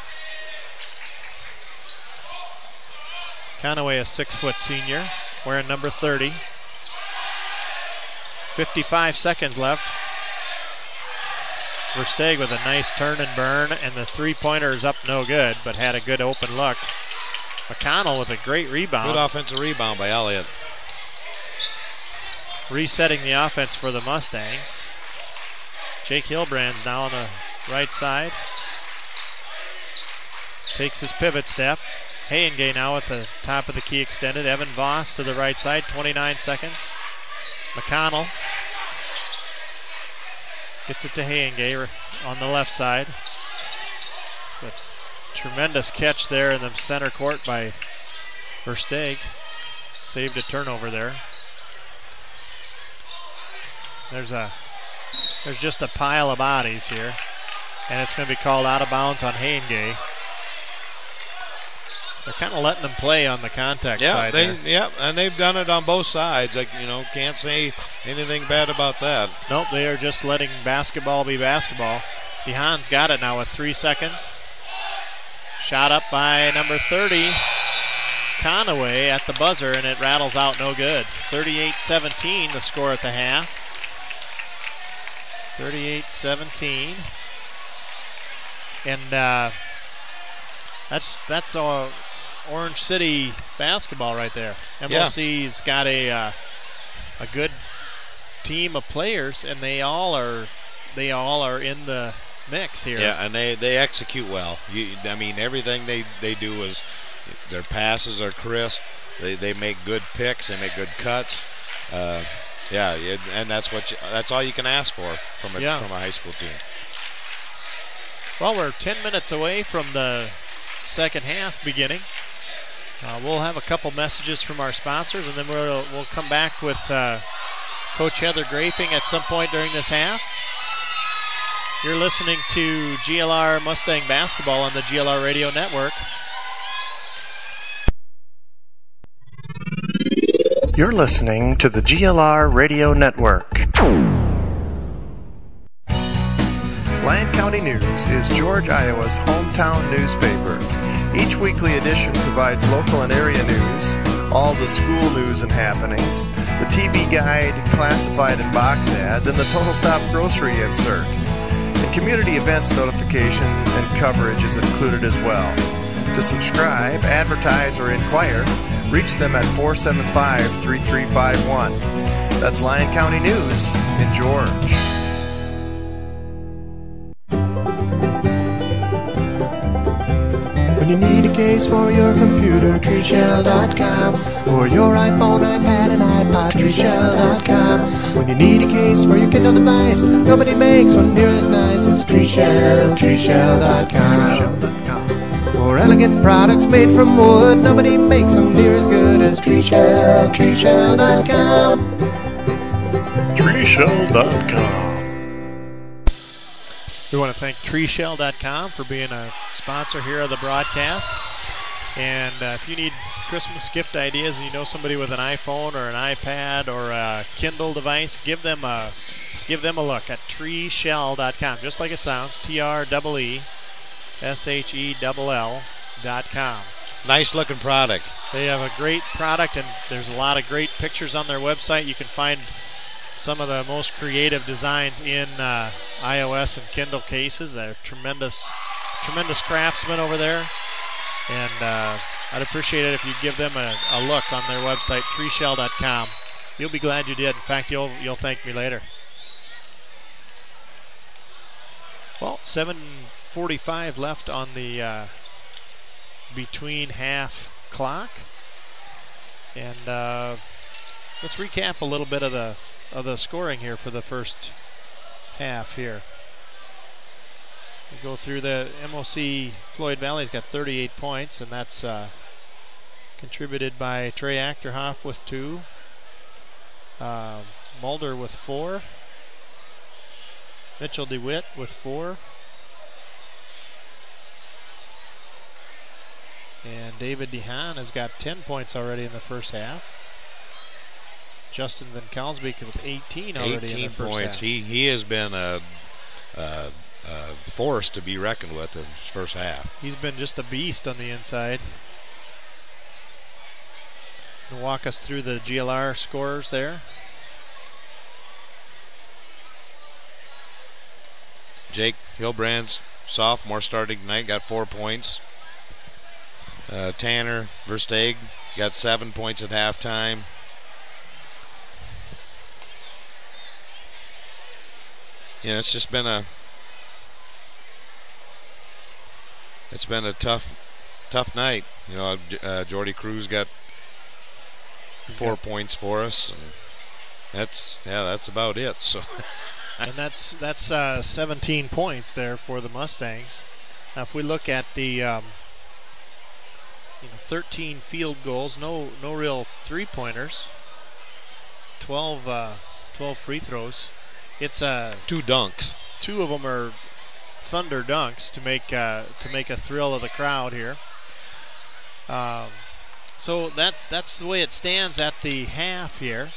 Conaway, a 6-foot senior, wearing number 30. 55 seconds left. Versteeg with a nice turn and burn, and the three-pointer is up no good, but had a good open look. McConnell with a great rebound. Good offensive rebound by Elliott. Resetting the offense for the Mustangs. Jake Hilbrand's now on the right side. Takes his pivot step. Hayengay now at the top of the key extended. Evan Voss to the right side, 29 seconds. McConnell gets it to Hayengay on the left side. A tremendous catch there in the center court by Versteeg. Saved a turnover there. There's just a pile of bodies here, and it's going to be called out of bounds on Hayengay. They're kind of letting them play on the contact side. And they've done it on both sides. Can't say anything bad about that. Nope, they are just letting basketball be basketball. DeHaan's got it now with 3 seconds. Shot up by number 30, Conaway at the buzzer, and it rattles out no good. 38-17 the score at the half. 38-17. And that's Orange City basketball right there. MOC's got a good team of players, and they all are in the mix here. Yeah, and they execute well. Everything they do is their passes are crisp. They make good picks. They make good cuts. And that's all you can ask for from a high school team. Well, we're 10 minutes away from the second half beginning. We'll have a couple messages from our sponsors, and then we'll come back with Coach Heather Grafing at some point during this half. You're listening to GLR Mustang Basketball on the GLR Radio Network. You're listening to the GLR Radio Network. Lyon County News is George, Iowa's hometown newspaper. Each weekly edition provides local and area news, all the school news and happenings, the TV guide, classified and box ads, and the Total Stop grocery insert. And community events notification and coverage is included as well. To subscribe, advertise, or inquire, reach them at 475-3351. That's Lyon County News in George. When you need a case for your computer, treeshell.com. Or your iPhone, iPad, and iPod, treeshell.com. When you need a case for your Kindle device, nobody makes one near as nice as treeshell.com. For elegant products made from wood, nobody makes them near as good as treeshell.com. treeshell.com. We want to thank treeshell.com for being a sponsor here of the broadcast. And if you need Christmas gift ideas and you know somebody with an iPhone or an iPad or a Kindle device, give them a look at treeshell.com. Just like it sounds, TREESHELL.com. Nice looking product. They have a great product, and there's a lot of great pictures on their website. You can find some of the most creative designs in iOS and Kindle cases. They're tremendous craftsmen over there, and I'd appreciate it if you'd give them a look on their website, treeshell.com. You'll be glad you did. In fact, you'll thank me later. Well, 7:45 left on the between half clock, and let's recap a little bit of the scoring here for the first half here. We go through the MOC Floyd Valley's got 38 points, and that's contributed by Trey Achterhoff with 2, Mulder with 4, Mitchell DeWitt with 4, and David DeHaan has got 10 points already in the first half. Justin Van Kalsbeek with 18 already in the first points. half. He has been a force to be reckoned with in his first half. He's been just a beast on the inside. And walk us through the GLR scores there. Jake Hilbrand's sophomore starting tonight, got 4 points. Tanner Versteeg got 7 points at halftime. Yeah, it's just been a tough night. You know, Jordy Cruz got 4 points for us, and that's about it. So, and that's 17 points there for the Mustangs. Now, if we look at the 13 field goals, no real 3-pointers, 12 free throws. It's 2 dunks. 2 of them are thunder dunks to make a thrill of the crowd here. So that's the way it stands at the half here.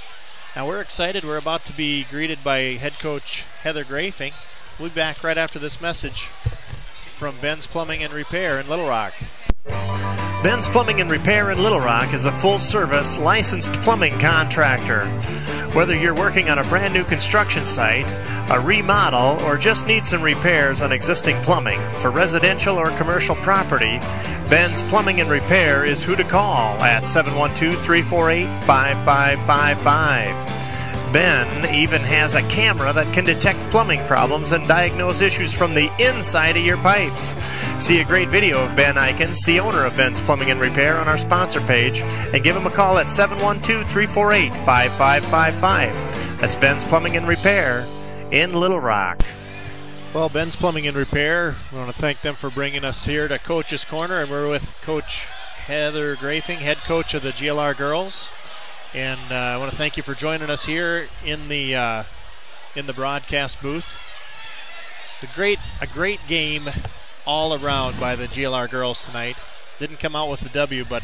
Now we're excited. We're about to be greeted by head coach Heather Grafing. We'll be back right after this message from Ben's Plumbing and Repair in Little Rock. Ben's Plumbing and Repair in Little Rock is a full-service licensed plumbing contractor. Whether you're working on a brand new construction site, a remodel, or just need some repairs on existing plumbing for residential or commercial property, Ben's Plumbing and Repair is who to call at 712-348-5555. Ben even has a camera that can detect plumbing problems and diagnose issues from the inside of your pipes. See a great video of Ben Eikens, the owner of Ben's Plumbing and Repair, on our sponsor page, and give him a call at 712-348-5555. That's Ben's Plumbing and Repair in Little Rock. Well, Ben's Plumbing and Repair, we want to thank them for bringing us here to Coach's Corner, and we're with Coach Heather Grafing, head coach of the GLR girls. And I want to thank you for joining us here in the broadcast booth. It's a great game all around by the GLR girls tonight. Didn't come out with the W, but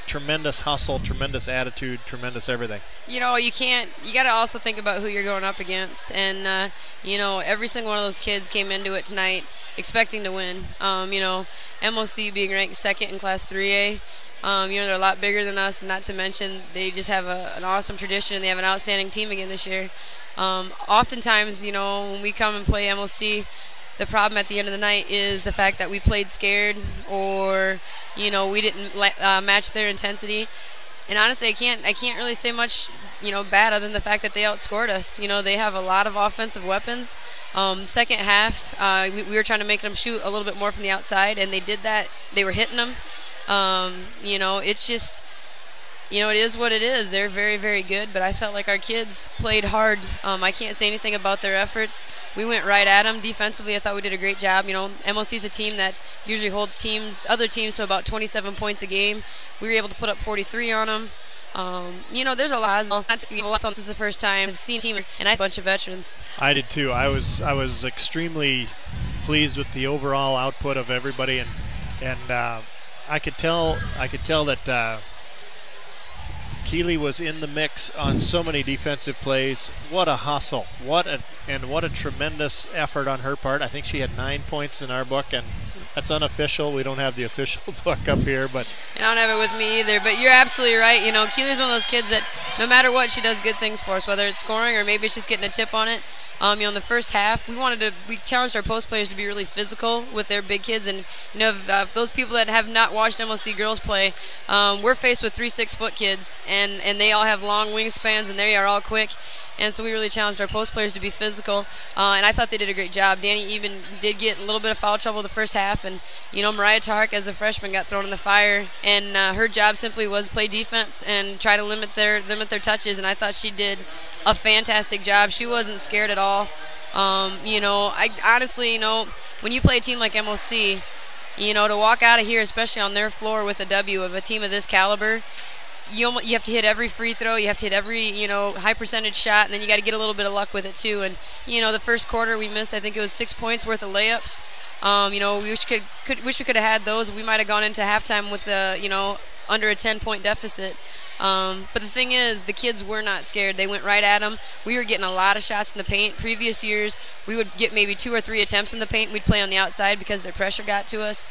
tremendous hustle, tremendous attitude, tremendous everything. You got to also think about who you're going up against. And, every single one of those kids came into it tonight expecting to win. MOC being ranked second in Class 3A. They're a lot bigger than us, and not to mention they just have an awesome tradition. They have an outstanding team again this year. Oftentimes, when we come and play MOC, the problem at the end of the night is the fact that we played scared, or we didn't match their intensity. And honestly, I can't really say much bad other than the fact that they outscored us. They have a lot of offensive weapons. Second half, we were trying to make them shoot a little bit more from the outside, and they did that. They were hitting them. It's just, it is what it is. They're very, very good, but I felt like our kids played hard. I can't say anything about their efforts. We went right at them defensively. I thought we did a great job. MOC is a team that usually holds other teams to about 27 points a game. We were able to put up 43 on them. There's a lot. This is the first time I've seen a team and a bunch of veterans. I did too. I was extremely pleased with the overall output of everybody, and I could tell that Keeley was in the mix on so many defensive plays. What a hustle! What a tremendous effort on her part. I think she had 9 points in our book, and that's unofficial. We don't have the official book up here, but I don't have it with me either. But you're absolutely right. Keeley's one of those kids that no matter what, she does good things for us, whether it's scoring or maybe it's just getting a tip on it. In the first half, we challenged our post players to be really physical with their big kids, and those people that have not watched MOC girls play, we're faced with 3 6-foot kids, and they all have long wingspans, and they are all quick. And so we really challenged our post players to be physical, and I thought they did a great job. Danny even did get a little bit of foul trouble the first half, and Mariah Tark as a freshman got thrown in the fire, and her job simply was play defense and try to limit their touches, and I thought she did a fantastic job. She wasn't scared at all. I honestly, when you play a team like MOC, You know, to walk out of here, especially on their floor with a W of a team of this caliber, you have to hit every free throw, you have to hit every, you know, high percentage shot, and then you got to get a little bit of luck with it too. And you know, the first quarter we missed, I think it was 6 points worth of layups. You know, we wish we could have had those. We might have gone into halftime with the, you know, under a 10-point deficit. But the thing is, the kids were not scared. They went right at them. We were getting a lot of shots in the paint. Previous years, we would get maybe 2 or 3 attempts in the paint. We'd play on the outside because their pressure got to us.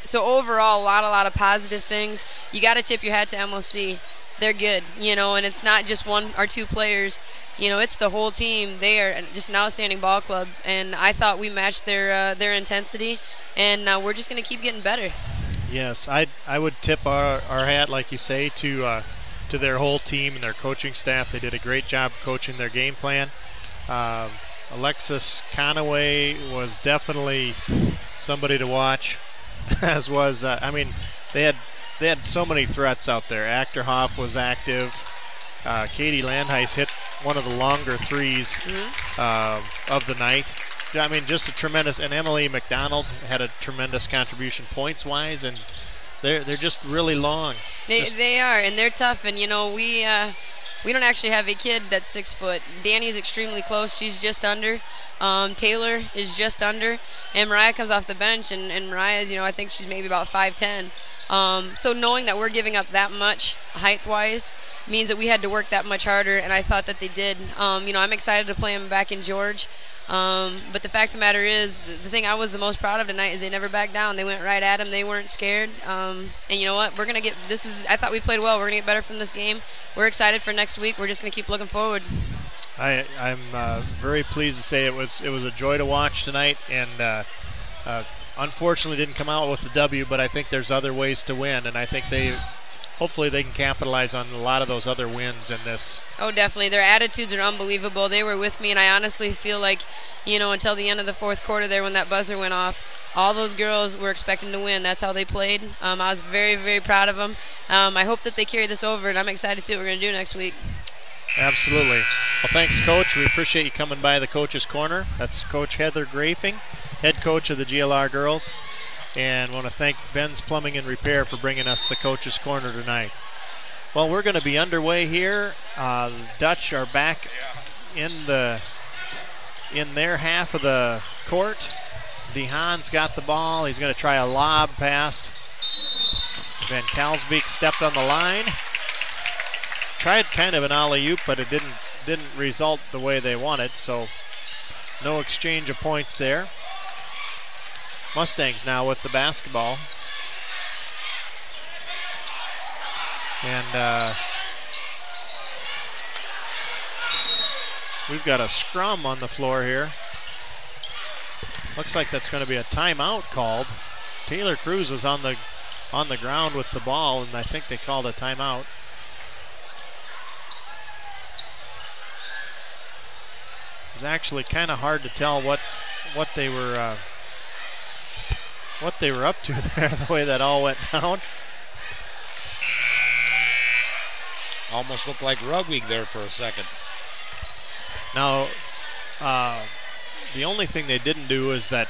So overall, a lot of positive things. You got to tip your hat to MOC. They're good, you know, and it's not just 1 or 2 players. You know, it's the whole team. They are just an outstanding ball club, and I thought we matched their intensity, and we're just going to keep getting better. Yes, I would tip our hat, like you say, to their whole team and their coaching staff. They did a great job coaching their game plan. Alexis Conaway was definitely somebody to watch, as was I mean, they had so many threats out there. Achterhoff was active. Katie Landheis hit one of the longer threes of the night. I mean, just a tremendous, and Emily McDonald had a tremendous contribution points-wise, and they're just really long. They are, and they're tough, and you know, we don't actually have a kid that's 6 foot. Danny's extremely close. She's just under. Taylor is just under, and Mariah comes off the bench, and Mariah's, you know, I think she's maybe about 5'10". So knowing that we're giving up that much height-wise means that we had to work that much harder, and I thought that they did. You know, I'm excited to play them back in George. But the fact of the matter is, the thing I was the most proud of tonight is they never backed down. They went right at them. They weren't scared. And you know what? We're going to get – I thought we played well. We're going to get better from this game. We're excited for next week. We're just going to keep looking forward. I'm very pleased to say it was a joy to watch tonight, and unfortunately didn't come out with the W, but I think there's other ways to win, and I think hopefully they can capitalize on a lot of those other wins in this. Oh, definitely. Their attitudes are unbelievable. They were with me, and I honestly feel like, you know, until the end of the fourth quarter there when that buzzer went off, all those girls were expecting to win. That's how they played. I was very, very proud of them. I hope that they carry this over, and I'm excited to see what we're going to do next week. Absolutely. Well, thanks, Coach. We appreciate you coming by the Coach's Corner. That's Coach Heather Grafing, head coach of the GLR girls. And want to thank Ben's Plumbing and Repair for bringing us the Coach's Corner tonight. Well, we're going to be underway here. The Dutch are back in their half of the court. DeHaan's got the ball. He's going to try a lob pass. Van Kalsbeek stepped on the line. Tried kind of an alley-oop, but it didn't result the way they wanted, so no exchange of points there. Mustangs now with the basketball. And we've got a scrum on the floor here. Looks like that's going to be a timeout called. Taylor Cruz was on the ground with the ball, and I think they called a timeout. It was actually kind of hard to tell what they were up to there, the way that all went down. Almost looked like rugby there for a second. Now, the only thing they didn't do is that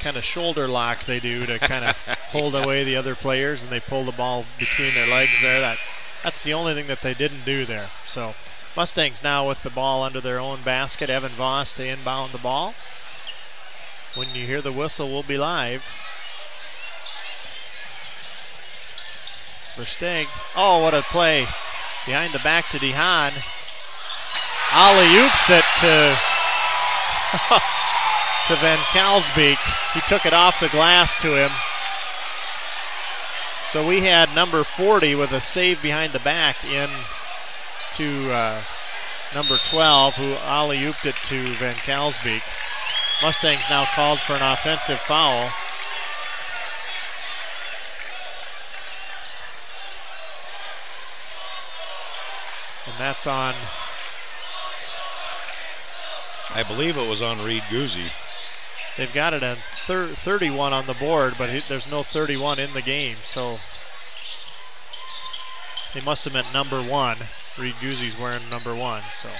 kind of shoulder lock they do to kind of hold away the other players, and they pull the ball between their legs there. That's the only thing that they didn't do there. So Mustangs now with the ball under their own basket. Evan Voss to inbound the ball. When you hear the whistle, we'll be live. Versteeg. Oh, what a play. Behind the back to DeHaan. Alley-oops it to Van Kalsbeek. He took it off the glass to him. So we had number 40 with a save behind the back in to number 12, who alley-ooped it to Van Kalsbeek. Mustangs now called for an offensive foul. And that's on, I believe it was on Reed Guzzi. They've got it at 31 on the board, but there's no 31 in the game, so they must have meant number 1. Reed Guzzi's wearing number 1, so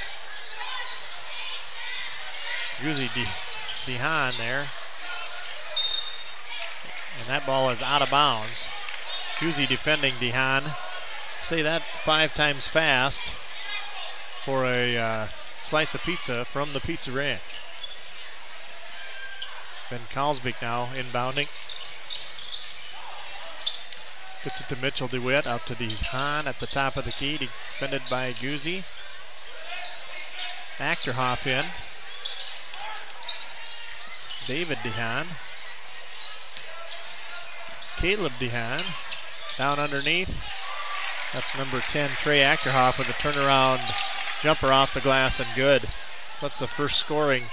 Guzzi DeHaan there. And that ball is out of bounds. Husey defending DeHaan. Say that 5 times fast for a slice of pizza from the Pizza Ranch. Ben Kalsbeek now inbounding. Gets it to Mitchell DeWitt, out to DeHaan at the top of the key, defended by Guzzi. Achterhoff in. David DeHaan. Caleb DeHaan down underneath. That's number 10, Trey Achterhoff, with a turnaround jumper off the glass and good. So that's the first scoring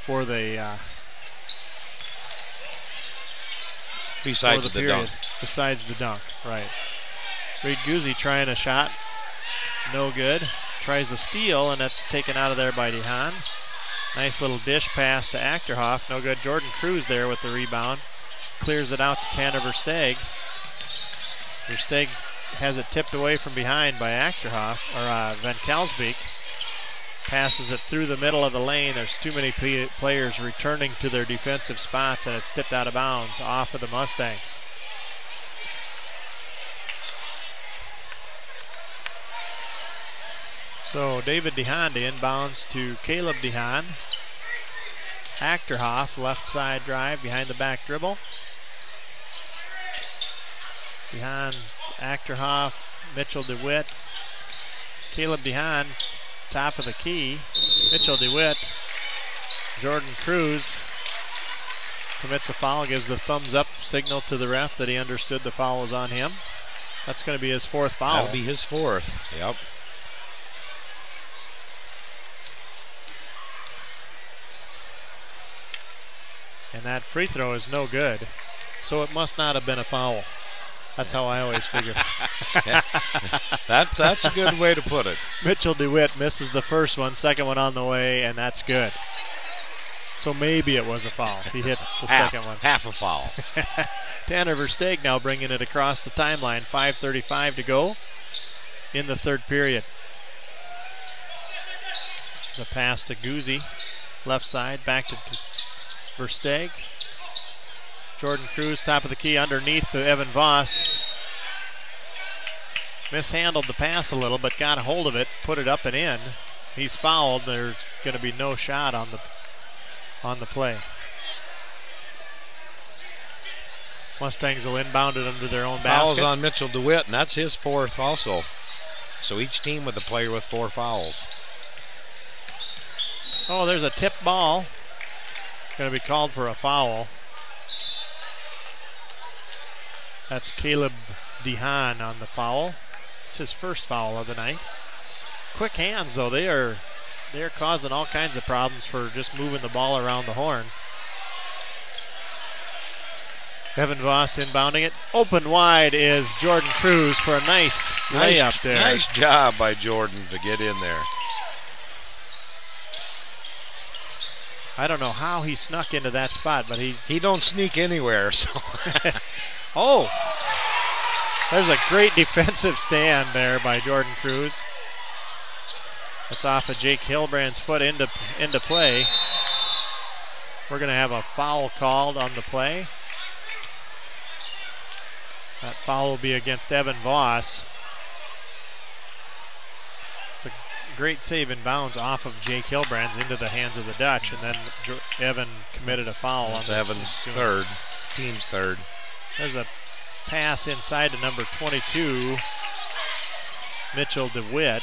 for the besides the dunk. Besides the dunk, right. Reed Guzzi trying a shot. No good. Tries a steal, and that's taken out of there by DeHaan. Nice little dish pass to Achterhoff. No good. Jordan Cruz there with the rebound. Clears it out to Tanner Versteeg. Versteeg has it tipped away from behind by Achterhoff, or Van Kalsbeek. Passes it through the middle of the lane. There's too many players returning to their defensive spots, and it's tipped out of bounds off of the Mustangs. So David DeHaan inbounds to Caleb DeHaan. Achterhoff, left side drive, behind the back dribble. DeHaan, Achterhoff, Mitchell DeWitt. Caleb DeHaan, top of the key. Mitchell DeWitt. Jordan Cruz commits a foul, gives the thumbs up signal to the ref that he understood the foul was on him. That's going to be his 4th foul. That'll be his 4th, yep. And that free throw is no good, so it must not have been a foul. That's how I always figure. That's a good way to put it. Mitchell DeWitt misses the first one, second one on the way, and that's good. So maybe it was a foul. He hit the second one. Half a foul. Tanner Versteeg now bringing it across the timeline. 5:35 to go in the 3rd period. There's a pass to Guzzi, left side, back to Versteeg. Jordan Cruz, top of the key, underneath to Evan Voss. Mishandled the pass a little, but got a hold of it, put it up and in. He's fouled. There's going to be no shot on the play. Mustangs will inbound it under their own basket. Fouls on Mitchell DeWitt, and that's his 4th also. So each team with a player with 4 fouls. Oh, there's a tip ball. Going to be called for a foul. That's Caleb DeHaan on the foul. It's his 1st foul of the night. Quick hands, though. They're causing all kinds of problems for just moving the ball around the horn. Evan Voss inbounding it. Open wide is Jordan Cruz for a nice layup there. Nice job by Jordan to get in there. I don't know how he snuck into that spot, but he don't sneak anywhere. So oh, there's a great defensive stand there by Jordan Cruz. That's off of Jake Hilbrand's foot into play. We're going to have a foul called on the play. That foul will be against Evan Voss. It's a great save in bounds off of Jake Hilbrand's into the hands of the Dutch, and then Evan committed a foul. That's Evan's 3rd, team's 3rd. There's a pass inside to number 22, Mitchell DeWitt.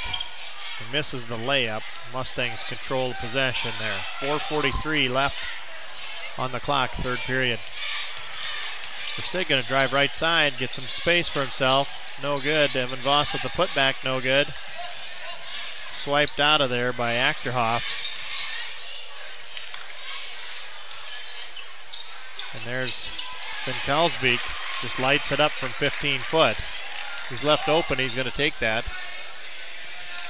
He misses the layup. Mustangs control possession there. 4:43 left on the clock, 3rd period. Versteeg going to drive right side, get some space for himself. No good. Evan Voss with the putback, no good. Swiped out of there by Achterhoff. And there's Ben Kalsbeek, just lights it up from 15 foot. He's left open, he's going to take that.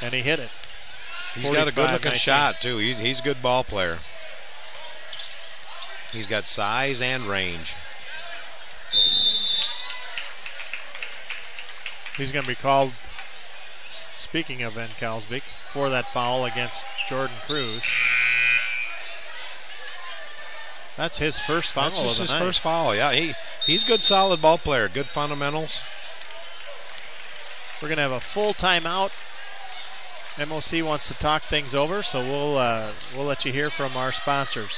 And he hit it. He's got a good looking shot too. He's a good ball player. He's got size and range. He's going to be called, speaking of Van Kalsbeek, for that foul against Jordan Cruz. That's his first foul. That's just of the his night. first foul. Yeah, he's a good, solid ball player. Good fundamentals. We're going to have a full timeout. MOC wants to talk things over, so we'll let you hear from our sponsors.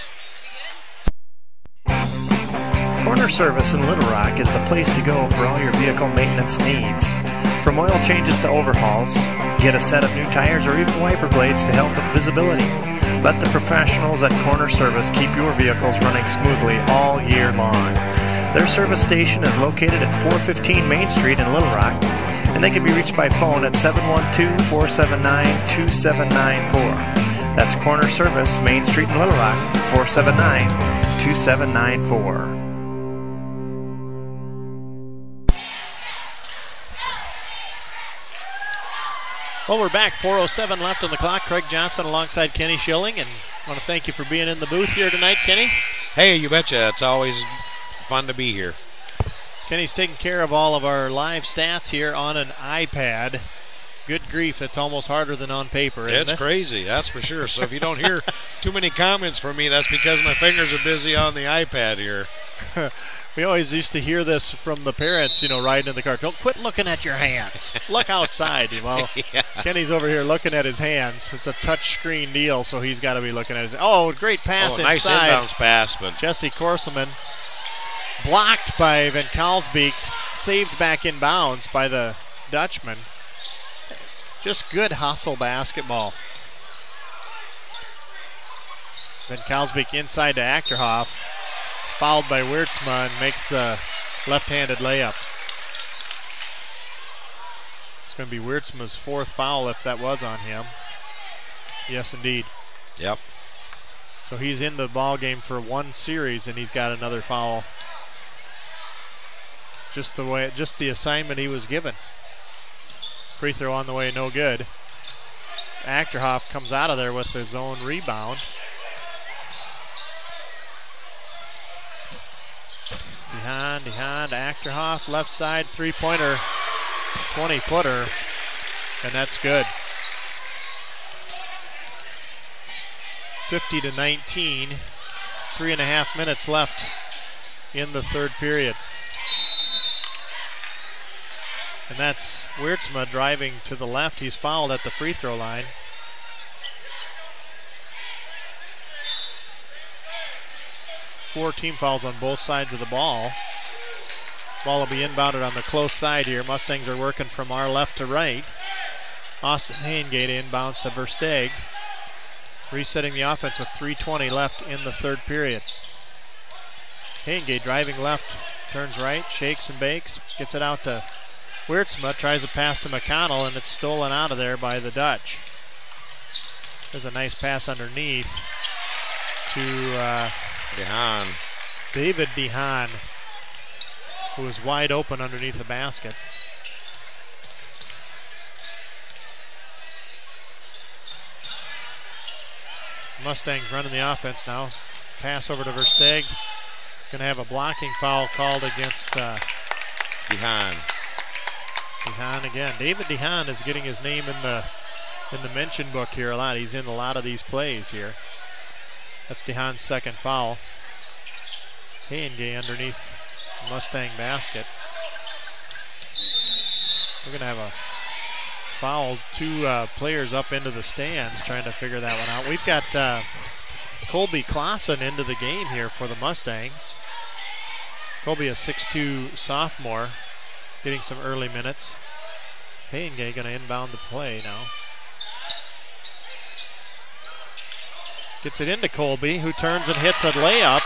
Corner Service in Little Rock is the place to go for all your vehicle maintenance needs. From oil changes to overhauls, get a set of new tires or even wiper blades to help with visibility. Let the professionals at Corner Service keep your vehicles running smoothly all year long. Their service station is located at 415 Main Street in Little Rock, and they can be reached by phone at 712-479-2794. That's Corner Service, Main Street in Little Rock, 479-2794. Well, we're back. 4:07 left on the clock. Craig Johnson alongside Kenny Schilling, and I want to thank you for being in the booth here tonight, Kenny. Hey, you betcha. It's always fun to be here. Kenny's taking care of all of our live stats here on an iPad. Good grief, it's almost harder than on paper, isn't It's it? crazy, that's for sure. So if you don't hear too many comments from me, that's because my fingers are busy on the iPad here. We always used to hear this from the parents, riding in the car. Don't quit looking at your hands. Look outside. Well, Yeah. Kenny's over here looking at his hands. It's a touch screen deal, so he's got to be looking at his. Oh, great pass inside. Nice inbounds pass, but Jesse Korselman blocked by Van Kalsbeek, saved back in bounds by the Dutchman. Just good hustle basketball. Van Kalsbeek inside to Achterhoff. Fouled by Wiertzma and makes the left-handed layup. It's going to be Wiertzma's fourth foul if that was on him. Yes, indeed. Yep. So he's in the ball game for one series, and he's got another foul. Just the assignment he was given. Free throw on the way, no good. Achterhoff comes out of there with his own rebound. Behind Achterhoff, left side, three-pointer, 20-footer, and that's good. 50-19, 3.5 minutes left in the third period. And that's Wiertzma driving to the left. He's fouled at the free throw line. Four team fouls on both sides of the ball. Ball will be inbounded on the close side here. Mustangs are working from our left to right. Austin Hayengate inbounds to Versteeg. Resetting the offense with 3:20 left in the third period. Hayengate driving left, turns right, shakes and bakes, gets it out to Wiertzma, tries to pass to McConnell, and it's stolen out of there by the Dutch. There's a nice pass underneath to David DeHaan, who is wide open underneath the basket. Mustangs running the offense now. Pass over to Versteeg. Going to have a blocking foul called against DeHaan. DeHaan again. David DeHaan is getting his name in the mention book here a lot. He's in a lot of these plays here. That's DeHaan's second foul. Hayengate underneath the Mustang basket. We're going to have a foul. Two players up into the stands trying to figure that one out. We've got Colby Clausen into the game here for the Mustangs. Colby, a 6'2 sophomore, getting some early minutes. Hayengate going to inbound the play now. Gets it into Colby, who turns and hits a layup.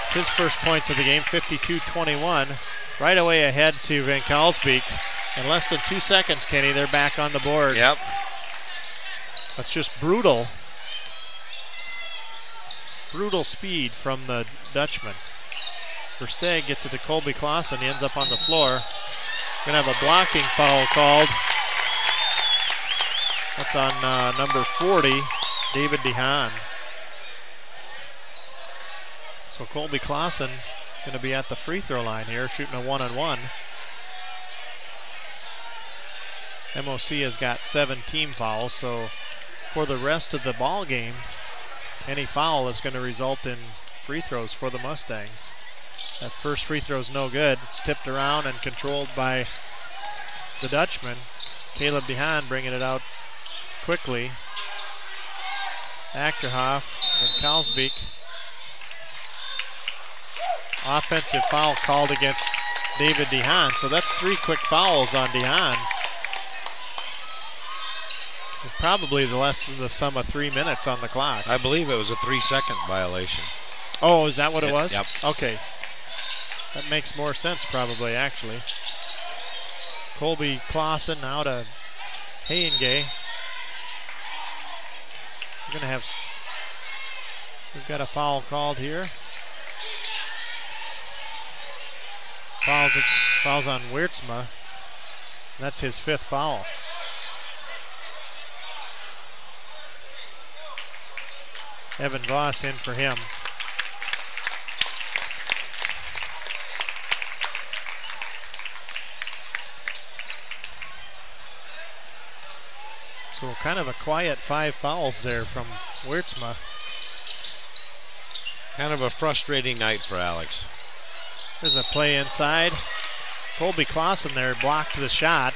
It's his first points of the game, 52-21. Right away ahead to Van Kalsbeek. In less than 2 seconds, Kenny, they're back on the board. Yep. That's just brutal. Brutal speed from the Dutchman. Versteeg gets it to Colby Clausen. He ends up on the floor. Going to have a blocking foul called. That's on number 40, David DeHaan. So Colby Clausen going to be at the free throw line here, shooting a one-on-one. MOC has got 7 team fouls, so for the rest of the ball game, any foul is going to result in free throws for the Mustangs. That first free throw is no good. It's tipped around and controlled by the Dutchman. Caleb DeHaan bringing it out quickly. Achterhoff and Kalsbeek. Offensive foul called against David DeHaan. So that's 3 quick fouls on DeHaan. Probably less than the sum of 3 minutes on the clock. I believe it was a 3-second violation. Oh, is that what it was? Yep. Okay. That makes more sense probably, actually. Colby Clausen now to Hayengay. We're gonna have, we've got a foul called here. Fouls on Wiertzma. That's his 5th foul. Evan Voss in for him. So kind of a quiet 5 fouls there from Wiertzma. Kind of a frustrating night for Alex. There's a play inside. Colby Clausen there blocked the shot.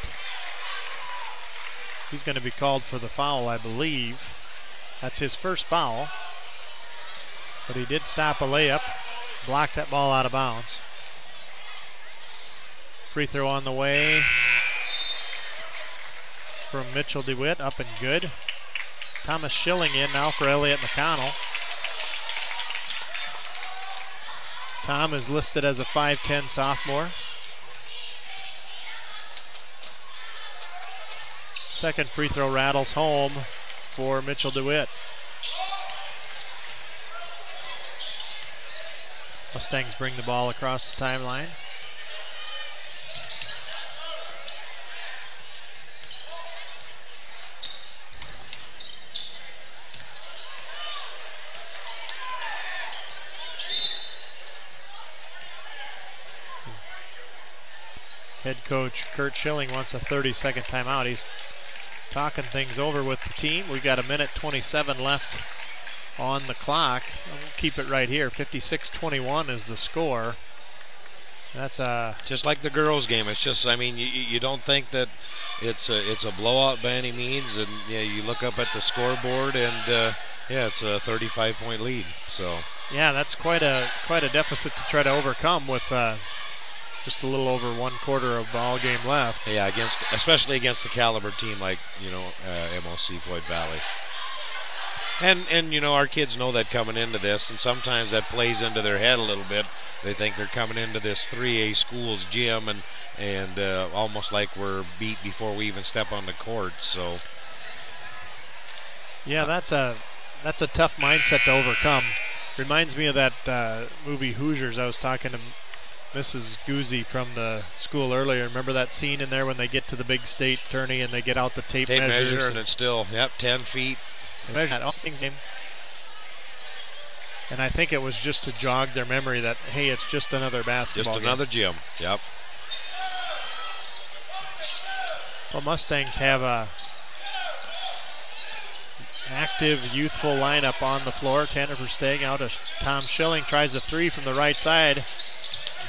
He's going to be called for the foul, I believe. That's his first foul. But he did stop a layup, blocked that ball out of bounds. Free throw on the way from Mitchell DeWitt, up and good. Thomas Schilling in now for Elliott McConnell. Tom is listed as a 5'10 sophomore. Second free throw rattles home for Mitchell DeWitt. Mustangs bring the ball across the timeline. Head coach Kurt Schilling wants a 30-second timeout. He's talking things over with the team. We've got 1:27 left on the clock. We'll keep it right here. 56-21 is the score. That's just like the girls' game. It's just, I mean, you don't think that it's a blowout by any means, and yeah, you look up at the scoreboard, and yeah, it's a 35-point lead. So yeah, that's quite a deficit to try to overcome with just a little over 1/4 of ball game left. Yeah, especially against a caliber team like MOC Floyd Valley. And you know, our kids know that coming into this, and sometimes that plays into their head a little bit. They think they're coming into this 3A school's gym and almost like we're beat before we even step on the court. So yeah, that's a tough mindset to overcome. Reminds me of that movie Hoosiers. I was talking to Mrs. Guzzi from the school earlier. Remember that scene in there when they get to the big state tourney and they get out the tape measures? And it's still 10 feet. And I think it was just to jog their memory that, hey, it's just another basketball game. Just another gym. Yep. Well, Mustangs have a active, youthful lineup on the floor. Tanner Versteeg out of Tom Schilling, tries a 3 from the right side.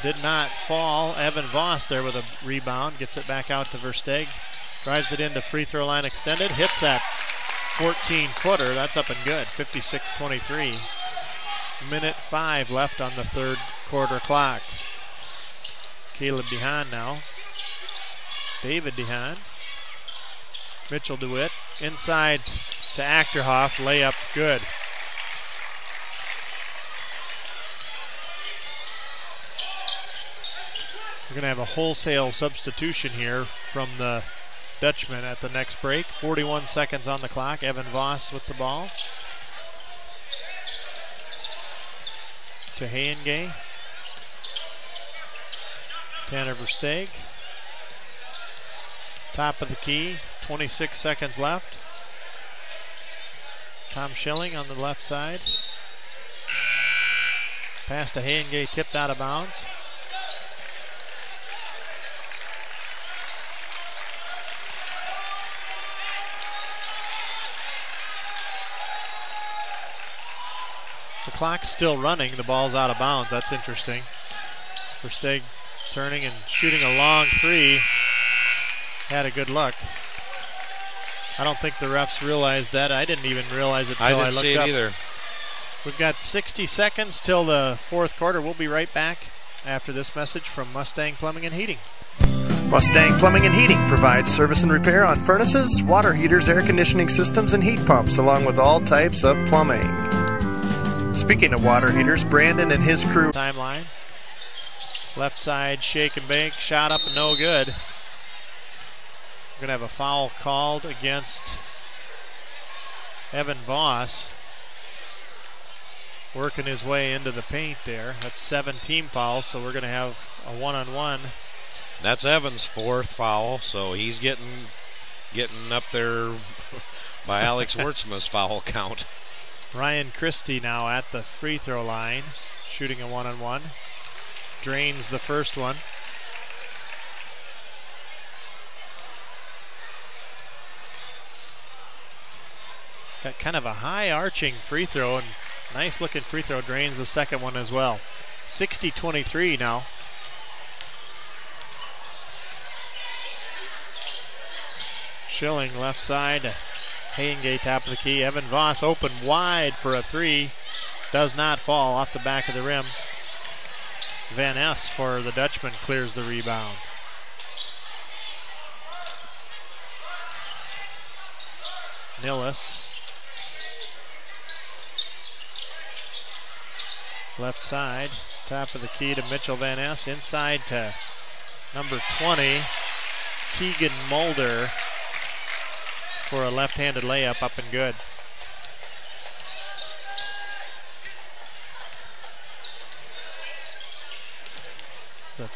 Did not fall. Evan Voss there with a rebound. Gets it back out to Versteeg. Drives it into free throw line extended. Hits that 14-footer. That's up and good. 56-23. 1:05 left on the third quarter clock. Caleb DeHaan now. David DeHaan. Mitchell DeWitt. Inside to Achterhoff. Layup good. We're going to have a wholesale substitution here from the Dutchman at the next break. 41 seconds on the clock. Evan Voss with the ball. To Hayengay. Tanner Versteeg. Top of the key. 26 seconds left. Tom Schilling on the left side. Pass to Hayengay, tipped out of bounds. The clock's still running. The ball's out of bounds. That's interesting. Versteeg turning and shooting a long three. Had a good look. I don't think the refs realized that. I didn't even realize it until I looked up. I didn't see it either. We've got 60 seconds till the fourth quarter. We'll be right back after this message from Mustang Plumbing and Heating. Mustang Plumbing and Heating provides service and repair on furnaces, water heaters, air conditioning systems, and heat pumps, along with all types of plumbing. Speaking of water heaters, Brandon and his crew. Timeline. Left side, shake and bake, shot up and no good. We're going to have a foul called against Evan Voss. Working his way into the paint there. That's 7 team fouls, so we're going to have a one-on-one. That's Evan's 4th foul, so he's getting up there by Alex Wertzman's foul count. Ryan Christie now at the free throw line, shooting a one-on-one. Drains the first one. Got kind of a high arching free throw, and nice looking free throw. Drains the second one as well. 60-23 now. Schilling left side. Hayengay top of the key. Evan Voss open wide for a three. Does not fall off the back of the rim. Van Ness for the Dutchman clears the rebound. Nilles. Left side, top of the key to Mitchell Van Ness. Inside to number 20, Keegan Mulder, for a left-handed layup, up and good. The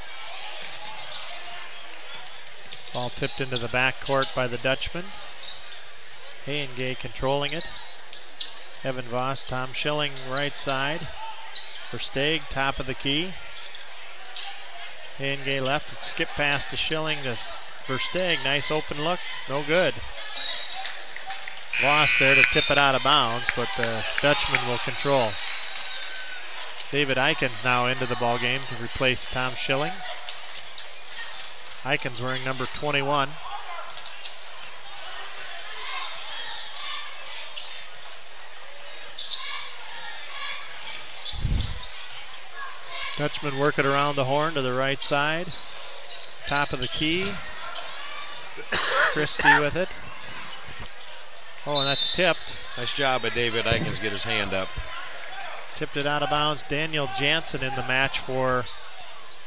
ball tipped into the backcourt by the Dutchman. Hayengay controlling it. Evan Voss, Tom Schilling right side. Versteeg, top of the key. Hayengay left, skip pass to Schilling to Versteeg. Nice open look, no good. Voss there to tip it out of bounds, but the Dutchman will control. David Eikens now into the ball game to replace Tom Schilling. Eikens wearing number 21. Dutchman working around the horn to the right side. Top of the key. Christie with it. Oh, and that's tipped. Nice job by David Eikens, get his hand up. Tipped it out of bounds. Daniel Jansen in the match for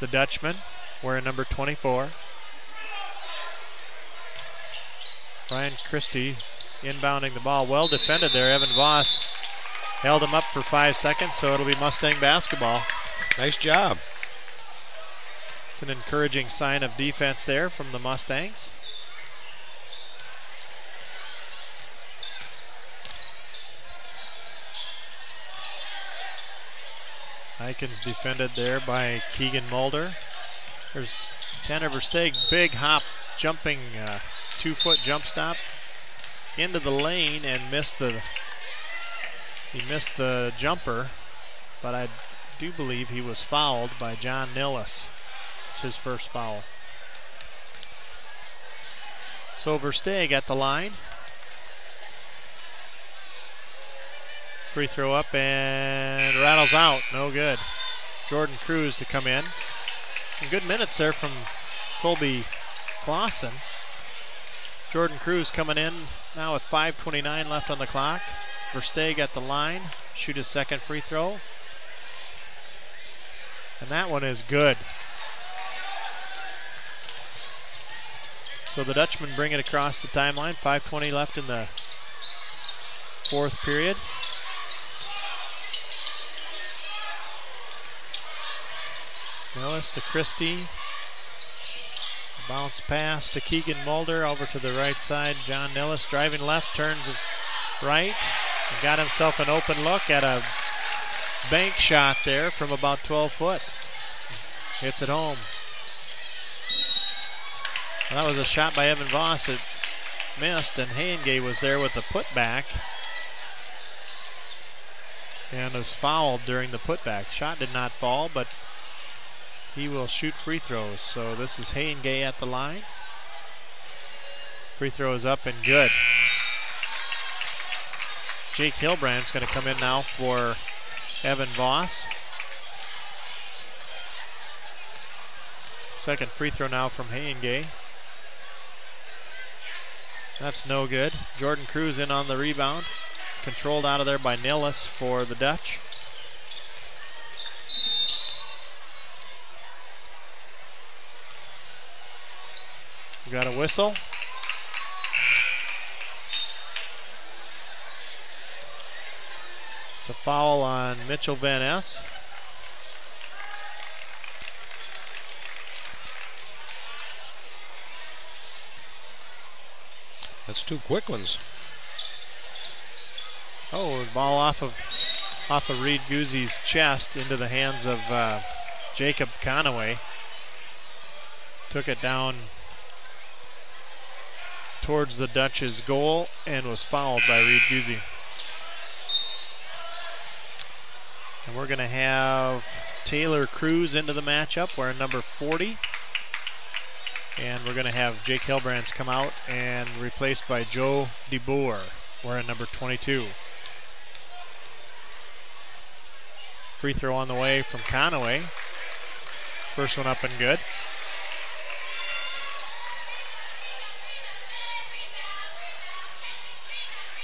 the Dutchman, wearing number 24. Ryan Christie inbounding the ball. Well defended there. Evan Voss held him up for 5 seconds, so it'll be Mustang basketball. Nice job. It's an encouraging sign of defense there from the Mustangs. Eikens defended there by Keegan Mulder. There's Tanner Versteeg, big hop, jumping 2-foot jump stop into the lane and he missed the jumper, but I do believe he was fouled by John Nilles. It's his first foul. So Versteeg at the line. Free throw up and rattles out. No good. Jordan Cruz to come in. Some good minutes there from Colby Clausen. Jordan Cruz coming in now with 5:29 left on the clock. Versteeg at the line. Shoot his second free throw. And that one is good. So the Dutchmen bring it across the timeline. 5:20 left in the fourth period. Nilles to Christie. Bounce pass to Keegan Mulder over to the right side. John Nilles driving left, turns right, and got himself an open look at a bank shot there from about 12 foot. Hits it home. Well, that was a shot by Evan Voss that missed, and Hayengay was there with the putback. and was fouled during the putback. Shot did not fall, but he will shoot free throws. So this is Hayengay at the line. Free throw is up and good. Jake Hilbrand's going to come in now for Evan Voss. Second free throw now from Hayengay. That's no good. Jordan Cruz in on the rebound. Controlled out of there by Nilles for the Dutch. We got a whistle. It's a foul on Mitchell Van Ness. That's two quick ones. Oh, the ball off of Reed Guzzi's chest into the hands of Jacob Conaway. Took it down towards the Dutch's goal and was fouled by Reed Guzzi. And we're going to have Taylor Cruz into the matchup wearing number 40. And we're going to have Jake Hilbrands come out and replaced by Joe DeBoer wearing number 22. Free throw on the way from Conaway. First one up and good.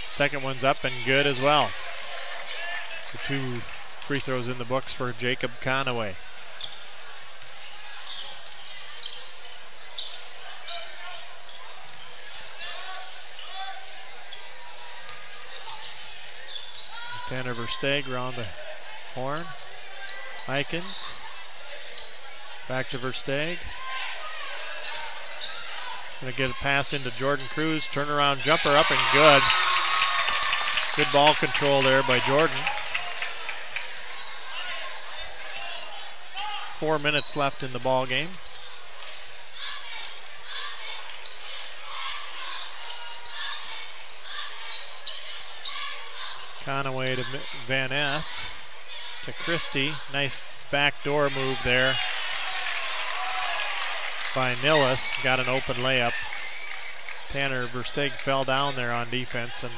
Second one's up and good as well. So two free throws in the books for Jacob Conaway. Tanner Versteeg around the horn. Eikens. Back to Versteeg. Gonna get a pass into Jordan Cruz. Turnaround jumper up and good. Good ball control there by Jordan. 4 minutes left in the ball game. Conaway to Van Ness, to Christie. Nice backdoor move there by Nilles. Got an open layup. Tanner Versteeg fell down there on defense, and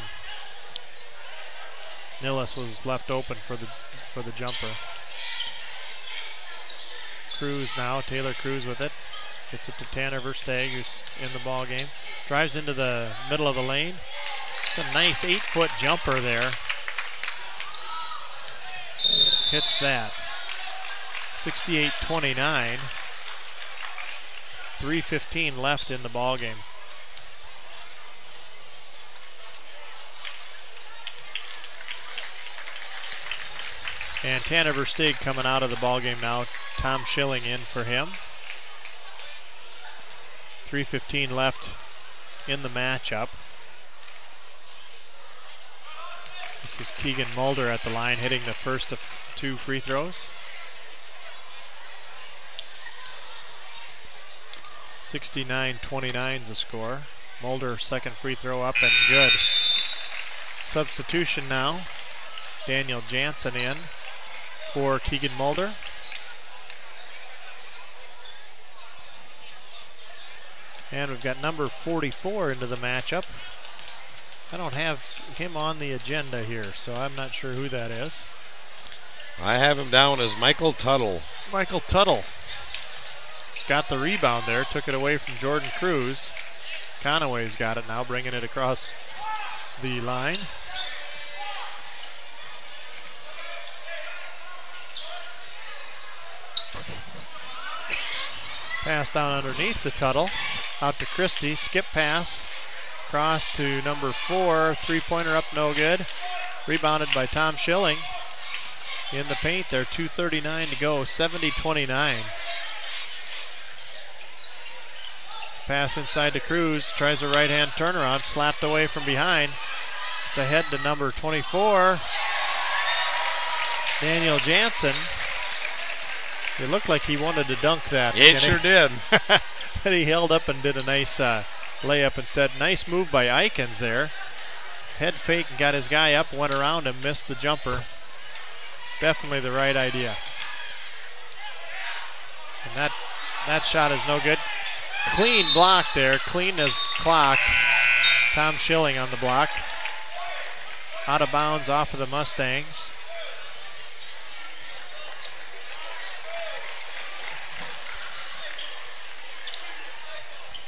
Nilles was left open for the jumper. Cruz now, Taylor Cruz with it. Gets it to Tanner Versteeg, who's in the ball game. Drives into the middle of the lane. It's a nice 8-foot jumper there. Hits that. 68-29. 3:15 left in the ball game. And Tanner Versteeg coming out of the ball game now. Tom Schilling in for him. 3:15 left in the matchup. This is Keegan Mulder at the line, hitting the first of two free throws. 69-29 is the score. Mulder, second free throw up and good. Substitution now. Daniel Jansen in for Keegan Mulder. And we've got number 44 into the matchup. I don't have him on the agenda here, so I'm not sure who that is. I have him down as Michael Tuttle. Michael Tuttle got the rebound there, took it away from Jordan Cruz. Conaway's got it now, bringing it across the line. Pass down underneath to Tuttle. Out to Christie, skip pass. Cross to number 4, three-pointer up, no good. Rebounded by Tom Schilling. In the paint there, 2:39 to go, 70-29. Pass inside to Cruz, tries a right-hand turnaround, slapped away from behind. It's ahead to number 24, Daniel Jansen. It looked like he wanted to dunk that. It sure did. But he held up and did a nice layup instead. Nice move by Eikens there. Head fake and got his guy up, went around and missed the jumper. definitely the right idea. And that shot is no good. Clean block there, clean as clock. Tom Schilling on the block. Out of bounds off of the Mustangs.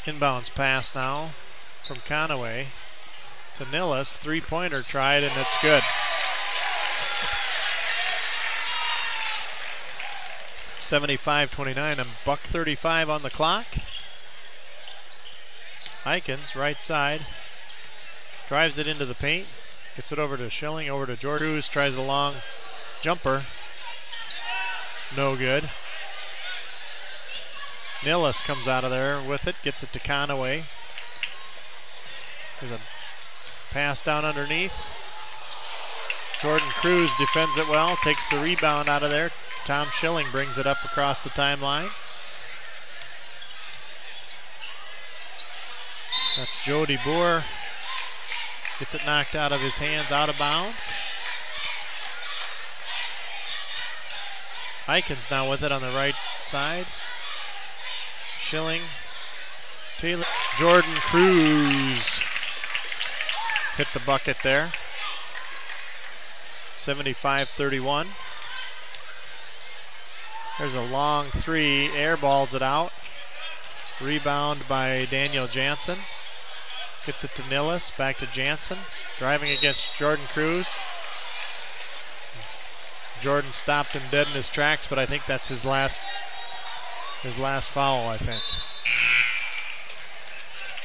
Inbounds pass now from Conaway to Nillis. Three-pointer tried, and it's good. 75-29, and $1:35 on the clock. Eikens, right side, drives it into the paint, gets it over to Schilling, over to Jordan Cruz, tries a long jumper. No good. Nillis comes out of there with it, gets it to Conaway. There's a pass down underneath. Jordan Cruz defends it well, takes the rebound out of there. Tom Schilling brings it up across the timeline. That's Joe DeBoer. Gets it knocked out of his hands, out of bounds. Eikens now with it on the right side. Schilling. Taylor. Jordan Cruz hit the bucket there. 75-31. There's a long three, airballs it out. Rebound by Daniel Jansen. Gets it to Nillis, back to Jansen. Driving against Jordan Cruz. Jordan stopped him dead in his tracks, but I think that's his last foul, I think.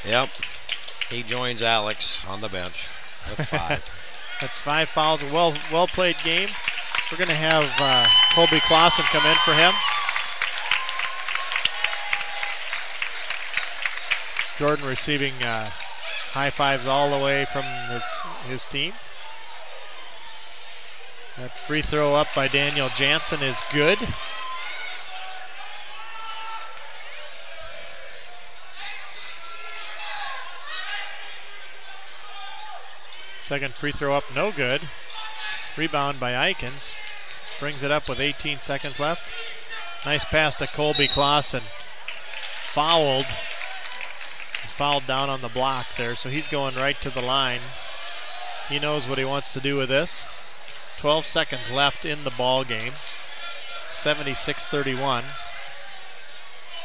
Yep. He joins Alex on the bench with 5. That's 5 fouls. A well played game. We're going to have Colby Clausen come in for him. Jordan receiving high fives all the way from his team. That free throw up by Daniel Jansen is good. Second free throw up, no good. Rebound by Eikens. Brings it up with 18 seconds left. Nice pass to Colby Clausen. Fouled. He's fouled down on the block there, so he's going right to the line. He knows what he wants to do with this. 12 seconds left in the ball game. 76-31.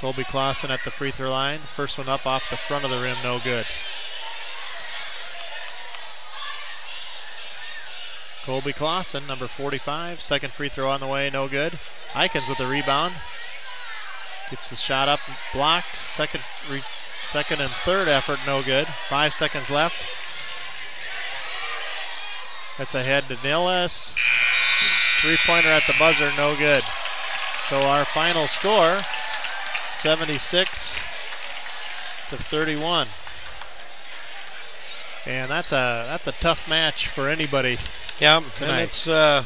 Colby Clausen at the free throw line. First one up off the front of the rim, no good. Colby Clausen, number 45. Second free throw on the way, no good. Eikens with the rebound. Gets the shot up, blocked. Second and third effort, no good. 5 seconds left. That's ahead to Nillis. Three-pointer at the buzzer, no good. So our final score, 76-31. And that's a tough match for anybody. Yeah, tonight. And it's it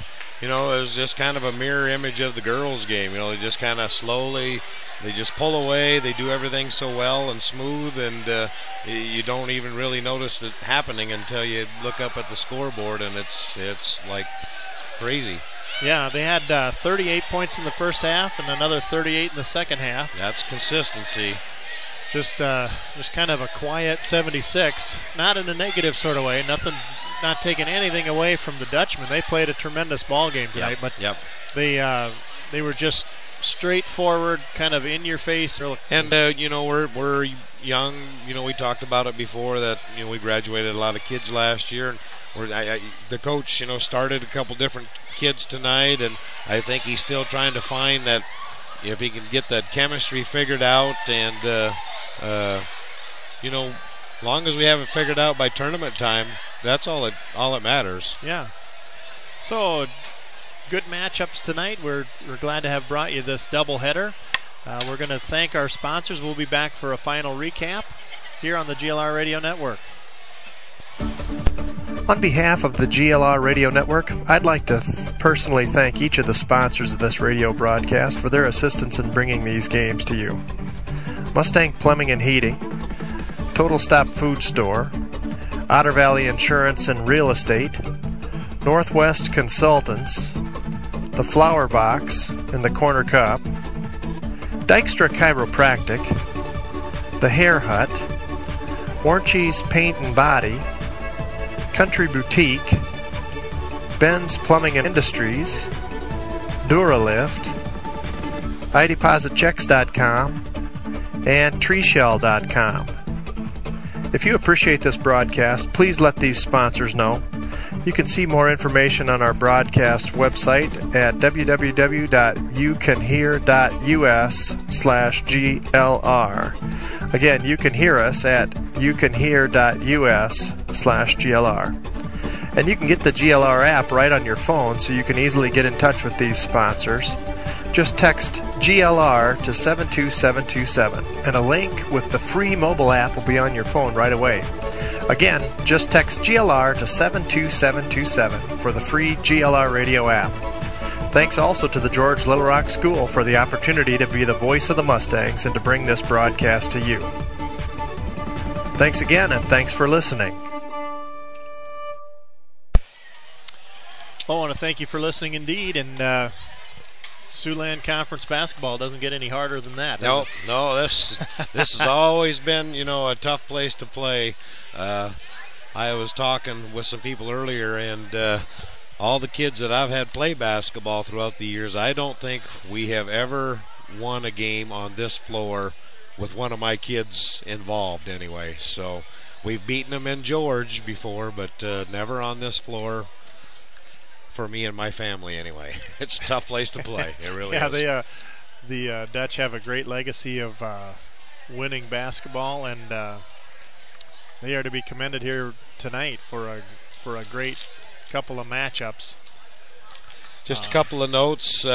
was just kind of a mirror image of the girls' game. They just kind of slowly, they just pull away. They do everything so well and smooth, and you don't even really notice it happening until you look up at the scoreboard, and it's like crazy. Yeah, they had 38 points in the first half and another 38 in the second half. That's consistency. Just kind of a quiet 76, not in a negative sort of way. Not taking anything away from the Dutchmen. They played a tremendous ball game tonight, but they were just straightforward, kind of in your face. And we're young. We talked about it before that we graduated a lot of kids last year, and the coach started a couple different kids tonight, and I think he's still trying to find that if he can get that chemistry figured out, and long as we have it figured out by tournament time, that's all that matters. Yeah. So good matchups tonight. We're glad to have brought you this doubleheader. We're going to thank our sponsors. We'll be back for a final recap here on the GLR Radio Network. On behalf of the GLR Radio Network, I'd like to personally thank each of the sponsors of this radio broadcast for their assistance in bringing these games to you. Mustang Plumbing and Heating, Total Stop Food Store, Otter Valley Insurance and Real Estate, Northwest Consultants, the Flower Box and the Corner Cup, Dykstra Chiropractic, the Hair Hut, Warnchies Paint and Body, Country Boutique, Ben's Plumbing and Industries, Duralift, iDepositChecks.com, and TreeShell.com. If you appreciate this broadcast, please let these sponsors know. You can see more information on our broadcast website at www.youcanhear.us/GLR. Again, you can hear us at youcanhear.us/GLR. And you can get the GLR app right on your phone so you can easily get in touch with these sponsors. Just text GLR to 72727 and a link with the free mobile app will be on your phone right away. Again, just text GLR to 72727 for the free GLR radio app. Thanks also to the George Little Rock School for the opportunity to be the voice of the Mustangs and to bring this broadcast to you. Thanks again, and thanks for listening. I want to thank you for listening indeed, and Siouxland Conference basketball doesn't get any harder than that. No, this has always been, a tough place to play. I was talking with some people earlier, and all the kids that I've had play basketball throughout the years, I don't think we have ever won a game on this floor with one of my kids involved anyway. So we've beaten them in George before, but never on this floor. For me and my family, anyway. It's a tough place to play. It really is. Yeah, the Dutch have a great legacy of winning basketball, and they are to be commended here tonight for a great couple of matchups. Just a couple of notes.